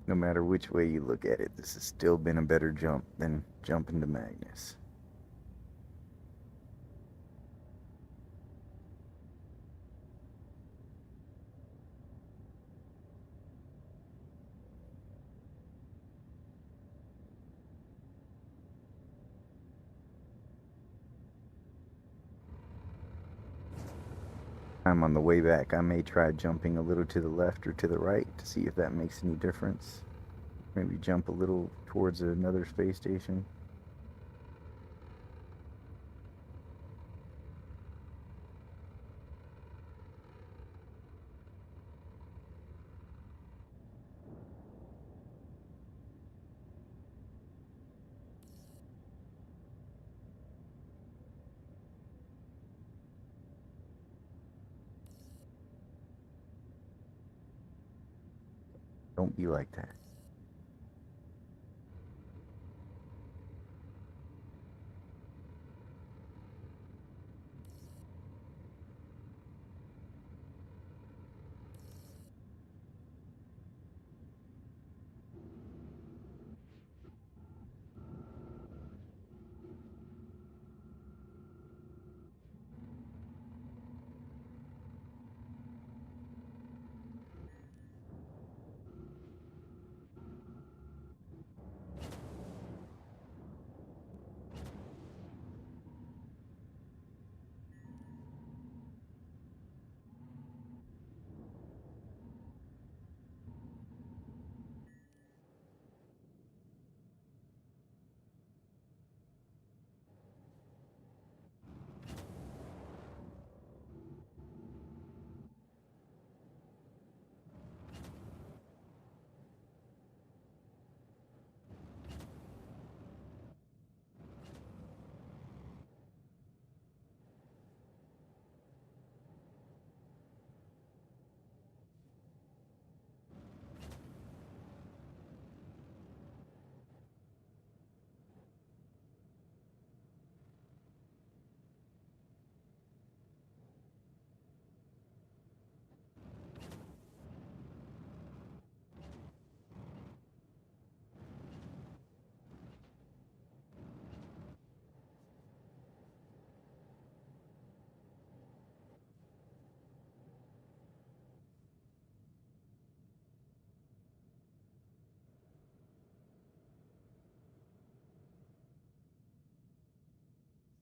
No matter which way you look at it, this has still been a better jump than jumping to Magnus. I'm on the way back. I may try jumping a little to the left or to the right to see if that makes any difference. Maybe jump a little towards another space station. Don't be like that.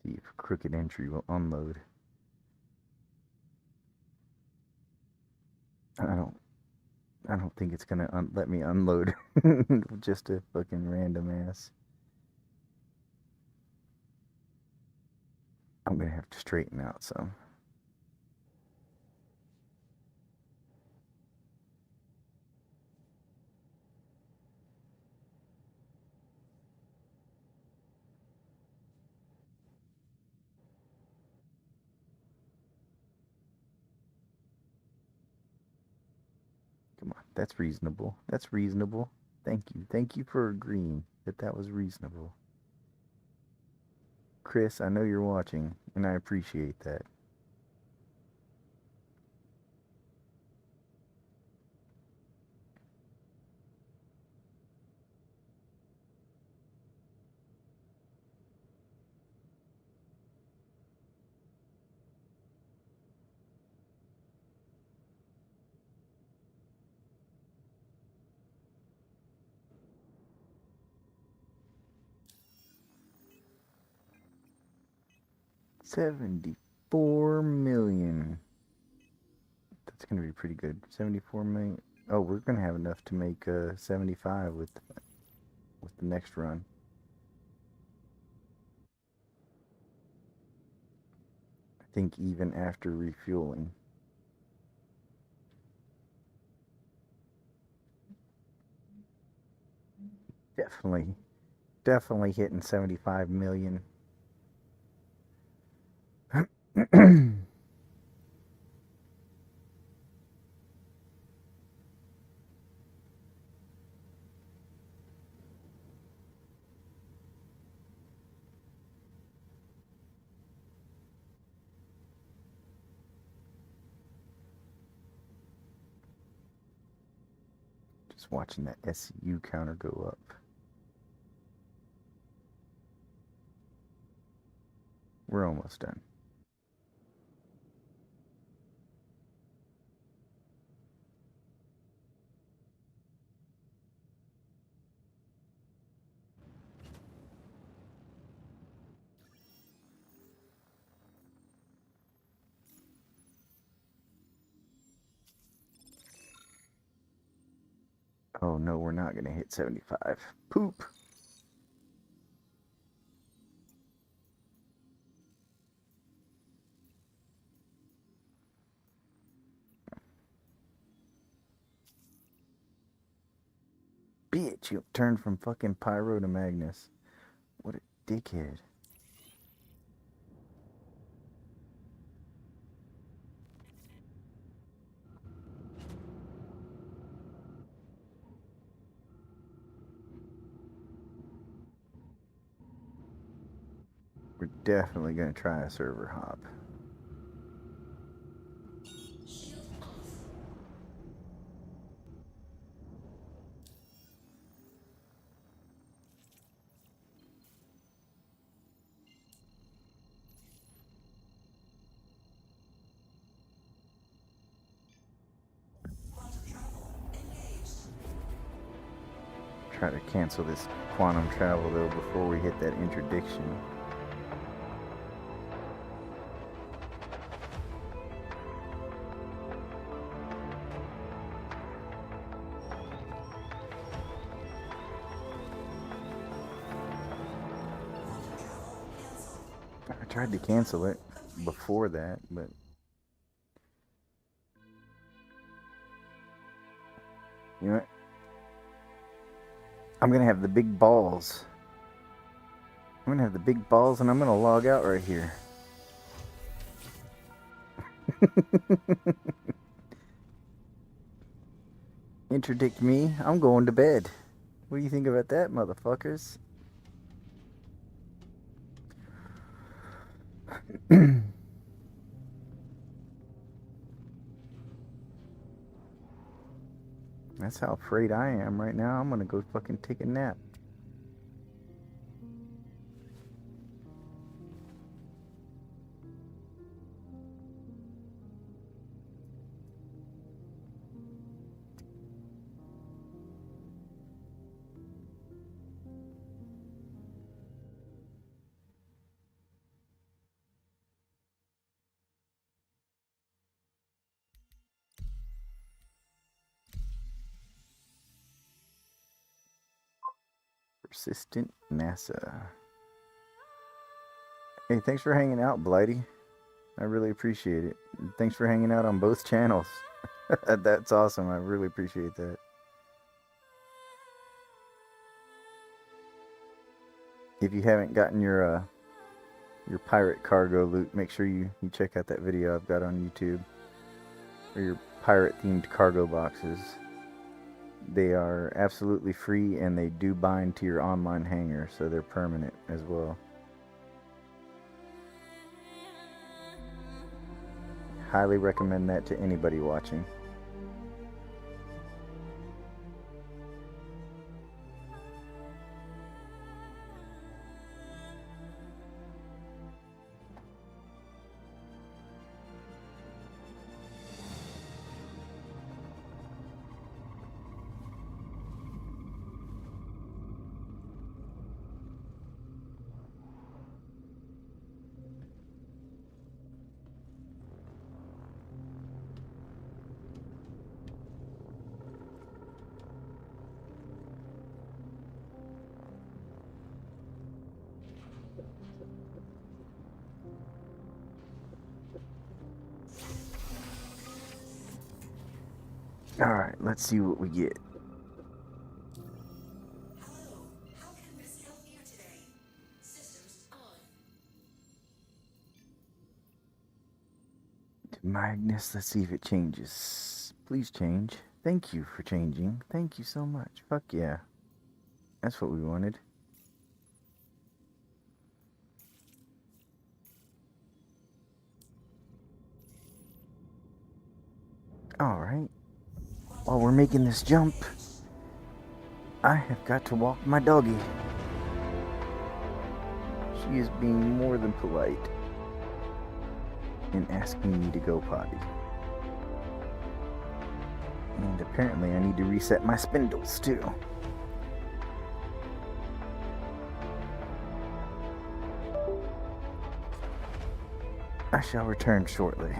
See if crooked entry will unload. I don't I don't think it's gonna let me unload just a fucking random ass. I'm gonna have to straighten out some. Come on, that's reasonable. That's reasonable. Thank you. Thank you for agreeing that that was reasonable. Chris, I know you're watching, and I appreciate that. $74 million. That's gonna be pretty good. 74 million. Oh, we're gonna have enough to make 75 with the next run. I think even after refueling. definitely hitting 75 million. Just watching that SCU counter go up. We're almost done. Oh no, we're not gonna hit 75. Poop. Bitch, you turned from fucking Pyro to Magnus. What a dickhead. We're definitely gonna try a server hop. Try to cancel this quantum travel though before we hit that interdiction. I tried to cancel it before that, but you know what? I'm gonna have the big balls. I'm gonna have the big balls and I'm gonna log out right here. Interdict me, I'm going to bed. What do you think about that, motherfuckers? That's how afraid I am right now. I'm gonna go fucking take a nap. Persistent NASA. Hey, thanks for hanging out, Blighty. I really appreciate it. Thanks for hanging out on both channels. That's awesome. I really appreciate that. If you haven't gotten your pirate cargo loot, make sure you check out that video I've got on YouTube. Or your pirate themed cargo boxes. They are absolutely free and they do bind to your online hangar, so they're permanent as well. Highly recommend that to anybody watching. Alright, let's see what we get. Hello, Magnus, let's see if it changes. Please change. Thank you for changing. Thank you so much. Fuck yeah. That's what we wanted. Alright. While we're making this jump, I have got to walk my doggie. She is being more than polite in asking me to go potty. And apparently I need to reset my spindles too. I shall return shortly.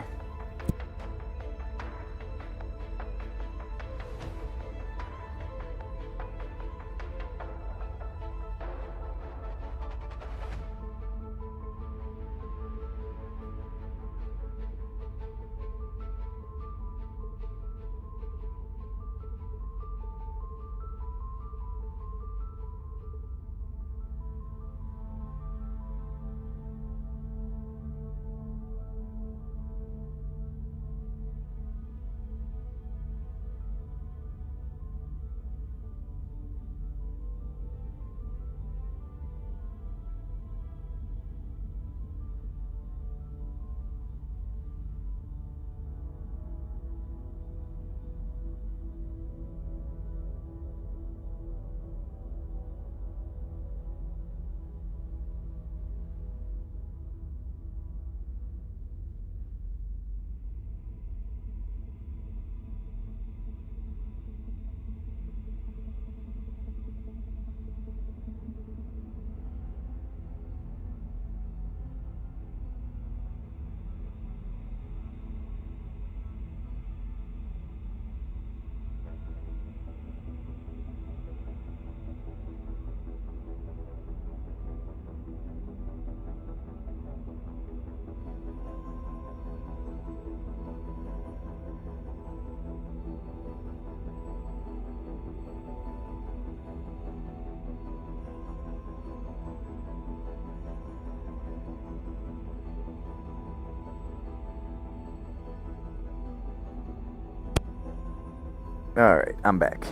Alright, I'm back.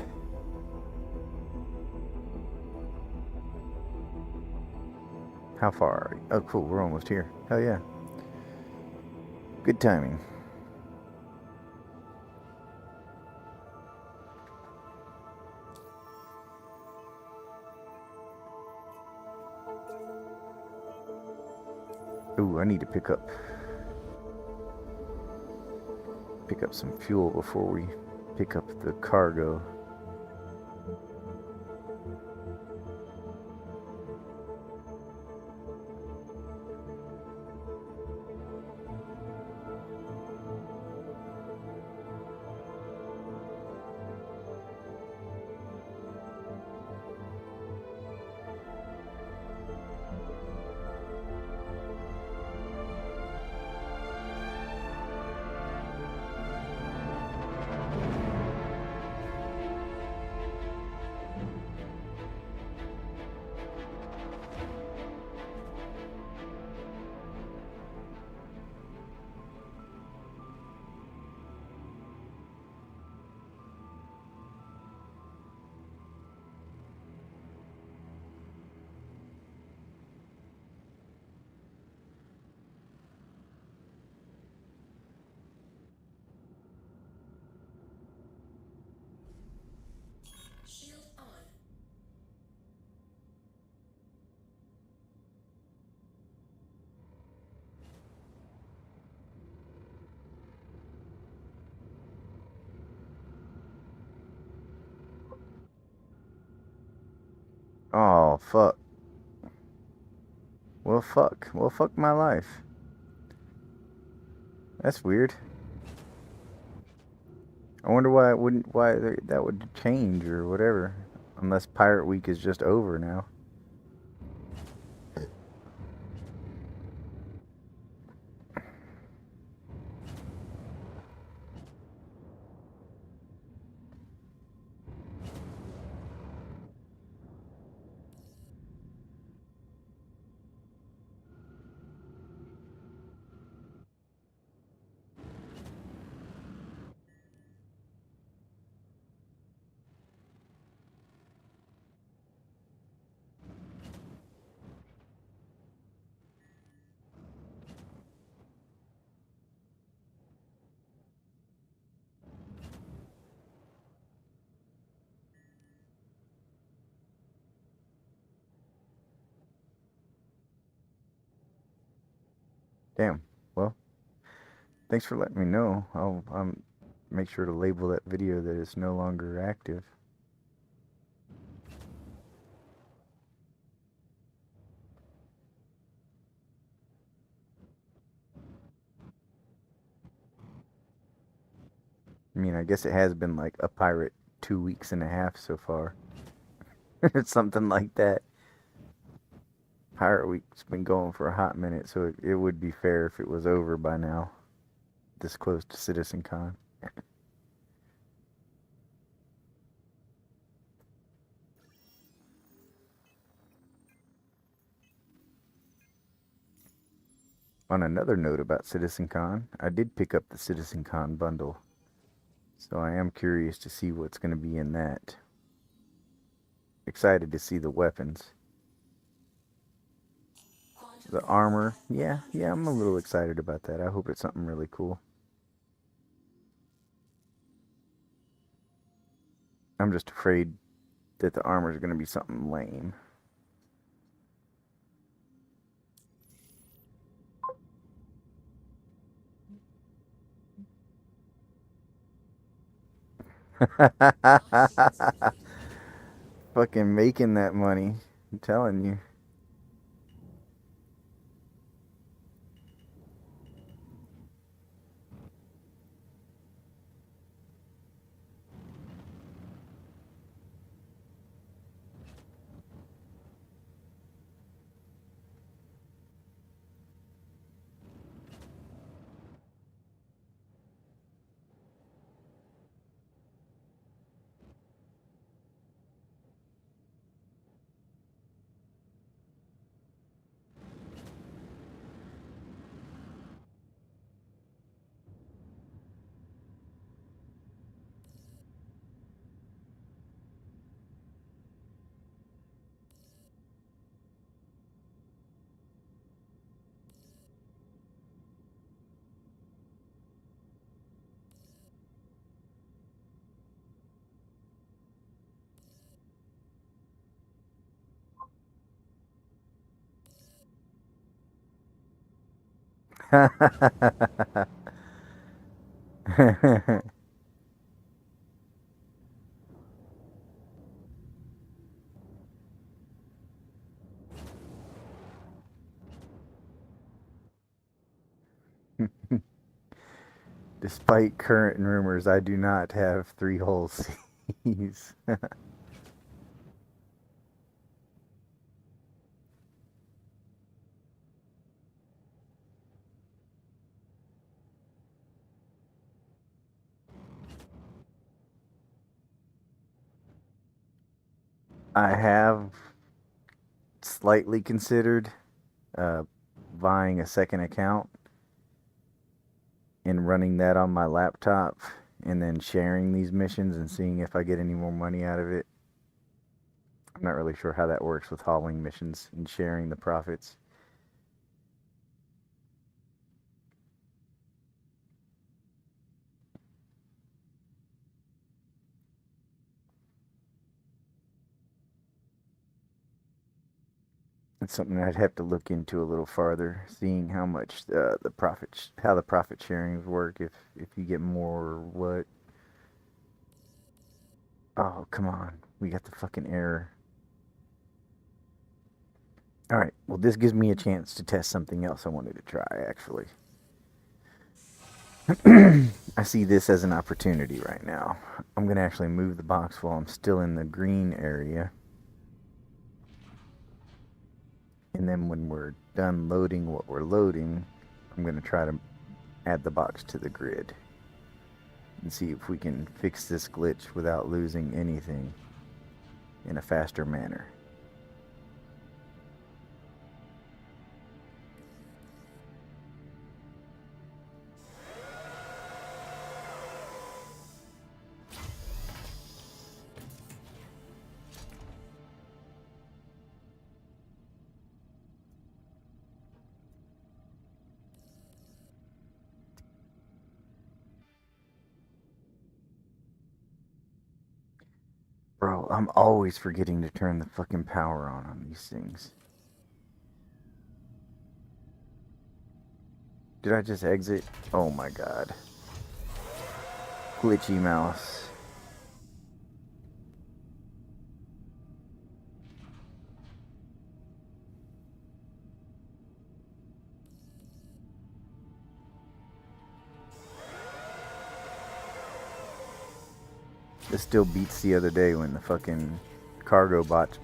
How far are we? Oh, cool, we're almost here. Hell yeah. Good timing. Ooh, I need to pick up some fuel before we pick up the cargo. Shield on. Oh, fuck. Well, fuck. Well, fuck my life. That's weird. I wonder why it wouldn't, that would change or whatever. Unless Pirate Week is just over now. Damn. Well, thanks for letting me know. I'll make sure to label that video that it's no longer active. I mean, I guess it has been like a pirate 2 weeks and a half so far. Or something like that. Pirate Week's been going for a hot minute, so it would be fair if it was over by now. This close to CitizenCon. On another note about CitizenCon, I did pick up the CitizenCon bundle. So I am curious to see what's going to be in that. Excited to see the weapons. The armor, yeah, I'm a little excited about that. I hope it's something really cool. I'm just afraid that the armor is going to be something lame. Fucking making that money. I'm telling you. Despite current rumors, I do not have 3 whole C's. I have slightly considered uh, buying a second account and running that on my laptop and then sharing these missions and seeing if I get any more money out of it. I'm not really sure how that works with hauling missions and sharing the profits. It's something I'd have to look into a little farther, seeing how much how the profit sharings work, if you get more or what. Oh, come on. We got the fucking error. Alright, well, this gives me a chance to test something else I wanted to try, actually. I see this as an opportunity right now. I'm going to actually move the box while I'm still in the green area. And then when we're done loading what we're loading, I'm going to try to add the box to the grid. And see if we can fix this glitch without losing anything in a faster manner. Bro, I'm always forgetting to turn the fucking power on these things. Did I just exit? Oh my god. Glitchy mouse. This still beats the other day when the fucking cargo box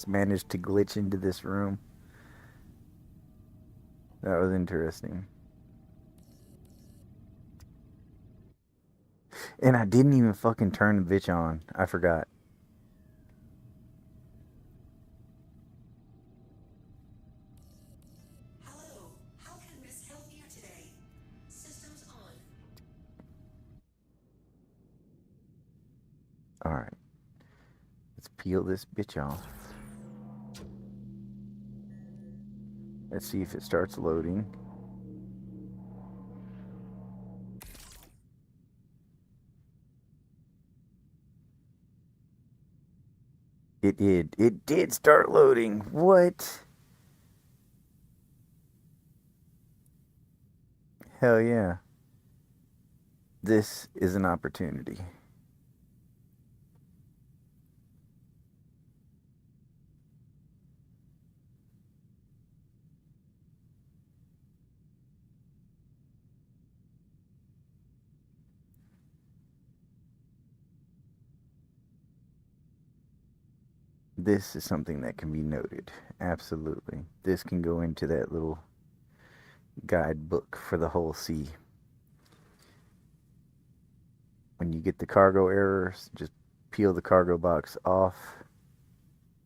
managed to glitch into this room. That was interesting. And I didn't even fucking turn the bitch on. I forgot. Hello, how can Miss help you today? Systems on. Alright. Let's peel this bitch off. Let's see if it starts loading. It did. It did start loading. What? Hell yeah. This is an opportunity. This is something that can be noted. Absolutely. This can go into that little guidebook for the whole sea. When you get the cargo errors, just peel the cargo box off.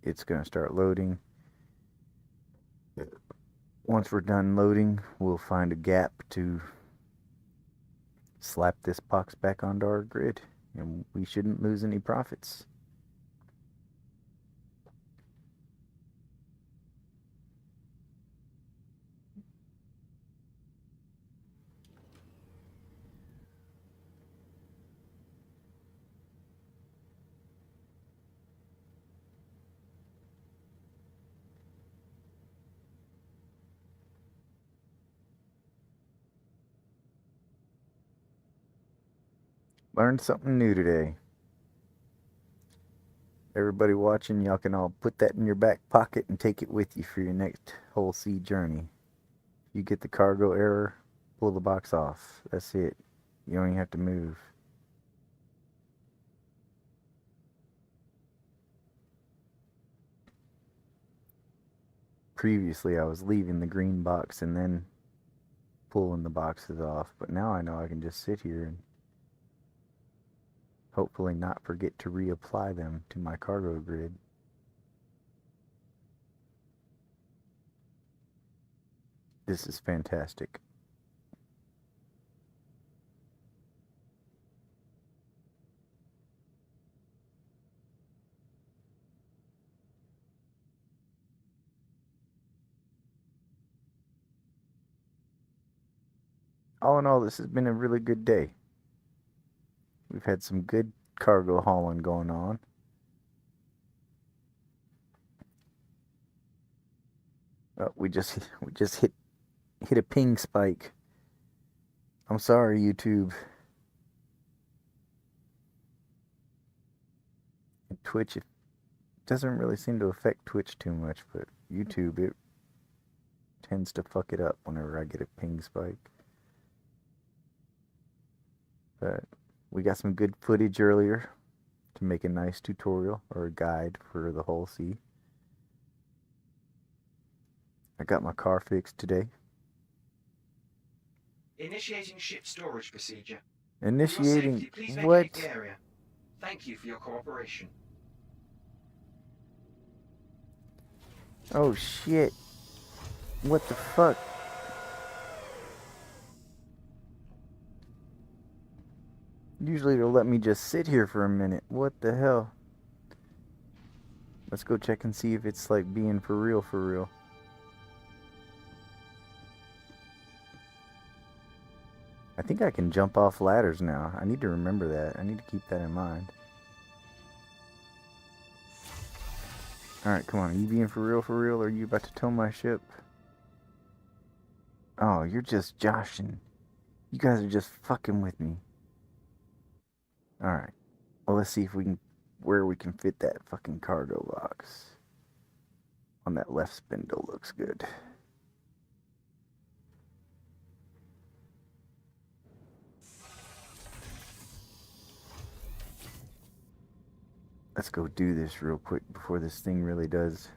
It's going to start loading. Once we're done loading, we'll find a gap to slap this box back onto our grid, and we shouldn't lose any profits. Learned something new today. Everybody watching, y'all can all put that in your back pocket and take it with you for your next whole sea journey. You get the cargo error, pull the box off. That's it. You don't even have to move. Previously, I was leaving the green box and then pulling the boxes off, but now I know I can just sit here and hopefully not forget to reapply them to my cargo grid. This is fantastic. All in all, this has been a really good day. We've had some good cargo hauling going on. We just hit a ping spike. I'm sorry, YouTube. And Twitch, it doesn't really seem to affect Twitch too much, but YouTube, it tends to fuck it up whenever I get a ping spike. But we got some good footage earlier to make a nice tutorial or a guide for the whole sea. I got my car fixed today. Initiating ship storage procedure. Initiating For your safety, please what? vacate the area. Thank you for your cooperation. Oh shit. What the fuck? Usually it'll let me just sit here for a minute. What the hell? Let's go check and see if it's like being for real for real. I think I can jump off ladders now. I need to remember that. I need to keep that in mind. Alright, come on. Are you being for real, or are you about to tow my ship? Oh, you're just joshing. You guys are just fucking with me. Alright. Well, let's see if we can... where we can fit that fucking cargo box. On that left spindle looks good. Let's go do this real quick before this thing really does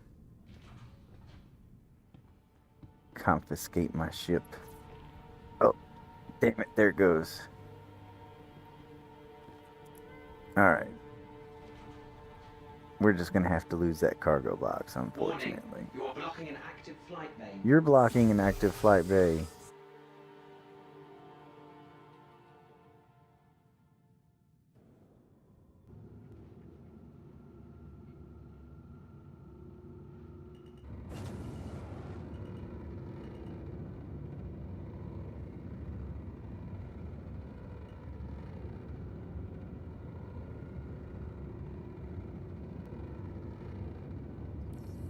confiscate my ship. Oh, damn it, there it goes. Alright. We're just gonna have to lose that cargo box, unfortunately. Warning, you are blocking an active flight bay. You're blocking an active flight bay.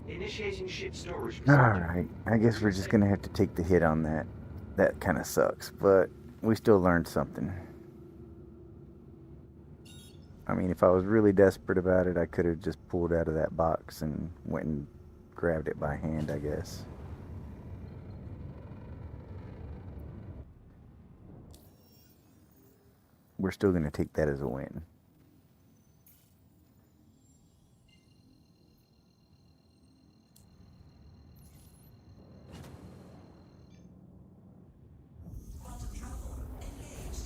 Initiating ship storage procedure. Alright, I guess we're just gonna have to take the hit on that. That kind of sucks, but we still learned something. I mean, if I was really desperate about it, I could have just pulled out of that box and went and grabbed it by hand, I guess. We're still gonna take that as a win. Quantum travel engaged.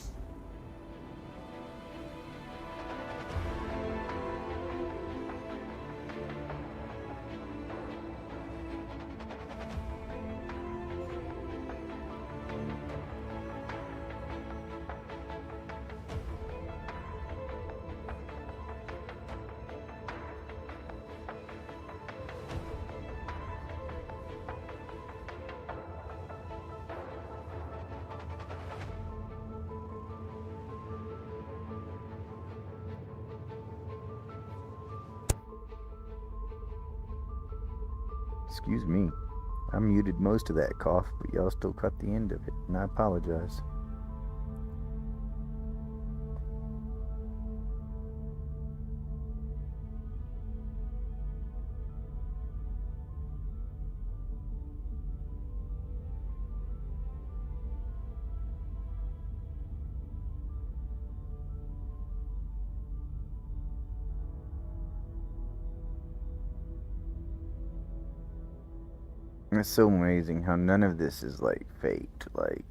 Excuse me. I muted most of that cough, but y'all still caught the end of it, and I apologize. It's so amazing how none of this is like faked. Like,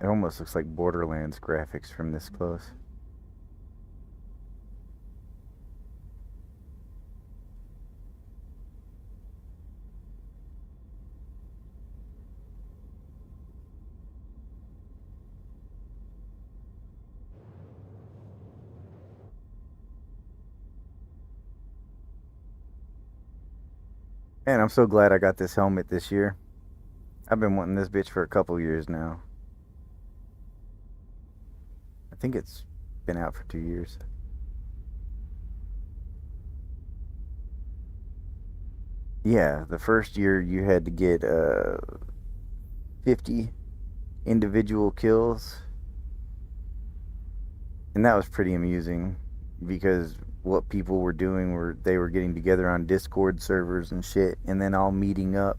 it almost looks like Borderlands graphics from this close. Man, I'm so glad I got this helmet this year. I've been wanting this bitch for a couple years now. I think it's been out for 2 years. Yeah, the first year you had to get 50 individual kills. And that was pretty amusing because what people were doing were they were getting together on Discord servers and shit and then all meeting up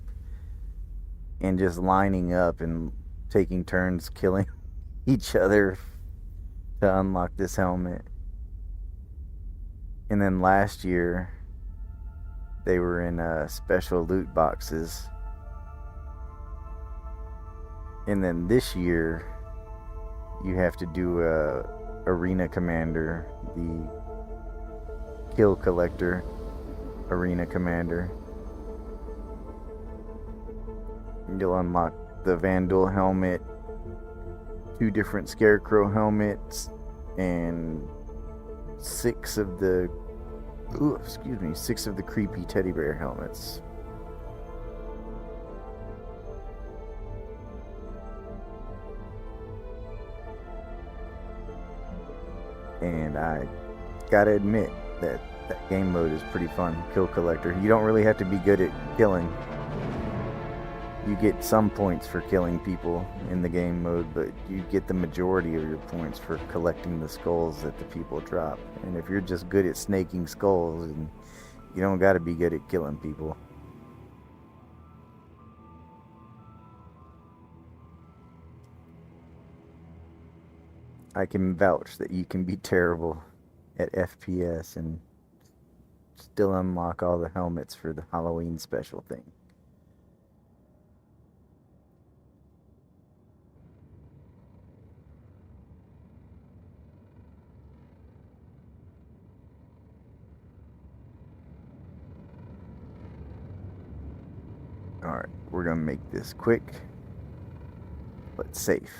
and just lining up and taking turns killing each other to unlock this helmet. And then last year they were in special loot boxes. And then this year you have to do Arena Commander, the Kill Collector Arena Commander. You'll unlock the Vandal helmet, 2 different Scarecrow helmets, and 6 of the creepy teddy bear helmets. And I gotta admit that That game mode is pretty fun. Kill collector. You don't really have to be good at killing. You get some points for killing people in the game mode, but you get the majority of your points for collecting the skulls that the people drop. And if you're just good at snaking skulls, and you don't got to be good at killing people. I can vouch that you can be terrible at FPS and still unlock all the helmets for the Halloween special thing. Alright, we're gonna make this quick but safe.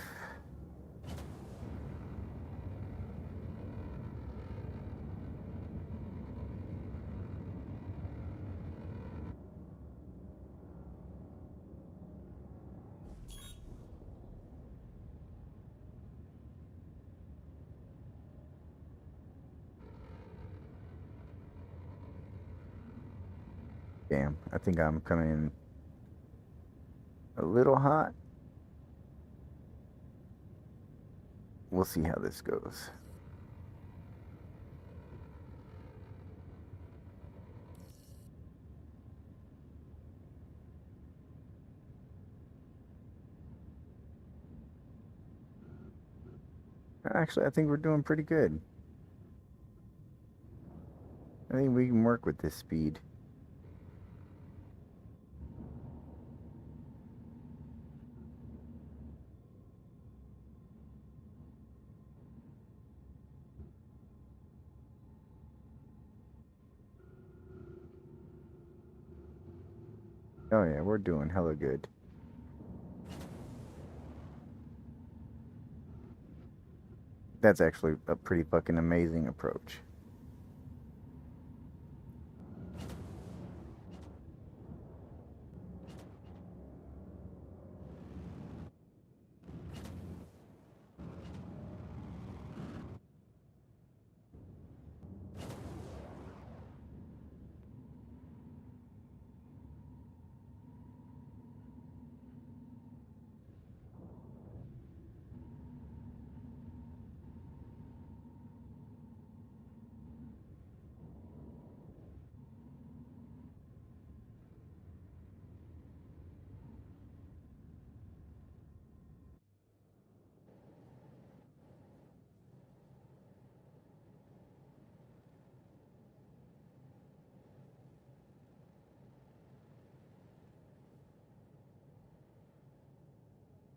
Damn, I think I'm coming in a little hot. We'll see how this goes. Actually, I think we're doing pretty good. I think we can work with this speed. Oh yeah, we're doing hella good. That's actually a pretty fucking amazing approach.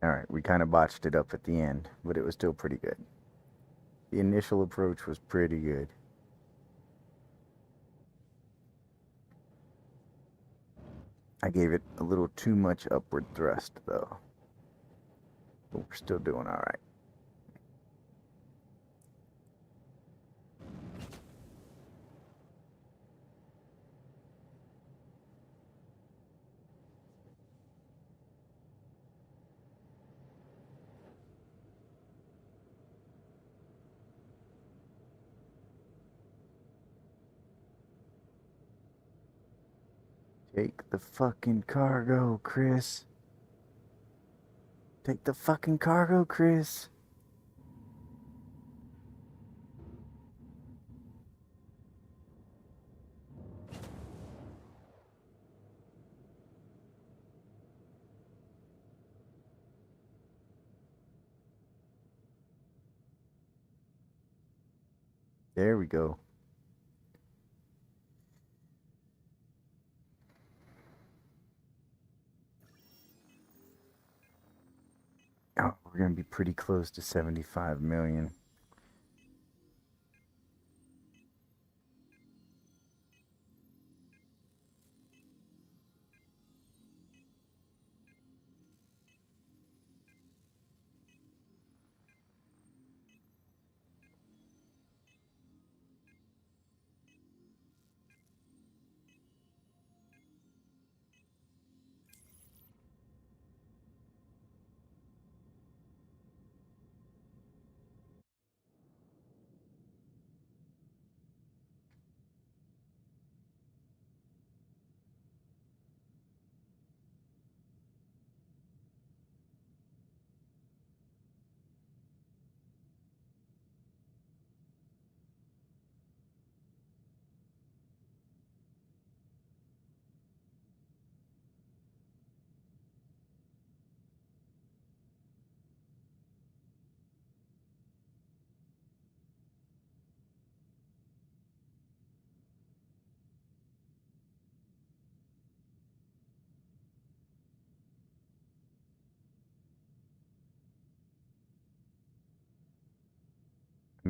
Alright, we kind of botched it up at the end, but it was still pretty good. The initial approach was pretty good. I gave it a little too much upward thrust, though. But we're still doing alright. Take the fucking cargo, Chris. Take the fucking cargo, Chris. There we go. Oh, we're gonna be pretty close to 75 million.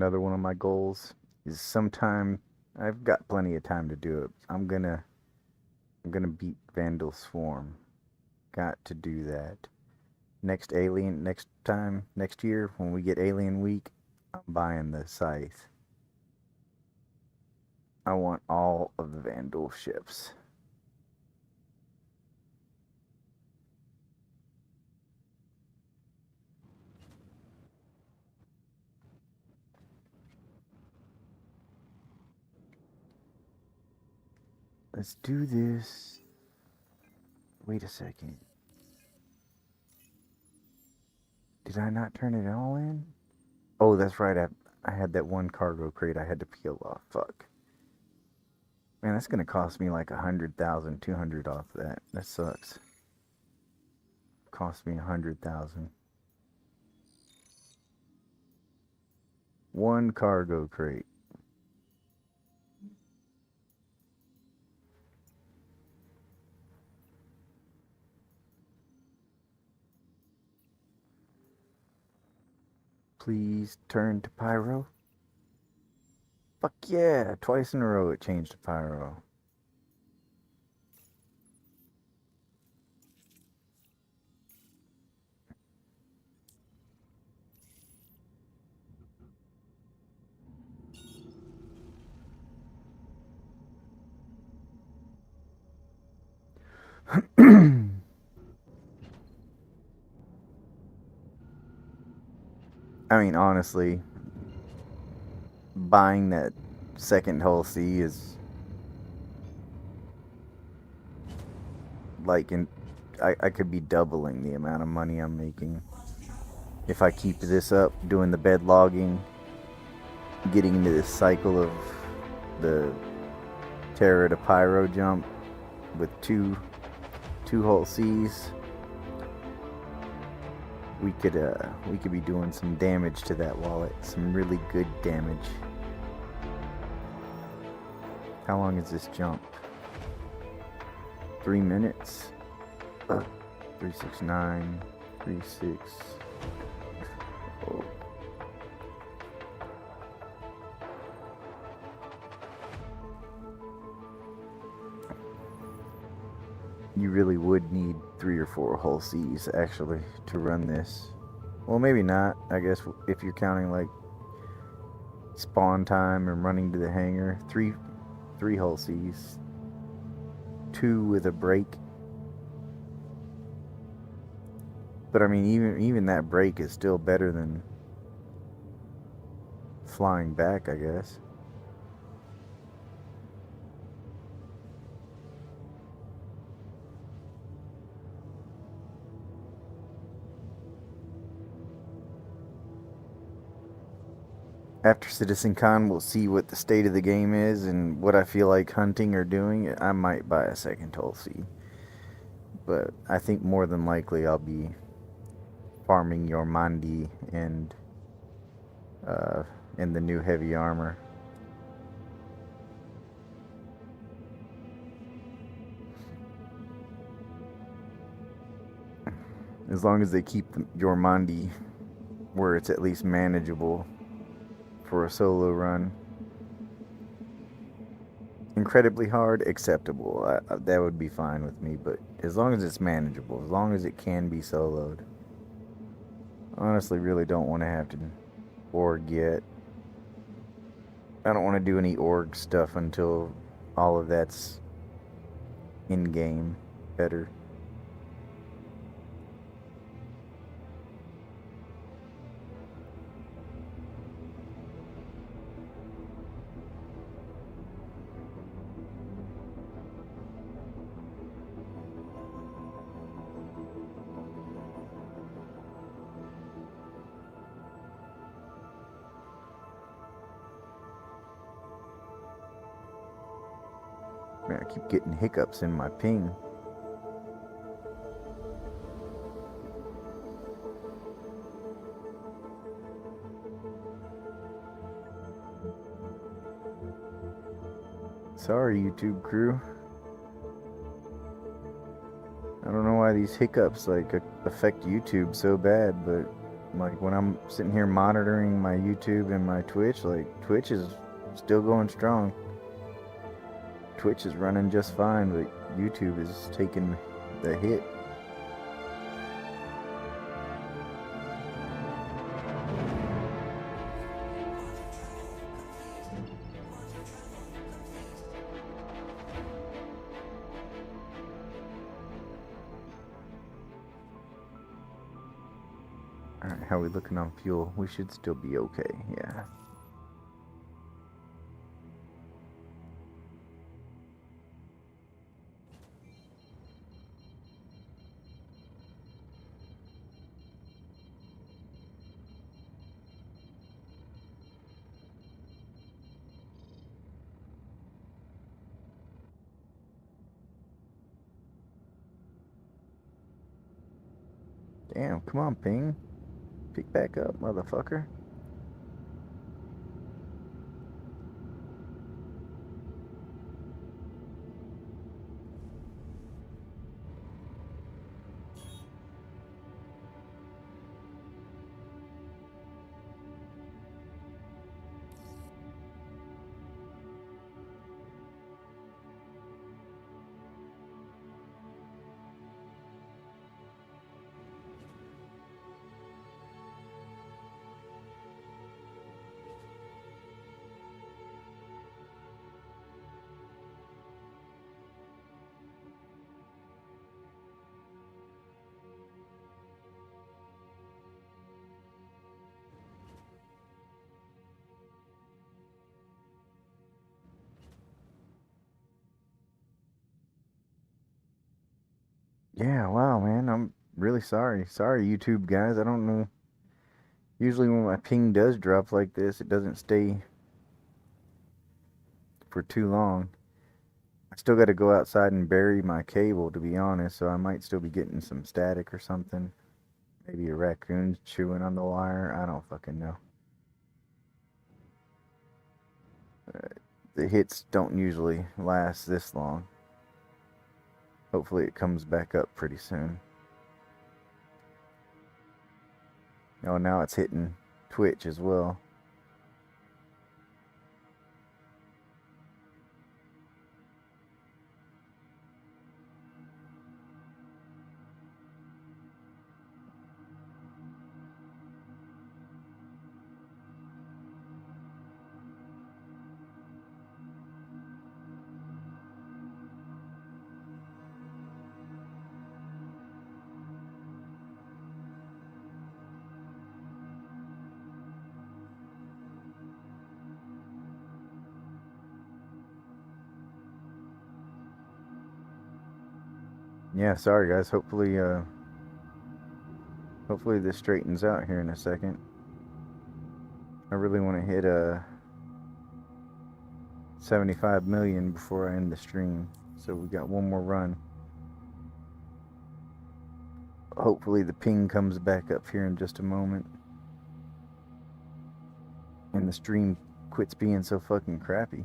another one of my goals is sometime. I've got plenty of time to do it. I'm gonna beat Vandal Swarm. Got to do that. Next next year when we get Alien Week, I'm buying the scythe. I want all of the Vandal ships. Let's do this. Wait a second. Did I not turn it all in? Oh, that's right. I had that one cargo crate I had to peel off. Fuck. Man, that's gonna cost me like 100,000, 200 off that. That sucks. Cost me 100,000. One cargo crate. Please turn to pyro. Fuck yeah, twice in a row it changed to pyro. I mean, honestly, buying that second Hull C is like I could be doubling the amount of money I'm making if I keep this up, doing the bed logging, getting into this cycle of the Terra to Pyro jump with two Hull Cs. We could be doing some damage to that wallet, some really good damage. How long is this jump? 3 minutes. 369, 36. Oh. You really would need 3 or 4 Hull Cs actually to run this. Well, maybe not. I guess if you're counting like spawn time and running to the hangar, three Hull Cs, 2 with a break. But I mean, even that break is still better than flying back, I guess. After CitizenCon, we'll see what the state of the game is and what I feel like hunting or doing. I might buy a second Hull C. But I think more than likely I'll be farming Yormandi and the new heavy armor. As long as they keep the Yormandi where it's at least manageable for a solo run. Incredibly hard, acceptable. That would be fine with me, but as long as it's manageable, as long as it can be soloed. Honestly, really don't want to have to org yet. I don't want to do any org stuff until all of that's in-game better. Man, I keep getting hiccups in my ping. Sorry, YouTube crew. I don't know why these hiccups like affect YouTube so bad, but Like when I'm sitting here monitoring my YouTube and my Twitch, like Twitch is still going strong. Twitch is running just fine, but YouTube is taking the hit. Alright, how we looking on fuel? We should still be okay, yeah. Damn, come on, ping. Pick back up, motherfucker. Yeah, wow, man. I'm really sorry. Sorry, YouTube guys. I don't know. Usually when my ping does drop like this, it doesn't stay for too long. I still got to go outside and bury my cable, to be honest, so I might still be getting some static or something. Maybe a raccoon's chewing on the wire. I don't fucking know. The hits don't usually last this long. Hopefully it comes back up pretty soon. Oh, now it's hitting Twitch as well. Yeah, sorry guys. Hopefully this straightens out here in a second. I really want to hit 75 million before I end the stream. So we got one more run. Hopefully the ping comes back up here in just a moment. And the stream quits being so fucking crappy.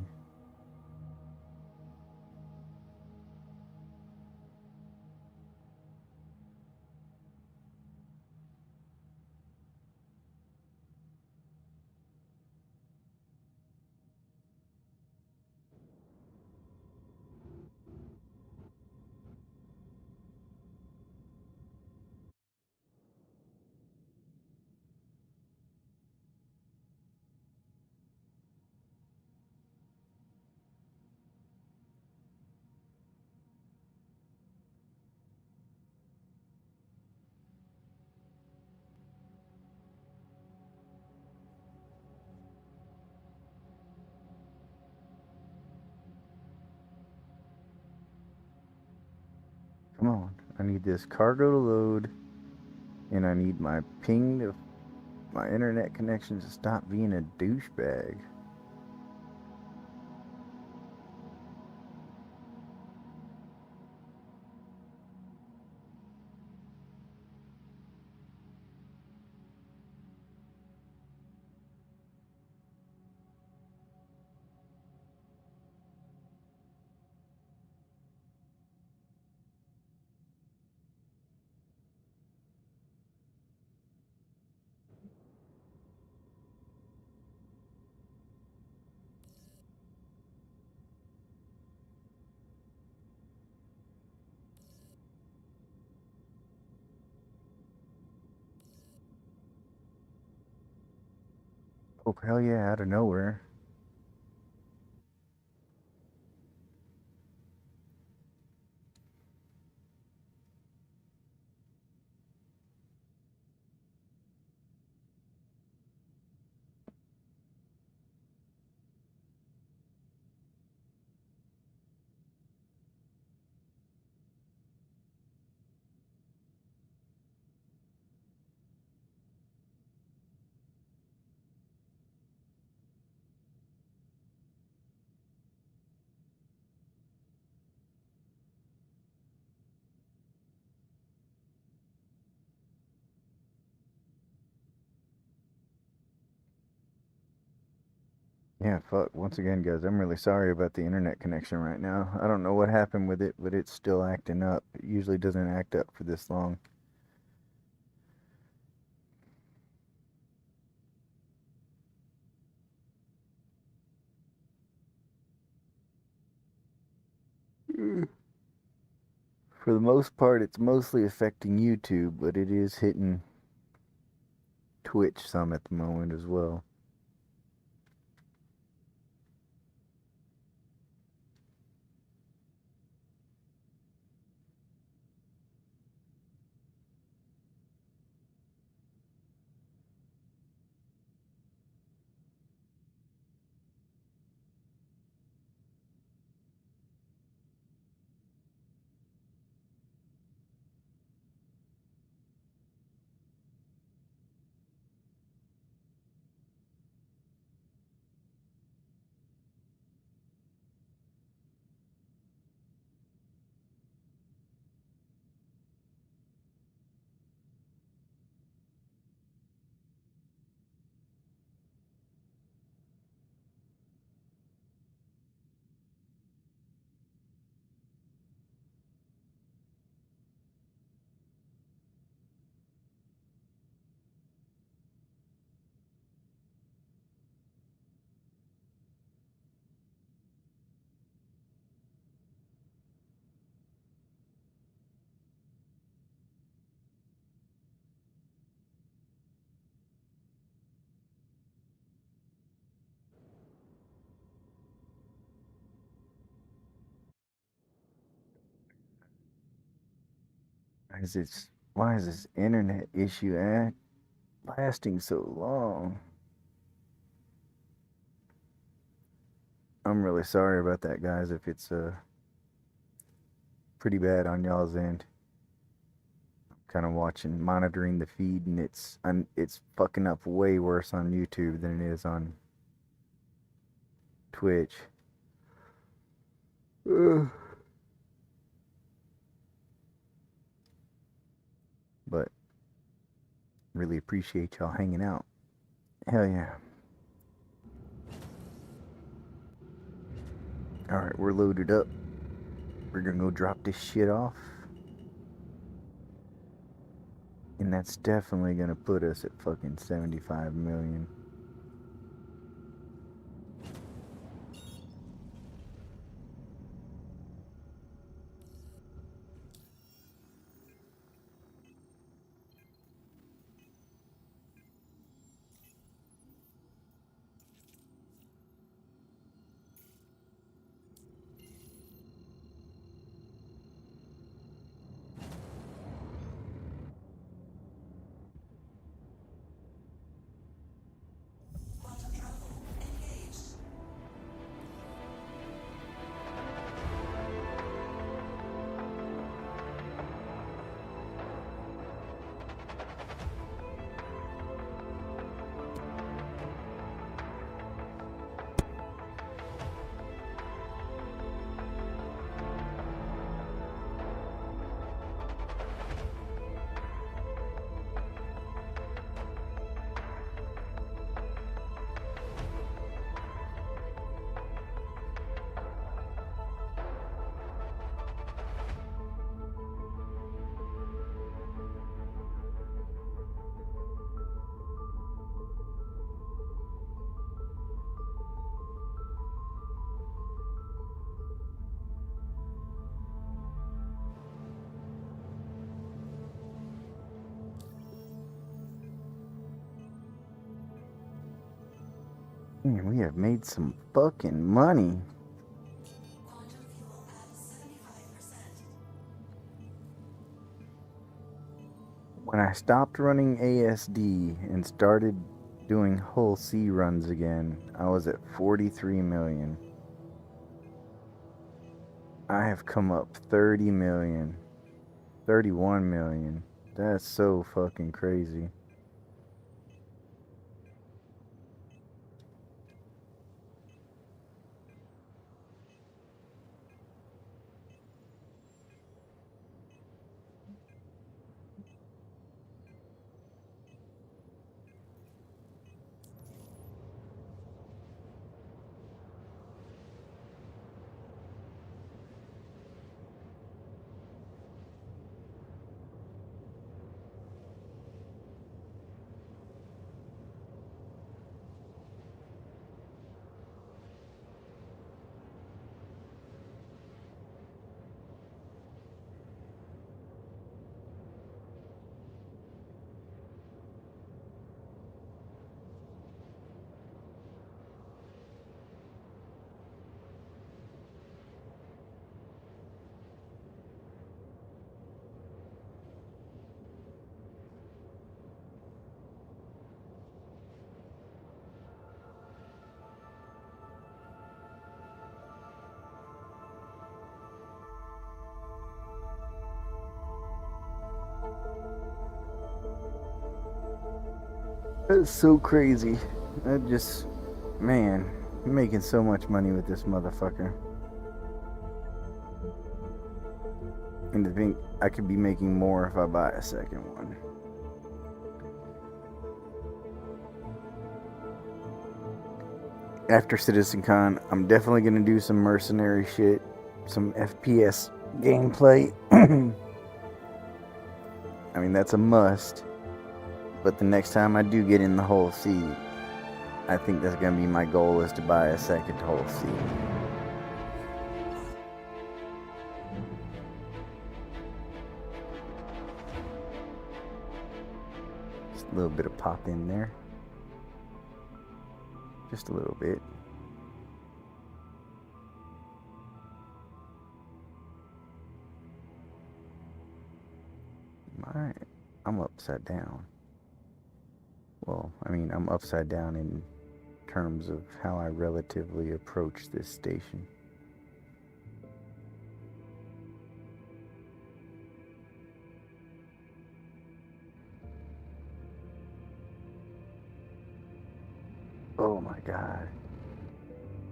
Come on. I need this cargo to load. And I need my ping to my internet connection to stop being a douchebag. Oh, hell yeah, out of nowhere. Yeah, fuck. Once again, guys, I'm really sorry about the internet connection right now. I don't know what happened with it, but it's still acting up. It usually doesn't act up for this long. For the most part, it's mostly affecting YouTube, but it is hitting Twitch some at the moment as well. Why is this internet issue lasting so long? I'm really sorry about that, guys, if it's pretty bad on y'all's end. Kind of monitoring the feed, and it's fucking up way worse on YouTube than it is on Twitch. Ugh. But really appreciate y'all hanging out. Hell yeah. Alright, we're loaded up. We're gonna go drop this shit off. And that's definitely gonna put us at fucking 75 million. Man, we have made some fucking money. Quantum fuel at 75%. When I stopped running ASD and started doing Hull C runs again, I was at 43 million. I have come up 30 million, 31 million. That's so fucking crazy. That's so crazy. That just, man, I'm making so much money with this motherfucker. And to think I could be making more if I buy a second one. After CitizenCon, I'm definitely gonna do some mercenary shit, some FPS gameplay. I mean, that's a must. But the next time I do get in the Hull C, I think that's gonna be my goal, is to buy a second Hull C. Just a little bit of pop in there. Just a little bit. Alright, I'm upside down. Well, I mean, I'm upside down in terms of how I relatively approach this station. Oh my god.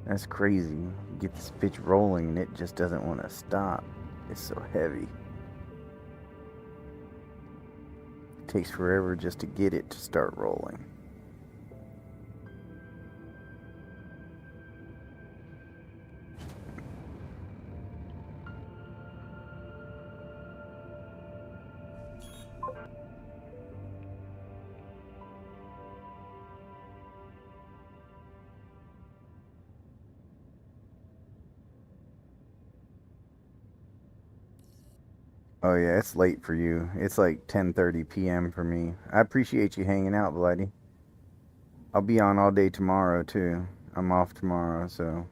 That's crazy. You get this bitch rolling and it just doesn't want to stop. It's so heavy. It takes forever just to get it to start rolling. Oh yeah, it's late for you. It's like 10:30 p.m. for me. I appreciate you hanging out, Blighty. I'll be on all day tomorrow too. I'm off tomorrow, so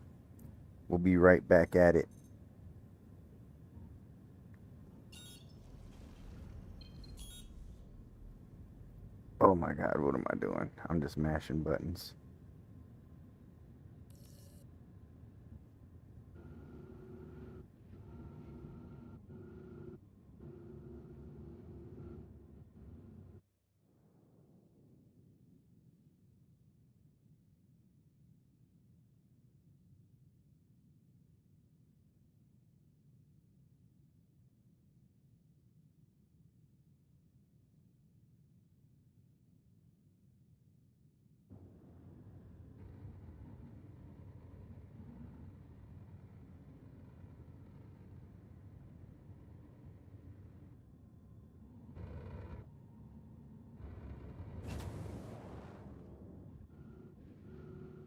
we'll be right back at it. Oh my god, what am I doing? I'm just mashing buttons.